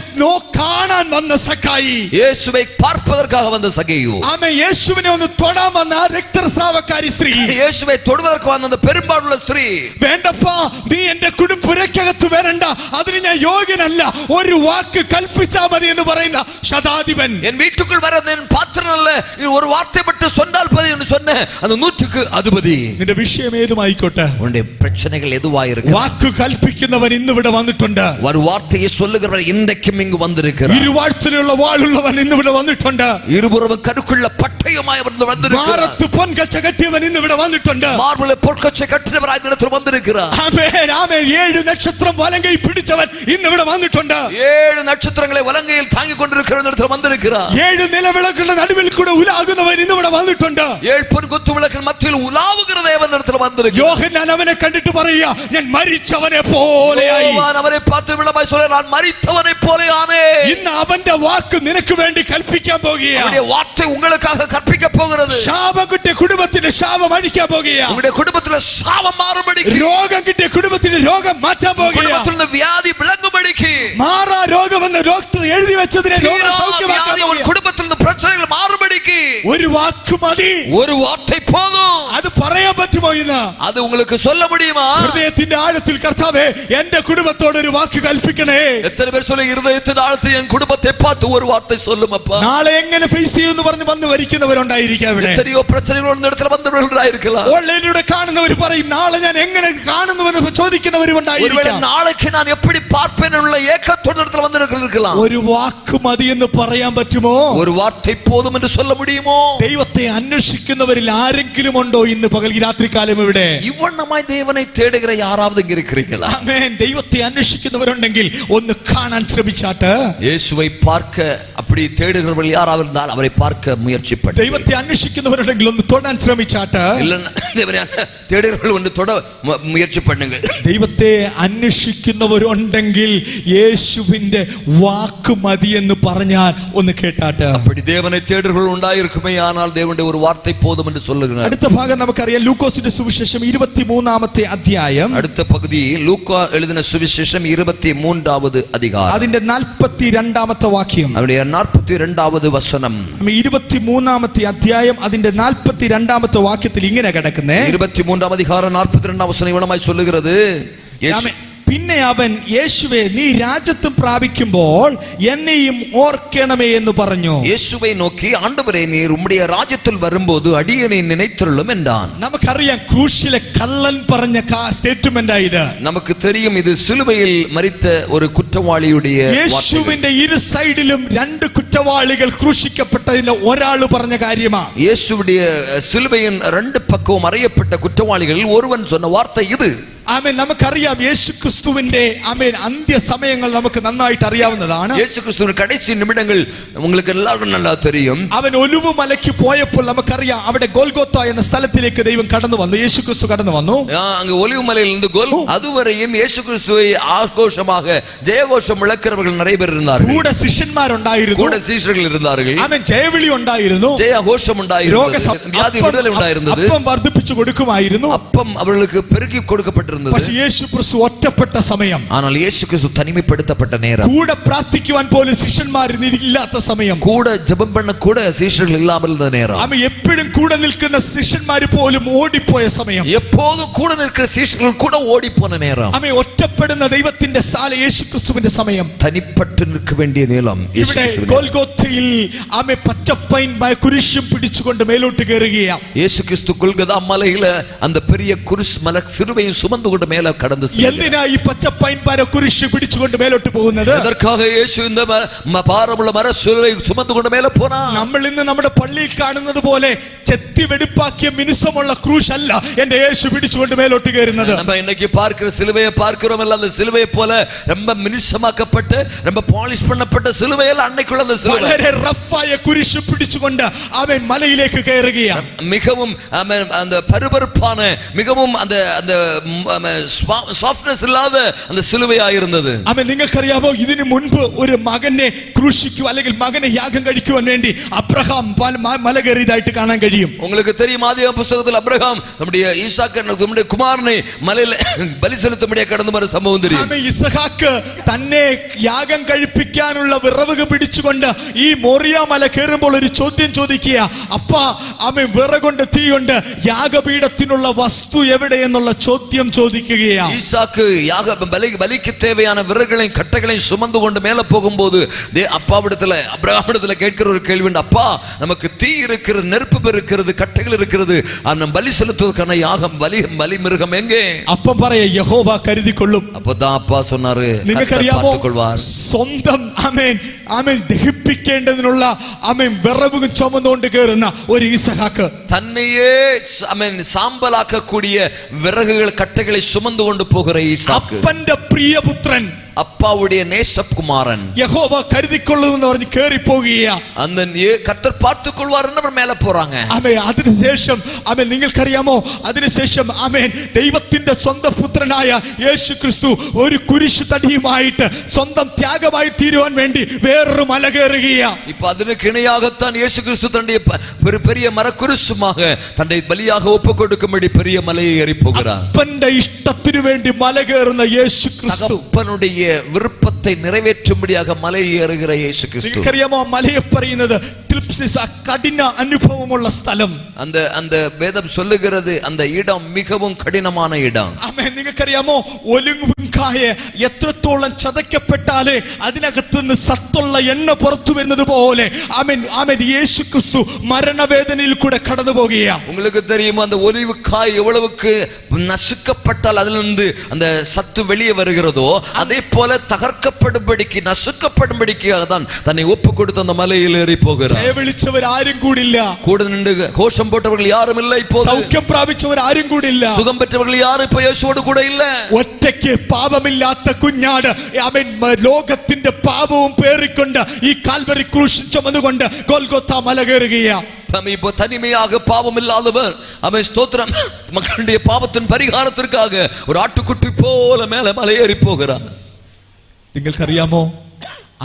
കാണാൻ വന്ന സക്കായി, യേശുவை பார்ப்பதற்காக வந்த சகேயு, ആമേൻ യേശുവിനെ ഒന്ന് തൊടാൻ വന്ന രക്തസ്രാവക്കാരി സ്ത്രീ, യേശുவை தொடுவதற்கு வந்த அந்த பெரும்பாടുള്ള സ്ത്രീ, വേണ്ടപ്പാ നീ എന്റെ പുരക്കകത്ത് വരണ്ട, അതിന് ഞാൻ യോഗ്യനല്ല, ഒരു വാക്ക് കൽപ്പിച്ചാ മതി എന്ന് പറയുന്ന ശതാധിപൻ. என் வீட்டுக்குள் வர நான் பாத்திரம் அல்ல, ஒரு வார்த்தை மட்டும் சொன்னால் போதும் என்று சொன்ன அந்த 100க்கு அதிபதி. നിന്റെ വിഷയം ഏതുമായിക്കോട്ടെ, உன்னுடைய பிரச்சனைகள் எதுவாயிருக்கும், വാക്ക് കൽപ്പിക്കുന്നവൻ ഇന്ന് ഇവിടെ വന്നിട്ടുണ്ട്. ஒரு வார்த்தையை சொல்லுகிறவர் இன்றைக்கும் இங்கு வந்திருக்கிறார். ഇരുവാഴ്ചയിലുള്ള വാളുള്ളവൻ ഇന്ന് ഇവിടെ വന്നിട്ടുണ്ട്. இருபுறமும் கருக்குள்ள பட்டயமாய் வந்திருக்கிறார். ഭാരത്ത് പൊൻകച്ച കെട്ടിയവൻ ഇന്ന് ഇവിടെ വന്നിട്ടുണ്ട്. മാർബിളിൽ പൊൻകച്ച കെട്ടിയവരായി ഇടത്തിൽ വന്നിരിக்கிறார். ആമേൻ ആമേൻ. 7 നക്ഷത്രം വലങ്കയിൽ പിടിച്ചവൻ ഇന്ന് ഇവിടെ വന്നിട്ടുണ്ട്. 7 നക്ഷത്രങ്ങളെ വലങ്കയിൽ താങ്ങി കൊണ്ടിരിക്കുന്ന ഇടത്തിൽ വന്നിരിக்கிறார். 7 നിലവിളക്കുകളുടെ നടുവിൽ കൂടെ ഉലാകുന്നവൻ ഇന്ന് ഇവിടെ വന്നിട്ടുണ്ട്. 7 പൊൻകുത്തു വിളക്കിൻ മധ്യയിൽ ഉലാവുകിற ദേവൻ ഇടത്തിൽ വന്നിരിக்கிறார். യോഹന്നാൻ അവനെ കണ്ടിട്ട് പറയുക, ഞാൻ മരിച്ചവനെ പോലെയായി. യോഹന്നാൻ അവനെ பார்த்து விளமாய் சொல்றார், நான் மரித்தவனை போலே ஆனேன். ഇന്ന് അവന്റെ വാക്ക് നിനക്ക് വേണ്ടി കൽപ്പിക്കാൻ പോകുകയാണ്. அவருடைய வார்த்தை உங்களுக்காக கற்பிக்க போகிறது. ശാപം കിട്ടിയ കുടുംബത്തിന്റെ ശാപം അഴിക്കാൻ പോകുകയാണ്. உங்களுடைய குடும்பத்திலே சாபம் மாறும்படிக்கு, രോഗം കിട്ടിയ കുടുംബത്തിന്റെ രോഗം മാറ്റാൻ പോകുകയാണ്. குடும்பத்திலே வியாதி விலகும்படிக்கு, മാറാ രോഗമെന്ന് ഡോക്ടർ എഴുതി വെച്ചതിനെ രോഗം സൗഖ്യമാക്കാൻ പോകുകയാണ്. குடும்பத்திலே பிரச்சனைகள் மாறும்படிக்கு ഒരു വാക്ക് മതി, ஒரு வார்த்தை போதும். അത് പറയാൻ പറ്റുമോ ഇന്ന്? அது உங்களுக்கு சொல்ல முடியுமா? ഹൃദയത്തിന്റെ ആഴത്തിൽ കർത്താവേ എന്റെ കുടുംബത്തോട് ഒരു വാക്ക് കൽപ്പിക്കണേ. എത്ര പേർ சொல்ல ഹൃദയത്തിന്റെ ആഴത്തിൽ എൻ കുടുംബത്തെ பார்த்து ഒരു വാർത്ത சொல்லும் அப்பா. നാളെ എങ്ങനെ ഫേസ് ചെയ്യുമെന്ന് പറഞ്ഞ് വന്ന് വരിക്കുന്നവരുണ്ടായിരിക്കാം ഇവിടെ. എത്രയോ പ്രശ്നങ്ങളുള്ള ഇടത്തിൽ വന്നവരുണ്ടായിരിക്കാം. ഓൺലൈനിലൂടെ കാണുന്നവർ പറയും നാളെ ഞാൻ എങ്ങനെ കാണുന്നുവെന്ന് ചോദിക്കുന്നവരുണ്ടായിരിക്കാം. നാളേക്ക് ഞാൻ എപ്പടി பார்ப்பேன் എന്നുള്ള ഏക്കത്തോടെ ഇടത്തിൽ വന്നിരിக்கலாம். ഒരു വാക്ക് മതി എന്ന് പറയാൻ പറ്റുമോ? ഒരു വാർത്ത പോതും എന്ന് சொல்ல முடியுமோ? ദൈവത്തെ അന്വേഷിക്കുന്നവരിൽ ആരെങ്കിലും ഉണ്ടോ ഇന്ന് പകൽ രാത്രികാലം ഇവിടെ? ഇവണ്ണമായി ദൈവനെ തേടുകിற யாராவது இங்க இருக்கிறீங்களா? ആമേൻ. ദൈവത്തെ അന്വേഷിക്കുന്നവരുണ്ടെങ്കിൽ ഒന്ന് കാണാൻ ശ്രമിച്ചാട്ട്. യേശുவை பார்க்க அப்படி தேடுகிறவர்கள் யாராவது இருந்தால் அவரை பார்க்க முயற்சி பண்ணு. ദൈവത്തെ അന്വേഷിക്കുന്നവരുണ്ടെങ്കിൽ ഒന്ന് തൊടാൻ ശ്രമിച്ചാട്ട്. இல்ல தேவனை தேடுகிறவர்கள் ഒന്ന് തൊട മുയற்சி பண்ணுங்க. ദൈവത്തെ അന്വേഷിക്കുന്നവരുണ്ടെങ്കിൽ യേശുവിന്റെ വാക്ക് മതി എന്ന് പറഞ്ഞാൽ ഒന്ന് കേട്ടാട്ട്. அப்படி தேவனை தேடுகிறவர்கள் ഉണ്ടായിരിക്കുമേ, ஆனால் தேவனுடைய ஒரு வார்த்தை போதும் என்று சொல்லுகிறார். അടുത്ത ഭാഗം നമുക്കറിയാം. ലൂക്കോസിന്റെ സുവിശേഷം 23-ാമത്തെ അധ്യായം. അടുത്ത പകുതി ലൂക്കാ എഴുതിന സുവിശേഷം 23-ാമത് അധികാരം, അതിന്റെ 42-ാമത്തെ വാക്യം. അവിടെ 42-ാമത് വചനം. 23-ാമത്തെ അധ്യായം അതിന്റെ 42-ാമത്തെ വാക്യത്തിൽ ഇങ്ങനെ കിടക്കുന്നേ. 23-ാം അധികാരം 42-ാം വചനം ഇവണമായി சொல்லுகிறது, പിന്നെ അവൻ യേശുവേ നീ രാജ്യത്വം പ്രാപിക്കുമ്പോൾ എന്നെയും ഓർക്കണമേ എന്ന് പറഞ്ഞു. യേശുവെ നോക്കി, ആണ്ടവരേ നീർ ഉമ്മുடைய രാജ്യത്തിൽ വരുമ്പോൾ അടിയനെ നിனைத்தருளும் என்றான். നമുക്കറിയാം ക്രൂശിലെ കള്ളൻ പറഞ്ഞ സ്റ്റേറ്റ്മെന്റ് ആയത്. നമുക്ക് தெரியும் ഇത് സിലുവയിൽ മരിച്ച ഒരു കുറ്റവാളിയുടെ യേശുവിന്റെ ഇരു സൈഡിലും 2 കുറ്റവാളികൾ ക്രൂശിക്കപ്പെട്ടതിന്റെ ഒരാൾ പറഞ്ഞ കാര്യമാണ്. യേശുവിന്റെ സിലുവயின் 2 பக்கமும் அறையப்பட்ட குற்றவாளிகளில் ஒருவன் சொன்ன வார்த்தை இது. ആമേൻ നമുക്കറിയാം യേശുക്രിസ്തുവിന്റെ ആമേൻ അന്ത്യ സമയങ്ങൾ നമുക്ക് നന്നായിട്ട് അറിയാവുന്നതാണ്. യേശുക്രിസ്തുവിന്റെ കடைசி നിമിடങ്ങൾ உங்களுக்கு எல்லாருக்கும் நல்லா தெரியும். അവൻ ഒലിവ് മലയ്ക്ക് പോയപ്പോൾ നമുക്കറിയാം അവിടെ ഗോൽഗോത്ത എന്ന സ്ഥലത്തിലേക്ക് ദൈവം കടന്നു വന്നു, യേശുക്രിസ്തു കടന്നു വന്നു. அங்க ஒலிவு மலையிலிருந்து அதுவரையும் இயேசுகிறிஸ்துவை ஆഘോഷமாக ஜெயഘോഷം முழக்கிறவர்கள் நிறைய பேர் இருந்தார்கள். கூட ശിഷ്യന്മാരുണ്ടായിരുന്നു, கூட சீஷர்கள் இருந்தார்கள். ആമേൻ ജയവിളി ഉണ്ടായിരുന്നു, ஜெயഘോഷം ഉണ്ടായിരുന്നു, வியாதி விடுதலை ഉണ്ടായിരുന്നത്, അപ്പം വർദ്ധിപ്പിച്ചു കൊടുക്കുമായിരുന്നു, அப்பம் அவர்களுக்கு பெருகி கொடுக்கப்பட்டிருந்தது. പക്ഷേ യേശുക്രിസ്തു ഒറ്റപ്പെട്ട സമയം, ஆனால் இயேசுகிறிஸ்து தனிமைப்படுத்தப்பட்ட நேரம், கூட പ്രാർത്ഥിക്കുവാൻ പോലും ശിഷ്യന്മാർ ഇല്ലാത്ത സമയം, கூட ஜெபம் பண்ண கூட சீஷர்கள் இல்லாமல் இருந்த நேரம், ആമേൻ എപ്പോഴും കൂടെ നിൽക്കുന്ന ശിഷ്യന്മാർ പോലും ഓടിപ്പോയ സമയം, எப்போதும் கூட நிற்கிற சீஷர்கள் கூட ஓடி போன நேரம், ആമേൻ ഒറ്റപ്പെടുന്ന ദൈവത്തിന്റെ സാല യേശുക്രിസ്തുവിന്റെ സമയം, தனிப்பட்டு நிற்க வேண்டிய நேரம். ഇവിടെ ഗോൽഗോത്തയിൽ ആമേൻ പച്ചപ്പൈൻ കുരിശും പിടിച്ചുകൊണ്ട് മേലോട്ട് കയറുകയാണ്. இயேசுகிறிஸ்து கொல்கதா மலையில அந்த பெரிய குருஸ் மலை சிலுவையை சுமந்து கொண்டு மேலே கடந்து செல்கிறார். എന്തിനാ ഈ പച്ചപ്പൈൻ കുരിശ് പിടിച്ചുകൊണ്ട് മേലോട്ട് പോകുന്നത്? എதற்காக இயேசு இந்த ഭാരമുള്ള മര സിലുവയെ சுமந்து கொண்டு மேலே போனார்? നമ്മൾ ഇന്ന് നമ്മുടെ പള്ളിയിൽ കാണുന്നത് പോലെ ചെത്തി വെടിപ്പാക്കിയ മിനുസമുള്ള ക്രൂശ് അല്ല എന്റെ യേശു പിടിച്ചുകൊണ്ട് മേലോട്ട് കയറുന്നത്. நம்ம இன்னைக்கு பார்க்கிற சிலுவையை பார்க்கிறோம் இல்ல, அந்த சிலுவையை போல ரொம்ப மினுசமாக்கப்பட்ட ரொம்ப பாலிஷ் பண்ணப்பட்ட சிலுவை அல்ல. அன்னைக்குள்ள அந்த சிலுவை വളരെ റഫായ കുരിശ് പിടിച്ചുകൊണ്ട് അവൻ മലയിലേക്ക് കയറുകയാണ്. மிகவும் அந்த பருபருப்பான மிகவும் அந்த அந்த சாஃப்ட்னஸ் இல்லாத அந்த சிலுவையா இருந்தது. അവൻ നിങ്ങൾക്കറിയാമോ, ഇതിനു മുൻപ് ഒരു മകനെ ക്രൂശിക്കുക അല്ലെങ്കിൽ മകനെ യാഗം കഴിക്കുവാൻ വേണ്ടി അബ്രഹാം മല കയറിയതായിട്ട് കാണാൻ കഴിയും. உங்களுக்கு தெரியும், ஆதியாகம புத்தகத்தில் அப்ரஹாம் நம்முடைய ஈசாக்கு நம்முடைய குமாரனை மலையில பலி செலுத்தும்படியாக கடந்து வர சம்பவம் தெரியும். ആമേൻ ഇസഹാക്ക് തന്നെ യാഗം കഴിപ്പിക്കാനുള്ള വിറവ് പിടിച്ചുകൊണ്ട് ഈ മോറിയ മല കയറുമ്പോൾ ഒരു ചോദ്യം ചോദിക്കുക, അപ്പാ ആമേൻ വിറകൊണ്ട് തീ കൊണ്ട് യാഗപീഠത്തിനുള്ള വസ്തു എവിടെ എന്നുള്ള ചോദ്യം ചോദിക്കുകയാണ്. ஈசாக்கு யாக பலிக்கு தேவையான விறகுகளையும் கட்டைகளையும் சுமந்து கொண்டு மேலே போகும்போது அப்பாவிடத்துல அப்ரஹாமிடத்துல கேட்கிற ஒரு கேள்வி உண்டு, அப்பா நமக்கு தீ இருக்கிறது, நெருப்பு இருக்கிறது, கட்டைகள் இருக்கிறது, நம்ம பலி செலுத்துவதற்கான யாகம் பலி மிருகம் எங்கே? അപ്പം പറയാ യഹോവ കരുതിക്കൊള്ളും. அப்பதான் அப்பா சொன்னாரு, നിങ്ങൾക്കറിയാമോ, സ്വന്തം ആമേൻ ആമേൻ ദഹിപ്പിക്കേണ്ടതിനുള്ള ആമേൻ വിറവ് ചുമന്നുകൊണ്ട് കയറുന്ന ഒരു ഇസഹാക്ക്, தன்னையே ஆமென் சாம்பலாக்கக்கூடிய விறகுகள் கட்டைகளை சுமந்து கொண்டு போகிற ஈசாக்கு, അപ്പന്റെ പ്രിയപുത്രൻ, அப்பாவுடைய நேசகுமாரன், യഹോവ കരുതിക്കൊള്ളുമെന്ന് പറഞ്ഞ് കയറി പോകുകയാ. அந்த கர்த்தர் பார்த்துக் கொள்வார்னு அவர் மேல പോறாங்க. ആമേൻ അതിനുശേഷം ആമേൻ നിങ്ങൾക്കറിയാമോ, അതിനുശേഷം ആമേൻ ദൈവത്തിന്റെ സ്വന്തം പുത്രനായ യേശു ക്രിസ്തു ഒരു കുരിശ് തടിയുമായിട്ട് സ്വന്തം ത്യാഗമായി തീരുവാൻ വേണ്ടി വേറൊരു മല കയറുകയാ. இப்ப அதற்கு இணையாகத்தான் இயேசு கிறிஸ்து தன்னுடைய பெரிய மரக்குരിശുமாக தன்னை பலியாக ஒப்பு கொடுக்கும்படி பெரிய மலையை ஏறி போகிறார். അപ്പന്റെ ഇഷ്ടത്തിനു വേണ്ടി മല കയറുന്ന യേശു ക്രിസ്തു, தகப்பனுடைய விருப்பத்தை நிறைவேற்றும்படியாக மலை ஏறுகிற இயேசு கிறிஸ்து. നിങ്ങൾക്കറിയാമോ, മലയെ പറയുന്നത് കഠിന അനുഭവമുള്ള സ്ഥലം. அந்த വേദം சொல்லுகிறது அந்த இடம் மிகவும் கடினமான இடம். ആമേൻ നിങ്ങൾക്കറിയാമോ, ഒലിവും കായ എത്രത്തോളം ചതയ്ക്കപ്പെട്ടാലേ അതിനകത്ത് നിന്ന് സത്തുള്ള എണ്ണ പുറത്തു വരുന്നത് പോലെ ആമേൻ ആമേൻ യേശു ക്രിസ്തു മരണവേദനയിൽ കൂടെ കടന്നു പോകുകയാണ്. உங்களுக்கு தெரியுமா, அந்த ஒலிவு காய் எவ்வளவுக்கு நசுக்கப்பட்டால் அதிலிருந்து அந்த சத்து வெளியே வருகிறதோ அதே போல தகர்க்கப்படும்படிக்கு நசுக்கப்படும்படிக்காக தான் தன்னை ஒப்பு கொடுத்து அந்த மலையில் ஏறி போகிறார். വിളിച്ചവർ ആരും കൂടില്ല, கூட நின்று கோஷம் போட்டவர்கள் யாரும் இல்லை, இப்போது സൗഖ്യം പ്രാപിച്ചവർ ആരും കൂടില്ല, சுகம் பெற்றவர்கள் யாரும் இப்ப യേശുவோട് கூட இல்ல. ഒറ്റയ്ക്ക് പാപമില്ലാത്ത കുഞ്ഞാട് ആമേൻ ലോകത്തിന്റെ പാപവും പേറിക്കൊണ്ട് ഈ കാൽവരി ക്രൂശ് ചുമന്നുകൊണ്ട് ഗോൽഗോത്ത മല കയറുകയാണ്. இப்போ தனிமையாக பாவம் இல்லாதவர் அவன் ஸ்தோத்திரம் மக்களுடைய பாவத்தின் பரிகாரத்திற்காக ஒரு ஆட்டுக்குட்டி போல மேல மலையேறி போகிறார். നിങ്ങൾക്കറിയാമോ,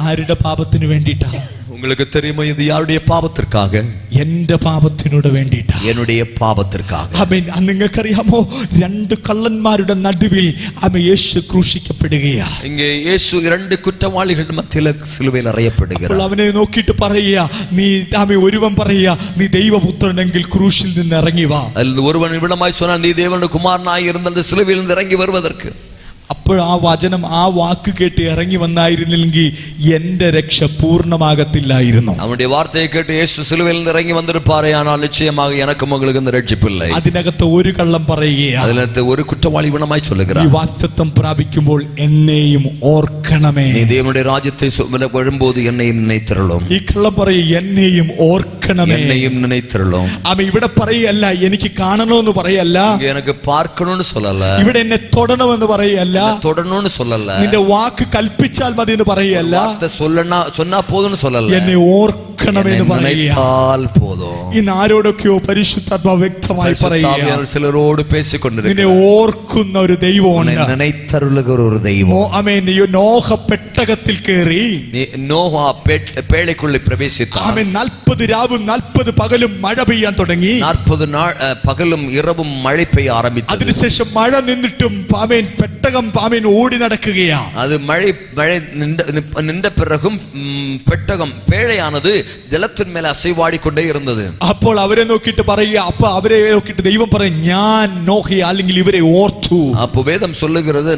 ആരുടെ പാപത്തിന് വേണ്ടിയിട്ടാ? உங்களுக்கு தெரியுமா, இது யாருடைய பாவத்திற்காக? എന്റെ പാപത്തിനോട് വേണ്ടിയിട്ടാ, என்னுடைய பாவத்திற்காக. ആമേൻ. നിങ്ങൾക്കറിയാമോ, രണ്ട് കള്ളന്മാരുടെ നടുവിൽ ആമേൻ യേശു ക്രൂശിക്കപ്പെടുകയാ. இங்கே இயேசு இரண்டு குற்றவாளிகள் மத்தியில சிலுவையில் அறையப்படுகிறார். അവനെ നോക്കിയിട്ട് പറയുക, നീ ആമേൻ ഒരുവൻ പറയുക, നീ ദൈവപുത്രനെങ്കിൽ ക്രൂശിൽ നിന്ന് ഇറങ്ങി വാ. அதில் ஒருவன் இவ்விடமாய் சொன்னான், நீ தேவனுடைய குமாரனாய் இருந்த அந்த சிலுவையில் இருந்து இறங்கி வருவதற்கு. അപ്പോൾ ആ വചനം, ആ വാക്ക് കേട്ട് ഇറങ്ങി വന്നായിരുന്നില്ലെങ്കിൽ എന്റെ രക്ഷ പൂർണ്ണമാകത്തില്ലായിരുന്നു. அவனுடைய வார்த்தையை கேட்டு இயேசு சிலுவையில் இறங்கி வந்திருப்பாரே, ஆனால் நிச்சயமாக எனக்கும் உங்களுக்கு இந்த ரட்சிப்பு இல்லை. അതിനകത്ത് ഒരു കള്ളം പറയുകയാണ്, അതിനകത്ത് ഒരു കുറ്റവാളി വിണമായി சொல்லுகிறார், ഈ വാഗ്ദത്തം പ്രാപിക്കുമ്പോൾ എന്നെയും ഓർക്കണമേ. നീ தேவனுடைய ராஜ்யத்தை வரும்போது என்னையும் நினைத்தருளும். ഈ കള്ളം പറയും, എന്നെയും ഓർക്ക ഓർക്കണമേ. என்னையும் நினைத்தருளும். ആമേൻ. ഇവിടെ പറയല്ല എനിക്ക് കാണണമെന്ന് പറയല്ല, எனக்கு பார்க்கணும்னு சொல்லல, ഇവിടെ എന്നെ തൊടണമെന്ന് പറയല്ല, தொடணும்னு சொல்லல, നിന്റെ വാക്ക് കൽപ്പിച്ചാൽ മതി എന്ന് പറയല്ല, வார்த்தை சொன்னா போதும்னு சொல்லல, എന്നെ ഓർക്കണമെന്ന് പറയുക. போதும். ഇന്ന് ആരോടൊക്കെയോ പരിശുദ്ധാത്മാവ് വ്യക്തമായി പറയുക, ചിലരോട് പേശിക്കൊണ്ടിരിക്കുന്നു, നിന്നെ ഓർക്കുന്ന ഒരു ദൈവമുണ്ട്. நினைத்தருளுகிற ஒரு தெய்வம். ആമേൻ. നോഹ പെട്ടകത്തിൽ കയറി, നോഹ പേഴയ്ക്കുള്ളിൽ പ്രവേശിച്ചു. ആമേൻ. 40 രാവും 40 പകലും മഴ പെയ്യാൻ തുടങ്ങി. 40 പകലും ഇരവും മഴ പെയ്യ ആരംഭിച്ചു. അതിനുശേഷം മഴ നിന്നിട്ടും ആമേൻ പെട്ടകം ആമേൻ ഓടി നടക്കുകയാ. അത് മഴ നിன்ற പിറകും പെട്ടകം പേഴയാനത് ജലത്തിൻ മേലെ അസൈവാടിക്കൊണ്ടേ ഇരുന്നത്. അപ്പോൾ അവരെ നോക്കിയിട്ട് പറയുക, അപ്പൊ അവരെ നോക്കിയിട്ട് ദൈവം പറയും, ഞാൻ നോഹയെ അല്ലെങ്കിൽ ഇവരെ ഓർത്തു. അപ്പൊ വേദം சொல்லுகிறது,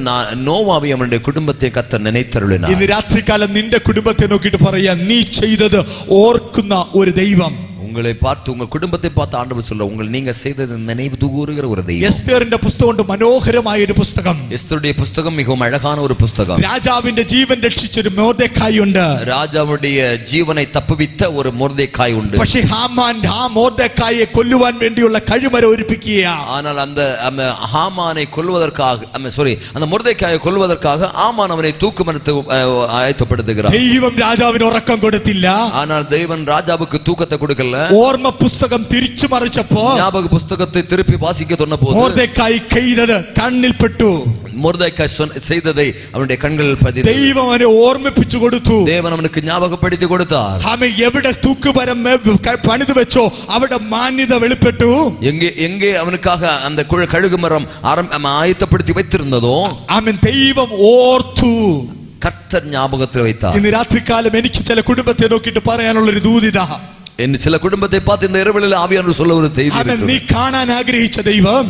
നോവാവി അവന്റെ കുടുംബത്തെ കർത്തർ നിனைத்தருளினார். ഇന്ന് രാത്രികാലം നിന്റെ കുടുംബത്തെ നോക്കിയിട്ട് പറയാ, നീ ചെയ്തത് ഓർക്കുന്ന ഒരു ദൈവം. உங்களை பார்த்து உங்க குடும்பத்தை பார்த்து ஆண்டவர் சொல்ற, நீங்க செய்தது நினைவு கூறுகிற ஒரு தெய்வம். എസ്തേറിന്റെ പുസ്തകമുണ്ട്, മനോഹരമായ ഒരു പുസ്തകം. எஸ்தருடைய புஸ்தகம் மிகவும் அழகான ஒரு புஸ்தகம். രാജാവിന്റെ ജീവൻ രക്ഷിച്ചൊരു മൊർദെഖായി ഉണ്ട്. രാജാവുடைய ജീവனை തപ്പുവിത്ത ഒരു മൊർദെഖായി ഉണ്ട്. പക്ഷേ ഹാമാൻ ആ മൊർദെഖായെ കൊല്ലുവാൻ വേണ്ടിയുള്ള കഴിമര ഒരുപ്പിക്കുകയാ. ஆனால் அந்த ஹாமானை கொல்வதற்காக அந்த மொர்தெக்காயை கொல்வதற்காக ஆமான் அவனை தூக்கு மரத்துக்கு ஆயத்தப்படுத்துகிறார். ദൈവം രാജാവിന് ഉറക്കം കൊടുത്തില്ല. ஆனால் தேவன் ராஜாவுக்கு தூக்கத்தை கொடுக்கல. ഓർമ്മ പുസ്തകം തിരിച്ചു മറിച്ചപ്പോ, ஞாபக புஸ்தகத்தை திருப்பி வாசிக்க சொன்னபோது മൊർദെഖായി ചെയ്തത് കണ്ണിൽപ്പെട്ടു. மொர்தெக்காய் செய்ததை அவனுடைய கண்களில் பதிந்தது. ദൈവം അവനെ ഓർമ്മിപ്പിച്ചു കൊടുത്തു. தேவன் அவனுக்கு ஞாபகப்படுத்தி കൊടുத்தார். അവൻ എവിടെ തൂക്കുമരം പണിതു വെച്ചോ അവിടെ മാന്യത വെളിപ്പെട്ടു. எங்கே அவனுக்காக அந்த கழுகு மரம் ஆயத்தப்படுத்தி வைத்திருந்ததோ അവൻ ദൈവം ഓർത്തു, கர்த்தர் ஞாபகத்தில் வைத்தார். ഇന്ന് രാത്രികാലം എനിക്ക് ചില കുടുംബത്തെ നോക്കിയിട്ട് പറയാനുള്ള ഒരു ദൂതിത, சில குடும்பத்தை பார்த்து இந்த இரவில் ஆவியானவர் சொல்ல ஒரு செய்தி, നീ കാണാൻ ആഗ്രഹിച്ച ദൈവം,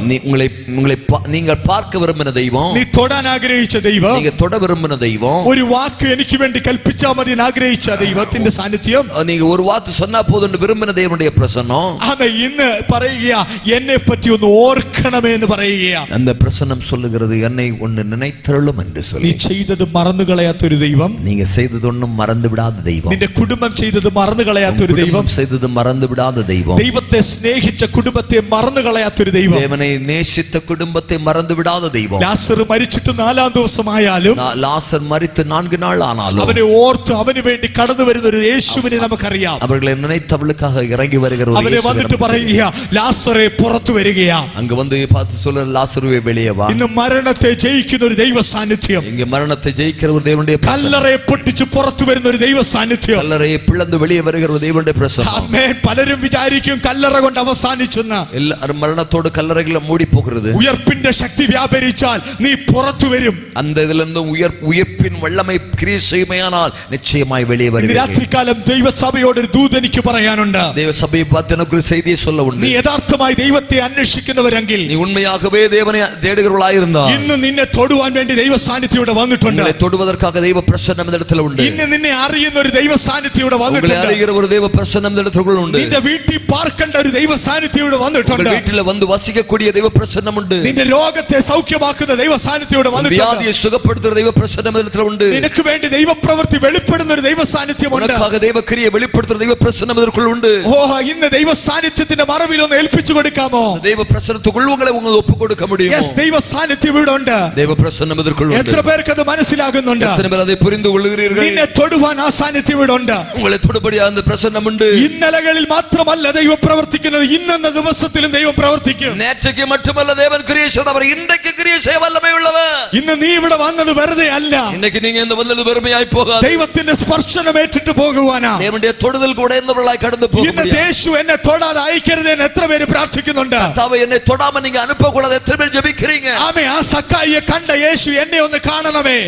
நீங்கள் பார்க்க விரும்பின தெய்வம், നീ തൊടാൻ ആഗ്രഹിച്ച ദൈവം, நீங்க தொட விரும்பின தெய்வம், ഒരു വാക്ക് എനിക്ക് വേണ്ടി കൽപ്പിച്ചാൽ മതി ആഗ്രഹിച്ച ദൈവത്തിന്റെ സാന്നിധ്യം, நீங்க ஒரு வார்த்தை சொன்னா போதும் விரும்பின தேவனுடைய பிரசன்னம், അവൻ ഇന്ന് പറയുക, എന്നെ പറ്റി ഒന്ന് ഓർക്കണമേ എന്ന് പറയുക. அந்த பிரசன்னம் சொல்லுகிறது, என்னை ஒன்னு நினைத்தருளும் என்று சொல்லி. നീ ചെയ്തത് മറന്നു കളയാത്തൊരു ദൈവം, நீங்க செய்தது ஒன்றும் மறந்து விடாத தெய்வம், നിന്റെ കുടുംബം ചെയ്തത് മറന്നു കളയാത്തൊരു ദൈവം, செய்தது மறந்து விடாத தெய்வம், ദൈവത്തെ സ്നേഹിച്ച കുടുംബത്തെ മറന്നു കളയാത്തൊരു ദൈവം, தேவனை நேசித்த குடும்பத்தை மறந்து விடாத தெய்வம். ലാസർ മരിച്ചിട്ട് 4-ാം ദിവസമായാലും, ലാസർ മരിத்து 4 நாள் ஆனாலும் അവനെ ഓർത്ത് അവന് വേണ്ടി കടന്നു വരുന്ന ഒരു യേശുവിനെ നമുക്കറിയാം. அவர்களை நினைத்தவளுக்காக இறங்கி வருகிற ஒரு അവനെ വന്നിട്ട് പറയുക, ലാസറെ പുറത്തു വരികയാ. அங்க வந்து பார்த்து சொல்ற, லாசருவே வெளியே வா. ഇന്ന് മരണത്തെ ജയിക്കുന്ന ഒരു ദൈവ സാന്നിധ്യം, இங்க மரணத்தை ஜெயிக்கிற ஒரு தேவனுடைய பிரசன்னம், കല്ലറയെ പൊട്ടിച്ച് പുറത്തു വരുന്ന ഒരു ദൈവ സാന്നിധ്യം, கல்லறையை பிளந்து வெளியே வருகிற ஒரு தேவனுடைய பிரசன்னம். ആമേൻ. പലരും വിചാരിക്കും കല്ലറ കൊണ്ട് അവസാനിച്ചെന്ന്. எல்லாரும் மரணத்தோடு கல்லறைகளை மூடி போகிறது. ഉയർപ്പിന്റെ ശക്തി വ്യാപരിച്ചാൽ നീ പുറത്തു വരും. அந்த இதுல இருந்து உயிர்ப்பின் வல்லமை கிரியை செய்யுமையானால் நிச்சயமாய் வெளியே ഇന്ന് வருவீர்கள். രാത്രികാലം ദൈവസഭയോട് ഒരു ദൂത് എനിക്ക് പറയാനുണ്ട്. தேவசபையை பார்த்து எனக்கு ஒரு செய்தியை சொல்ல உண்டு. നീ യഥാർത്ഥമായി ദൈവത്തെ അന്വേഷിക്കുന്നവരെങ്കിൽ, நீ உண்மையாகவே தேவனை தேடுகிறவர்களாயிருந்தால், ഇന്ന് നിന്നെ തൊടുവാൻ വേണ്ടി ദൈവ സാന്നിധ്യം ഇവിടെ വന്നിട്ടുണ്ട്. உங்களை தொடுவதற்காக தெய்வ பிரசன்னம் இந்த இடத்துல உண்டு. ഇന്ന് നിന്നെ അറിയുന്ന ഒരു ദൈവ സാന്നിധ്യം ഇവിടെ உங்களை വന്നിട്ടുണ്ട്. அறிகிற ஒரு தெய்வ பிரசன்னம் இந்த இடத்துல உண்டு. നിന്റെ വീട്ടിൽ പാർക്കേണ്ട ഒരു ദൈവ സാന്നിധ്യം ഇവിടെ വന്നിട്ടുണ്ട്. வீட்டில் வந்து வசிக்கக்கூடிய தெய்வ பிரசன்னம் உண்டு. നിന്റെ രോഗത്തെ സൗഖ്യമാക്കുന്ന ദൈവ സാന്നിധ്യം ഇവിടെ വന്നിട്ടുണ്ട്. வியாதியை சுகப்படுத்துகிற தெய்வ பிரசன்னம் இந்த இடத்துல உண்டு. നിനക്ക് വേണ്ടി ദൈവപ്രവൃത്തി വെളിപ്പെടുന്ന ഒരു ദൈവ സാന്നിധ്യം ഉണ്ട്. உனக்காக தெய்வ கிரியை வெளிப்படுத்துகிற தெய்வ பிரசன்னம் இதற்குள் உண்டு. ഓ, ഇന്ന് ദൈവ സാന്നിധ്യത്തിന്റെ മറവിൽ ഒന്ന് ഏൽപ്പിച്ചു കൊടുക്കാമോ? தெய்வ பிரசன்னத்துக்குள் உங்களை ஒப்பு கொடுக்க முடியும். യെസ്, ദൈവ സാന്നിധ്യം ഇവിടെ ഉണ്ട്. தெய்வ பிரசன்னம் இதற்குள் உண்டு. എത്ര പേർക്ക് അത് മനസ്സിലാകുന്നുണ്ട്? எத்தனை பேர் அதை புரிந்து கொள்கிறீர்கள்? നിന്നെ തൊടുവാൻ ആ സാന്നിധ്യം ഇവിടെ ഉണ്ട്. உங்களை தொடுபடியா அந்த பிரசன்னம் உண்டு. ഇന്നലകളിൽ മാത്രമല്ല ദൈവം പ്രവർത്തിക്കുന്നത്, ഇന്നെന്ന ദിവസത്തിലും ദൈവം പ്രവർത്തിക്കും. நேற்றைக்கு மட்டுமல்ல தேவன் கிரியை செய்தவர், இன்றைக்கு கிரியை செய்ய வல்லமை உள்ளவர். ഇന്ന് നീ ഇവിടെ വന്നത് വെറുതെ അല്ല. இன்னைக்கு நீங்க இந்த வந்தது வெறுமையாய் போகாது. ദൈവത്തിന്റെ സ്പർശനം ഏറ്റിട്ട് പോകുവാനാ. தேவனுடைய தொடுதல் கூட என்னவர்களாய் கடந்து போக ഇന്ന് முடியாது. യേശു എന്നെ തൊടാതെ അയക്കരുത് എന്ന് എത്ര പേര് പ്രാർത്ഥിക്കുന്നുണ്ട്? கர்த்தாவே என்னை தொடாம நீங்க அனுப்ப கூடாது எத்தனை பேர் ஜெபிக்கிறீங்க? ആമേ. ആ സക്കായിയെ കണ്ട യേശു എന്നെ ഒന്ന് കാണണമേ.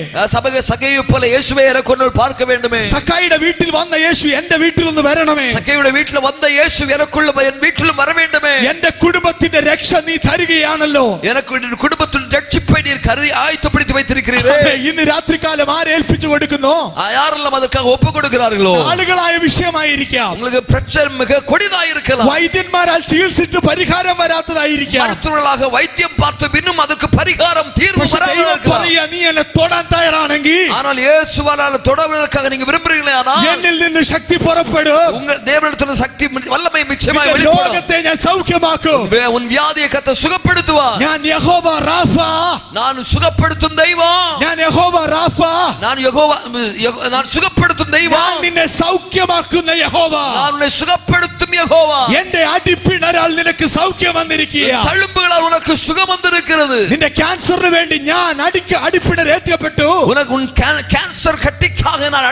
சகையை போல இயேசுவே எனக்கு ஒன்று பார்க்க வேண்டுமே. സക്കായിയുടെ വീട്ടിൽ വന്ന യേശു എന്റെ വീട്ടിൽ ഒന്ന് വരണമേ. சகையுடைய வீட்டில் வந்த இயேசு எனக்குள்ள என் வீட்டிலும் வர வேண்டுமே. എന്റെ കുടുംബത്തിന്റെ രക്ഷ നീ തരികയാണല്ലോ. எனக்கு குடும்பத்தின் ரட்சிப்பை நீர் கருதி ஆயத்தப்படுத்தி வைத்திருக்கிறீரே. ഇന്ന് രാത്രികാലം ആരെ ഏൽപ്പിച്ചു കൊടുക്കുന്നു? யாரெல்லாம் அதற்காக ஒப்பு கொடுக்கிறார்களோ ആളുകളായ വിഷയമായിരിക്കാം. உங்களுக்கு பிரச்சனை மிக கொடிதாக இருக்கலாம். വൈദ്യന്മാരാൽ ചികിത്സിച്ച് പരിഹാരം വരാത്തതായിരിക്കാം. மருத்துவர்களாக வைத்தியம் பார்த்து பின்னும் அதற்கு பரிகாரம் தீர்வு வராமல் இருக்கலாம். നീ എന്നെ തൊടാൻ തയ്യാറാണെങ്കിൽ, ஆனால் இயேசுவால் தொடுவதற்காக நீங்க விரும்புகிறீர்களே, ஆனால் എന്നിൽ നിന്ന് ശക്തി പുറപ്പെടും. உங்கள் தேவனிடத்தில் சக்தி வல்லமை நிச்சயமாய் നിന്റെ வெளிப்படும். രോഗത്തെ ഞാൻ സൗഖ്യമാക്കും. உன் வியாதியை கர்த்தர் சுகப்படுத்துவார். ഞാൻ യഹോവ റാഫ. நான் சுகப்படுத்தும் தெய்வம். ഞാൻ യഹോവ റാഫ. நான் சுகப்படுத்தும் தெய்வம். ഞാൻ നിന്നെ സൗഖ്യമാക്കുന്ന യഹോവ. நான் உன்னை சுகப்படுத்தும் யெகோவா. എന്റെ അടിപ്പിണരാൽ നിനക്ക് സൗഖ്യം വന്നിരിക്കുക. തഴുമ്പുകളാൽ ഉനക്ക് സുഖം വന്നിരിക്കുന്നത്. നിന്റെ ക്യാൻസറിന് വേണ്ടി ഞാൻ അടിപ്പിണരേറ്റപ്പെട്ടു. ഉനക്ക് ക്യാൻസർ കട്ടിക്കാக நான்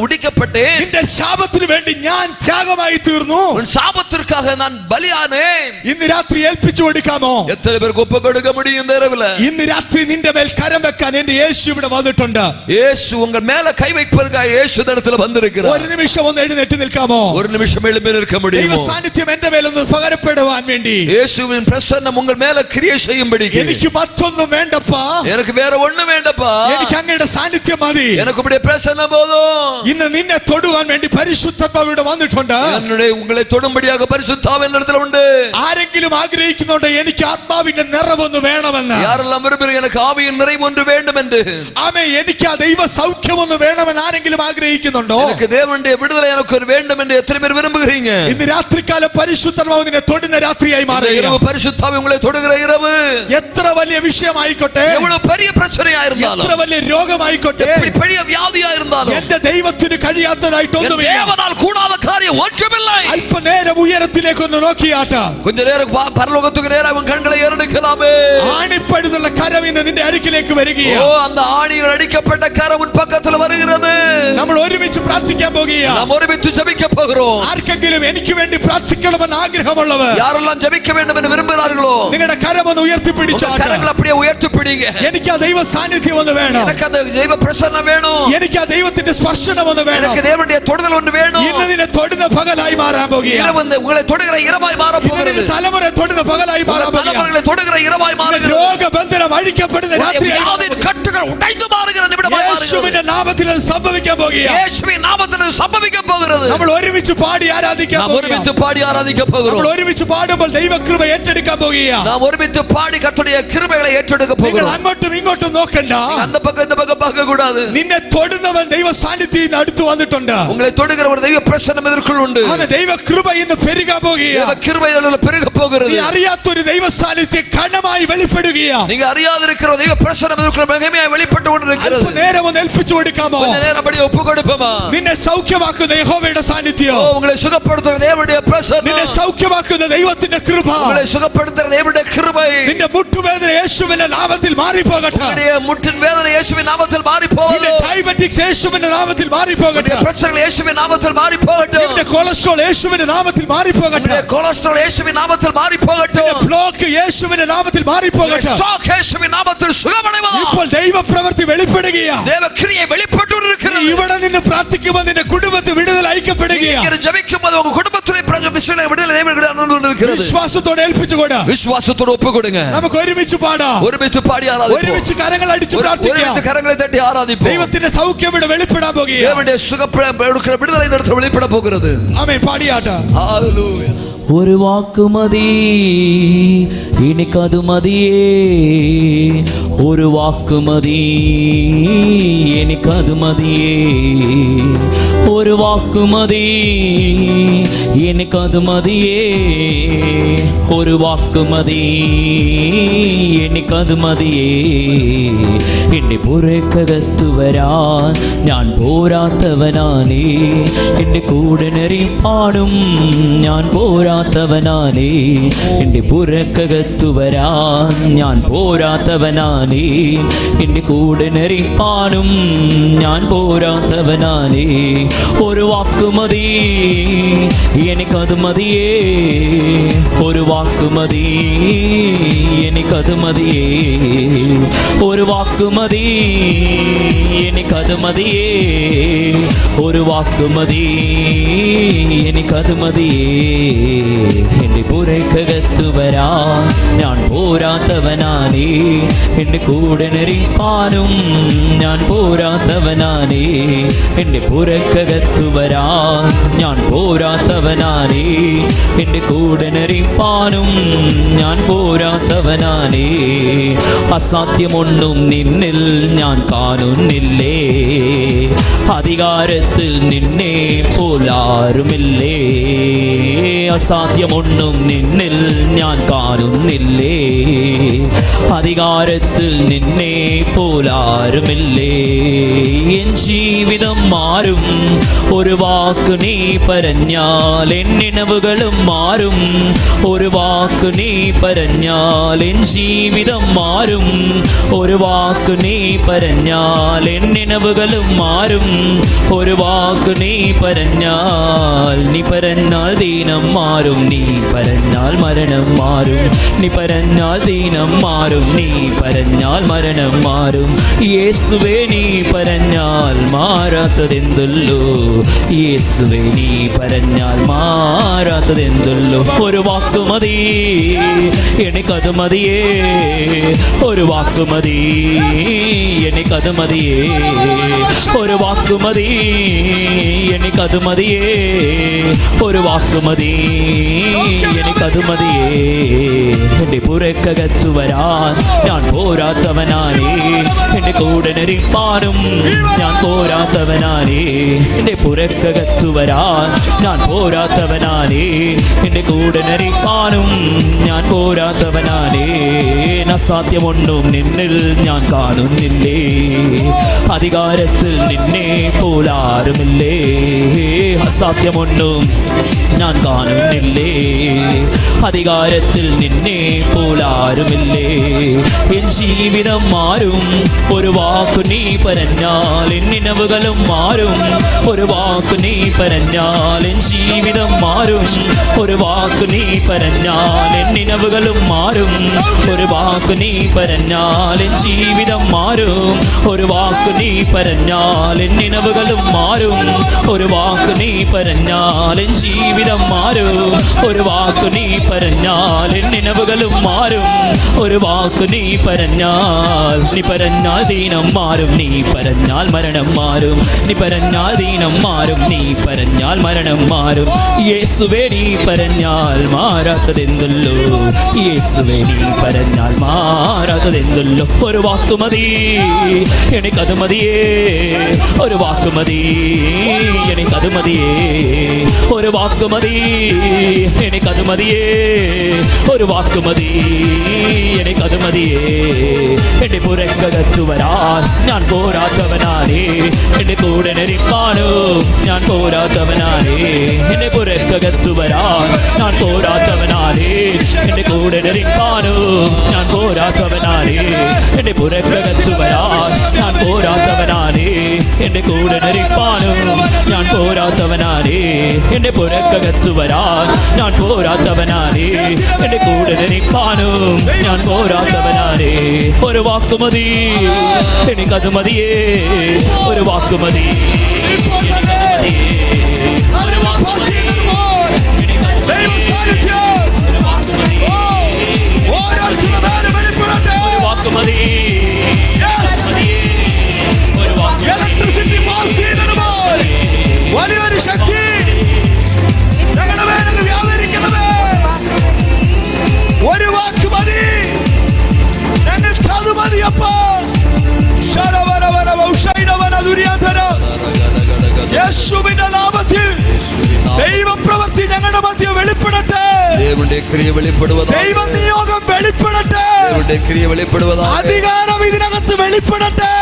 உடைக்கப்பட்டேன். നിന്റെ ശാപത്തിന് വേണ്ടി ഞാൻ ത്യാഗമായി തീർന്നു. உன் சாபத்திற்காக நான் பலியானேன். ഇന്ന് രാത്രി ഏൽപ്പിച്ചു കൊടുക്കാമോ? എത്ര പേർക്ക് ഒപ്പ് കൊടുക്കാൻ முடியும் இந்த இரவுல? ഇന്ന് രാത്രി നിന്റെ മേൽ കരം വെക്കാൻ എന്റെ യേശു ഇവിടെ വന്നിട്ടുണ്ട്. യേശു உங்கள் மேல கை வைப்பதற்காக യേശു இந்த இடத்துல வந்திருக்கிறார். ഒരു നിമിഷം ഒന്ന് എഴുന്നേറ്റ് നിൽക്കാമോ? ஒரு நிமிஷம் எழும்பி நிற்க முடியுമോ? ദൈവ സാന്നിധ്യം എന്റെ മേൽ ഒന്ന് പകരപ്പെടുവാൻ വേണ്ടി യേശുവിன் பிரசன்னம் உங்கள் மேல கிரியை செய்யும்படிக்கு എനിക്ക് മറ്റൊന്നും വേണ്ടപ്പാ. எனக்கு വേറെ ഒന്നും വേണ്ടപ്പാ. എനിക്ക് അങ്ങയുടെ സാന്നിധ്യം മതി. எனக்கு உம்முடைய பிரசன்னம் போதும். ഇന്ന് നിന്നെ തൊടുവാൻ വേണ്ടി പരിശുദ്ധാത്മാവ് ഇവിടെ വന്നിട്ടുണ്ട്. உங்களை தொடும்படியாக பரிசுத்தாவி என்னிடத்தில் உண்டு. ആരെങ്കിലും ആഗ്രഹിക്കുന്നുണ്ട് എനിക്ക് ആത്മാവിന്റെ നിറവൊന്ന് വേണമെന്ന്? யாரெல்லாம் விரும்புகிறீங்க எனக்கு ஆவியின் நிறைவு ஒன்று வேண்டும் என்று? ആമേൻ. എനിക്ക് ആ ദൈവ സൗഖ്യം ഒന്ന് വേണമെന്ന് ആരെങ്കിലും ആഗ്രഹിക്കുന്നുണ്ടോ? எனக்கு தேவனுடைய விடுதலை எனக்கு ஒரு வேண்டும் என்று எத்தனை பேர் விரும்புகிறீங்க? ഇന്ന് രാത്രികാലം പരിശുദ്ധാത്മാവ് നിന്നെ തൊടുന്ന രാത്രിയായി മാറുകയാണ്. പരിശുദ്ധാവി உங்களை தொடுகிற இரவு. എത്ര വലിയ വിഷയമായിക്കോട്ടെ, எவ்வளவு பெரிய பிரச்சனையாயிருந்தாலும், എത്ര വലിയ രോഗമായിക്കോട്ടെ, எப்படி பெரிய வியாதியாயிருந்தாலும், എന്റെ ദൈവത്തിന് കഴിയാത്തതായിട്ടൊന്നുമില്ല. தேவனால் கூடாத காரியம் ஒன்றுமில்லை. അല്പനേരം ഉയരത്തിലേക്ക് ഒന്ന് നോക്കിയാട്ടെ. கொஞ்ச நேரம் பரலோகத்துக்கு நேரா உன் கண்களை ஏறெடுக்கலாமே. ആണിപ്പഴുതുള്ള കരം ഇന്ന് നിന്റെ അരികിലേക്ക് വരികയാണ്. ஓ, அந்த ஆணியில் அடிக்கப்பட்ட கரம் உன் பக்கத்தில் வருகிறது. നമ്മൾ ഒരുമിച്ച് പ്രാർത്ഥിക്കാൻ പോകുകയാണ്. நாம் ഒരുമിച്ച് ஜெபிக்க போகிறோம். ആർക്കെങ്കിലും എനിക്ക് വേണ്ടി പ്രാർത്ഥിക്കണമെന്ന് ആഗ്രഹമുള്ളവർ, யாரெல்லாம் ஜெபிக்க வேண்டும் என்று விரும்புகிறார்களோ, നിങ്ങളുടെ കരം ഒന്ന് ഉയർത്തിപ്പിടിച്ചാട്ടെ. கரங்களை அப்படியே உயர்த்தி பிடிங்க. എനിക്ക് ആ ദൈവ സാന്നിധ്യം ഒന്ന് വേണം. எனக்கு அந்த ദൈവ പ്രസന്നം വേണം. എനിക്ക് ആ ദൈവത്തിന്റെ സ്പർശനം ഒന്ന് വേണം. எனக்கு தேவனுடைய தொடுதல் ஒன்று வேணும். ഇന്ന് നിന്നെ തൊടുന്ന പകലായി മാറാൻ പോകുകയാണ്. உங்களை தொடுகிற இரவாய் மாற போகிறது. തലമുറ തൊടുന്ന പകലായി മാറാൻ പോകുകയാണ്. തലമുറകളെ தொடுகிற இரவாய் മാറുகிறது. രോഗബന്ധനം അഴിക്കപ്പെടുന്ന രാത്രിയായി മാറും. കട്ടുകൾ ഉടൈந்து മാറുகிற നിമിഷമായി മാറുகிறது. യേശുവിന്റെ നാമത്തിൽ അത് സംഭവിക്കാൻ പോകുകയാണ്. യേശുവിൻ നാമത്തിൽ അത് സംഭവിക്കാൻ പോകുന്നത്. നമ്മൾ ഒരുമിച്ച് പാടി ആരാധിക്കാൻ പോകുകയാണ്. ഒരുമിച്ച് പാടി ആരാധിക്കാൻ പോകുന്നു. നമ്മൾ ഒരുമിച്ച് പാടുമ്പോൾ ദൈവകൃപ ഏറ്റെടുക്കാൻ പോകുകയാണ്. നാം ഒരുമിച്ച് പാടി കർത്തരുடைய கிருபைகளை ഏറ്റെടുക്കാൻ പോകുന്നു. നിങ്ങൾ അങ്ങോട്ടും ഇങ്ങോട്ടും നോക്കണ്ട. அந்த பக்கம் இந்த பக்கம் பார்க்க கூடாது. നിന്നെ തൊടുന്നവൻ ദൈവ സാന്നിധ്യത്തിൽ അടുത്ത് വന്നിട്ടുണ്ട്. உங்களை தொடுகிற ஒரு தெய்வ பிரசன்னம் இதற்குள் உண்டு. അവൻ ദൈവകൃപ ഇന്ന് പെരുകാൻ പോകുകയാണ്. ദൈവ கிருபை ഇതിൽ പെരുക പോകുகிறது. നീ അറിയാത്തൊരു ദൈവ സാന്നിധ്യം കണമായി വെളിപ്പെടുകയാണ്. நீங்க അറിയാതിരിக்கிற தெய்வ பிரசன்னம் இதற்குள் மகிமையாய் வெளிப்பட்டு கொண்டிருக்கிறது. അല്പനേരം ഒന്ന് ഏൽപ്പിച്ചു കൊടുക്കാമോ? கொஞ்ச நேரம் அப்படியே ஒப்பு கொடுப்போமா? നിന്നെ സൗഖ്യമാക്കുന്ന യഹോവയുടെ സാന്നിധ്യം, உங்களை சுகப்படுத்துகிற தேவனுடைய பிரசன்னம், നിന്നെ സൗഖ്യമാക്കുന്ന ദൈവത്തിന്റെ കൃപ, உங்களை சுகப்படுத்துகிற தேவனுடைய கிருபை, നിന്റെ മുട്ടുവേദന യേശുവിന്റെ നാമത്തിൽ മാറിപ്പോകട്ടെ. உங்களுடைய முட்டின் வேதனை இயேசுவின் நாமத்தில் மாறி போகட்டும். നിന്റെ ഡയബറ്റിക്സ് യേശുവിന്റെ നാമത്തിൽ മാറിപ്പോകട്ടെ. பிரச்சனைகள் இயேசுவின் നാമത്തിൽ மாறி போகட்டும். നിന്റെ കൊളസ്ട്രോൾ യേശുവിന്റെ നാമത്തിൽ മാറിപ്പോകട്ടെ. கொலஸ்ட்ரால் இயேசுவின் நாமத்தில் மாறி போகட்டும். ബ്ലോക്ക് യേശുവിന്റെ നാമത്തിൽ മാറിപ്പോകട്ടെ. ஸ்ட்ரோக் இயேசுவின் நாமத்தில் சுகமடைவதாக. ഇപ്പോൾ ദൈവപ്രവൃത്തി വെളിപ്പെടുകയാണ്. தேவ கிரியை வெளிப்பட்டுകൊണ്ടിருக்கிறது. ഇവിടെ നിന്ന് പ്രാർത്ഥിക്കുമ്പോൾ നിന്റെ കുടുംബത്തിൽ വിടുതൽ അയക്കപ്പെടുകയാണ്. இங்கே ஜெபிக்கும்போது உங்க குடும்பத்திலே விடுதலை தேவனுடைய நடந்துകൊണ്ടിருக்கிறது. വിശ്വാസത്തോടെ ഏൽപ്പിച്ചുകൊട്. விசுவாசத்தோடு ஒப்புக்கொடுங்க. നമുക്ക് ഒരുമിച്ച് പാടാം. ഒരുമിച്ച് പാടി ആരാധിക്കാം. ഒരുമിച്ച് കരങ്ങൾ അടിച്ച് പ്രാർത്ഥിക്കാം. ഒരുമിച്ച് കരങ്ങളെ തട്ടി ആരാധിക്കാം. ദൈവത്തിന്റെ സൗഖ്യം ഇവിടെ വെളിപ്പെടാൻ പോകുകയാണ്. தேவனுடைய விடுதலை இந்த இடத்துல வெளிப்பட போகிறது. ആമേൻ. പാടിയാട്ടെ. ഹല്ലേലൂയ. ഒരു വാക്കുമതി എനിക്കതു മതിയേ, ഒരു വാക്കുമതി എനിക്കതു മതിയേ, ഒരു വാക്കുമതി എനിക്കതു മതിയേ, ഒരു വാക്കുമതി എനിക്കതു മതിയേ. എന്റെ പുറക്കകത്തു വരാൻ ഞാൻ പോരാത്തവനാലേ, എന്റെ കൂടെ നെറിപ്പാടും ഞാൻ പോരാത്തവനാലേ, എന്റെ പുറക്കകത്തു വരാൻ ഞാൻ പോരാത്തവനാലേ, എന്റെ കൂടെ നെറിപ്പാടും ഞാൻ പോരാത്തവനാലേ. ഒരു വാക്കുമതി എനിക്കത് മതിയേ, ഒരു വാക്കുമതി എനിക്കത് മതിയേ, ഒരു വാക്കുമതി എനിക്കത് മതിയേ, ഒരു വാക്കുമതി എനിക്കത് മതിയേ. എന്റെ പുറക്കകത്തു വരാൻ ഞാൻ പോരാത്തവനാലേ, എന്റെ കൂടെ നെറിപ്പാനും ഞാൻ പോരാത്തവനാലേ, എന്റെ പുറക്കകത്തു വരാൻ ഞാൻ പോരാത്തവനാലേ, എന്റെ കൂടെ നെറിപ്പാനും ഞാൻ പോരാത്തവനാലേ. അസാധ്യമൊന്നും നിന്നിൽ ഞാൻ കാണുന്നില്ലേ, അധികാരത്തിൽ നിന്നെ പോലാരുമില്ലേ. അസാധ്യമൊന്നും നിന്നിൽ ഞാൻ കാണുന്നില്ലേ. അധികാരത്തിൽ നിന്നെ പോലാരുമില്ലേ. എൻ ജീവിതം മാറും ഒരു വാക്ക് നീ പറഞ്ഞാൽ, എൻ നിലവുകളും മാറും ഒരു വാക്ക് നീ പറഞ്ഞാൽ. എൻ ജീവിതം മാറും ഒരു വാക്ക് നീ പറഞ്ഞാൽ, എൻ നിലവുകളും മാറും ഒരു വാക്ക് നീ പറഞ്ഞാൽ. നീ പറഞ്ഞാൽ ദീനം മാറും, നീ പറഞ്ഞാൽ മരണം മാറും. നീ പറഞ്ഞാൽ ദീനം മാറും, നീ പറഞ്ഞാൽ മരണം മാറും. യേശുവേ നീ പറഞ്ഞാൽ മാറാത്തതെന്തുള്ളൂ. യേശുവേ നീ പറഞ്ഞാൽ മാറാത്തതെന്തുള്ളൂ. ഒരു വാക്ക് മതി എനിക്കത് മതിയേ. ഒരു വാക്ക് മതി എനിക്കത് മതിയേ. ഒരു വാക്ക് മതി എനിക്കത് മതിയേ. ഒരു വാക്ക് മതി എനിക്കത് മതിയേ. എന്റെ പുറക്കകത്തു വരാൻ ഞാൻ പോരാത്തവനാനേ. എന്റെ കൂടെ നരിപ്പാനും ഞാൻ പോരാത്തവനാനേ. എന്റെ പുറക്കകത്തു വരാൻ ഞാൻ പോരാത്തവനാനേ. എന്റെ കൂടെ നരിപ്പാനും ഞാൻ പോരാത്തവനാനേ. അസാധ്യമൊന്നും നിന്നിൽ ഞാൻ കാണുന്നില്ലേ. അധികാരത്തിൽ നിന്നെ പോലാരുമില്ലേ. അസാധ്യമൊന്നും ഞാൻ കാണുന്നില്ലേ. അധികാരത്തിൽ നിന്നെ പോലാരുമില്ലേ. എൻ ജീവിതം മാറും ഒരു വാക്ക് നീ പറഞ്ഞാൽ, എൻ നിലവുകളും മാറും ഒരു വാക്ക് നീ പറഞ്ഞാൽ. എൻ ജീവിതം മാറും ഒരു വാക്ക് നീ പറഞ്ഞാൽ, എൻ നിലവുകളും മാറും ഒരു വാക്ക് നീ പറഞ്ഞാൽ. എൻ ജീവിതം മാറും ഒരു വാക്ക് നീ പറഞ്ഞാൽ, എൻ നിലവുകളും മാറും ഒരു വാക്ക് നീ പറഞ്ഞാൽ. എൻ ജീവിതം മാറും ഒരു വാക്ക് നീ പറഞ്ഞാൽ, എൻ നിലവുകളും മാറും ഒരു വാക്ക് നീ പറഞ്ഞാൽ. നീ പറഞ്ഞാൽ ദീനം മാറും, നീ പറഞ്ഞാൽ മരണം മാറും. നീ പറഞ്ഞാൽ ദീനം മാറും, നീ പറഞ്ഞാൽ മരണം മാറും. യേശുവേ നീ പറഞ്ഞാൽ മാറാത്തതെന്തുള്ളൂ. യേശുവേ നീ പറഞ്ഞാൽ മാറാത്തതെന്തുള്ളൂ. ഒരു വാക്ക് മതി എനിക്കത് മതിയേ. ഒരു വാക്ക് മതി എനിക്കത് മതിയേ. ഒരു വാക്ക് മതി എനിക്കത് മതിയേ. ഒരു വാക്ക് മതി എനിക്കത് മതിയേ. എന്റെ പുറക്കകത്തു വരാൻ ഞാൻ പോരാത്തവനാനേ. എന്റെ കൂടെ നരിപ്പാനോ ഞാൻ പോരാത്തവനാനേ. എന്റെ പുറക്കകത്തു വരാൻ ഞാൻ പോരാത്തവനാനേ. എന്റെ കൂടെ നരിപ്പാനോ ഞാൻ പോരാത്തവനാനേ. എന്റെ പുറക്കകത്തു വരാൻ ഞാൻ പോരാത്തവനാനേ. എന്റെ കൂടെ നരിപ്പാനോ ഞാൻ പോരാത്തവനാനേ. എന്റെ പുറക്കകത്തു വരാൻ ഞാൻ പോരാത്തവനാനേ. എന്റെ കൂടെ നരിപ്പാനോ ഞാൻ പോരാത്തവനാനേ. ഒരു വാക്ക് മതി എനിക്കത് മതിയേ. ഒരു വാക്ക് മതി എനിക്കത് മതിയേ. ഒരു വാക്ക് മതി ഒരു വാക്ക് മതി. വലിയൊരു ശക്തി ഞങ്ങളുടെ മേലിൽ വ്യാപരിക്കണമേ. ഒരു വാക്ക് മതി ഞങ്ങൾക്ക് അത് മതിയപ്പോ. യേശുവിന്റെ നാമത്തിൽ ദൈവപ്രവൃത്തി ഞങ്ങളുടെ മധ്യ വെളിപ്പെടട്ടെ. ദൈവ നിയോഗം വെളിപ്പെടട്ടെ. അധികാരം ഇതിനകത്ത് വെളിപ്പെടട്ടെ.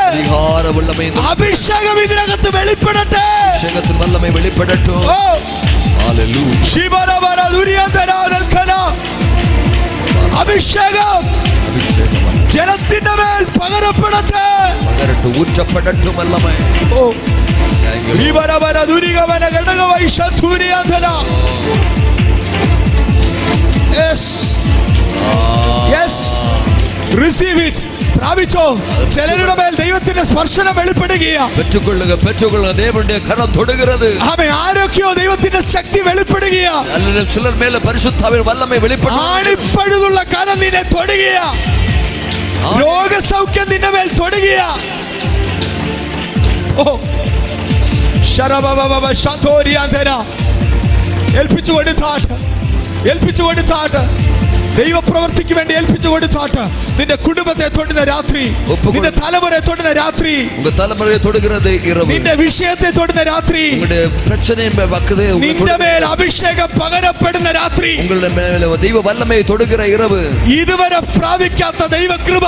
അഭിഷേകം ഇതിനകത്ത് വെളിപ്പെടട്ടെ. അഭിഷേകം ജനത്തിന്റെ മേൽ പകരപ്പെടട്ടെ. Receive it. പ്രാപിച്ചോ. ചിലരുടെ മേൽ ദൈവത്തിന്റെ സ്പർശനം വെളിപ്പെടുകയാണ്. പെറ്റുകൊള്ളുക ദേവന്റെ കരം തൊടുகிறது. ആമേൻ. ആരൊക്കെയോ ദൈവത്തിന്റെ ശക്തി വെളിപ്പെടുകയാണ്. അല്ലെങ്കിൽ ചിലർ മേൽ പരിശുദ്ധാത്മാവിന്റെ വല്ലമേ വെളിപ്പെടുന്നു. ആണിപ്പഴുതുള്ള കരം നിന്നെ തൊടുകയാണ്. രോഗസൗഖ്യം നിന്റെ മേൽ തൊടുകയാണ്. ഓ ശരബബബ ശതോരിയാന്തര ഏൽപ്പിച്ചു കൊടുത്താട്ട്. ദൈവപ്രവൃത്തിക്ക് വേണ്ടി ഏൽപ്പിച്ചു കൊടുത്താട്ട് നിന്റെ കുടുംബത്തെ തൊടുന്ന രാത്രി, നിന്റെ തലമുറയെ തൊടുന്ന രാത്രി, உங்க தலைமுறையை தொடுகிறது இரவு, നിന്റെ വിഷയത്തെ തൊടുന്ന രാത്രി, உங்களுடைய பிரச்சனை பக்கதே നിന്റെ മേൽ അഭിഷേകം പകരപ്പെടുന്ന രാത്രി, உங்களுடைய மேல தெய்வ வல்லமை தொடுகிற இரவு, ഇതുവരെ പ്രാപിക്കാത്ത ദൈവകൃപ,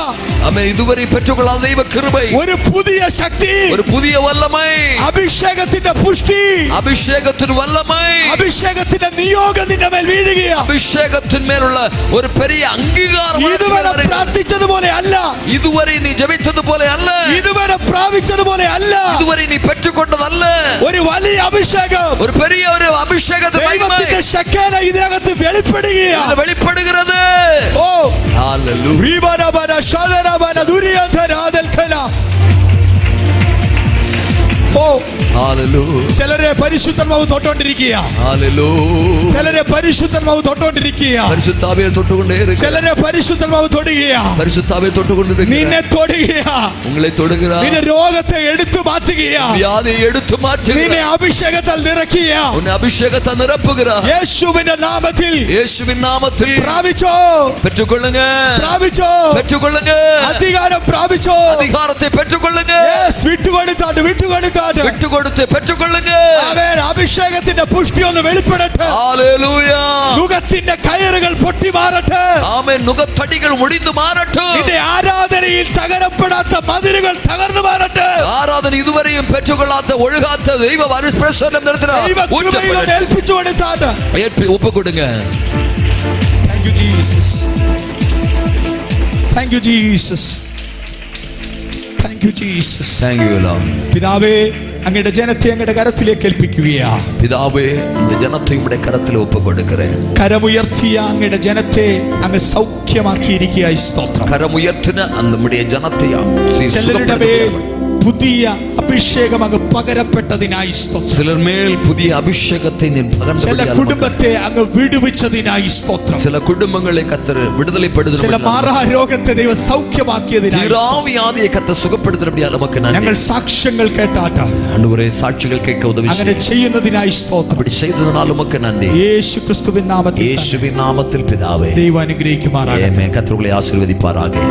ആമേൻ, ഇതുവരെ പെറ്റുകൊള്ളാത്ത ദൈവ കൃപை, ഒരു പുതിയ ശക്തി, ഒരു പുതിയ വല്ലമൈ, അഭിഷേകത്തിന്റെ പുഷ്ടി, അഭിഷേകത്തിന്റെ വല്ലമൈ, അഭിഷേകത്തിന്റെ നിയോഗം നിന്റെ മേൽ വീഴുകയാണ്. അഭിഷേകത്തിന്മേലുള്ള ഒരു പെരിയ അംഗീകാരം ഇതുവരെ പ്രാർത്ഥിച്ചതുപോലെ അല്ല, ഇതുവരെ നീ ജപിച്ചതുപോലെ അല്ല, ഇതുവരെ പ്രാപിച്ചതുപോലെ അല്ല, ഇതുവരെ നീ പെറ്റുകൊണ്ടതല്ല, ഒരു വലിയ അഭിഷേകം, ഒരു പെരിയ ഒരു അഭിഷേകത്തിന്റെ ദൈവത്തിന്റെ ശക്തി ഇതിനകത്ത് വെളിപ്പെടുകയാണ്. വെളിപ്പെടുகிறது. ഓ ഹല്ലേലൂയ. റീബാനബന ഷദനബന ദുരിയധരാദൽഖല. ഓ ഹല്ലേലൂയ. ചിലരെ പരിശുദ്ധാത്മാവ് തൊട്ടോണ്ടിരിക്കുക, ഹല്ലേലൂയ. ചിലരെ പരിശുദ്ധാത്മാവ് തൊട്ടോണ്ടിരിക്കുക, പരിശുദ്ധാവിയെ തൊട്ടുകൊണ്ടേയിരിക്കുക, ചിലരെ പരിശുദ്ധാത്മാവ് തൊടുകയാ, പരിശുദ്ധാവിയെ തൊട്ടുകൊണ്ടിരിക്കുക, നിന്നെ തൊടുകയാ, ഉങ്ങളെ തൊടുகிறார், നിന്റെ രോഗത്തെ എടുത്തു മാറ്റുകയാ, വ്യാധിയെ എടുത്തു മാറ്റുகிறார், നിന്നെ അഭിഷേകത്താൽ നിറയ്ക്കുക, ഉന്നെ അഭിഷേകത്താൽ നിറപ്പുகிறார். യേശുവിന്റെ നാമത്തിൽ, യേശുവിൻ നാമത്തിൽ പ്രാപിച്ചോ, பெற்றுக்கொள்ளுங்க, പ്രാപിച്ചോ, பெற்றுக்கொள்ளுங்க, അധികാരം പ്രാപിച്ചോ, அதிகாரத்தை பெற்றுக்கொள்ளுங்க, വിട്ടുകൊടുത്താട്ട് വിട്ടുകൊടുത്താട്ട് விட்டுக்கொடுத்து பெற்றுக்கொள்ளுங்க. ആമേൻ. അഭിഷേകത്തിന്റെ പുഷ്ടി ഒന്ന് വെളിപ്പെടട്ടെ. ഹല്ലേലൂയ. നുകത്തിന്റെ കയറുകൾ പൊട്ടി മാറട്ടെ. ആമേൻ. നുകത്തടികൾ ഒടിഞ്ഞു മാറട്ടെ. നിന്റെ ആരാധനയിൽ തകരപ്പെടാത്ത മതിലുകൾ തകർന്നു മാറട്ടെ. ആരാധന ഇതുവരെയും പെറ്റുകൊള്ളാത്ത ഒഴുകാത്ത ദൈവ പരിപ്രസന്നം നടത്തുന്ന ഏൽപ്പിച്ചു കൊടുത്താട്ട് ഒപ്പുകൊടുங்க. Thank you Jesus. Thank you Jesus. Thank you Jesus. Thank you Lord. പിതാവേ, അങ്ങയുടെ ജനത്തെ അങ്ങയുടെ കരത്തിലേക്ക് ഏൽപ്പിക്കുകയാ. പിതാവേ, இந்த ജനത്തെ ഇവിടെ കരത്തിൽ ഒപ്പുകൊടുக்கிறேன். കരമുയർത്തിയ അങ്ങയുടെ ജനത്തെ അങ്ങ് സൗഖ്യമാക്കിയിരിക്കുകയായി സ്തോത്രം. കരമുയർത്തുന്ന നമ്മുടെ ജനത്തെ ചിലരുടെ മേൽ പുതിയ അഭിഷേകം അങ്ങ് പകരപ്പെട്ടതിനായി സ്തോത്രം. ചിലർ മേൽ പുതിയ അഭിഷേകത്തെ നീ പകർന്നു. ചില കുടുംബത്തെ അങ്ങ് വിടുവിച്ചതിനായി സ്തോത്രം. ചില കുടുംബങ്ങളെ കർത്തർ വിടുതലപ്പെടുത്തുന്നു. ചില മാറാരോഗത്തെ ദൈവം സൗഖ്യമാക്കിയതിനായി തീരാവ്യാധിയെ കർത്തർ സുഖപ്പെടുത്തുന്നതിനായി നമുക്ക് നന്ദി. ഞങ്ങൾ സാക്ഷ്യങ്ങൾ കേട്ടാട്ട ആണ്ടവരേ, സാക്ഷികൾ കേൾക്ക ഉദവി അങ്ങനെ ചെയ്യുന്നതിനായി സ്തോത്രം. அப்படி செய்ததனால் உமக்கு நன்றி. യേശു ക്രിസ്തുവിൻ നാമത്തിൽ യേശുവിൻ നാമത്തിൽ പിതാവേ, ദൈവം അനുഗ്രഹിക്കുമാറാകട്ടെ. ആമേൻ. കർത്തർ ഉങ്ങളെ ആശീർവദിപ്പാറാകട്ടെ.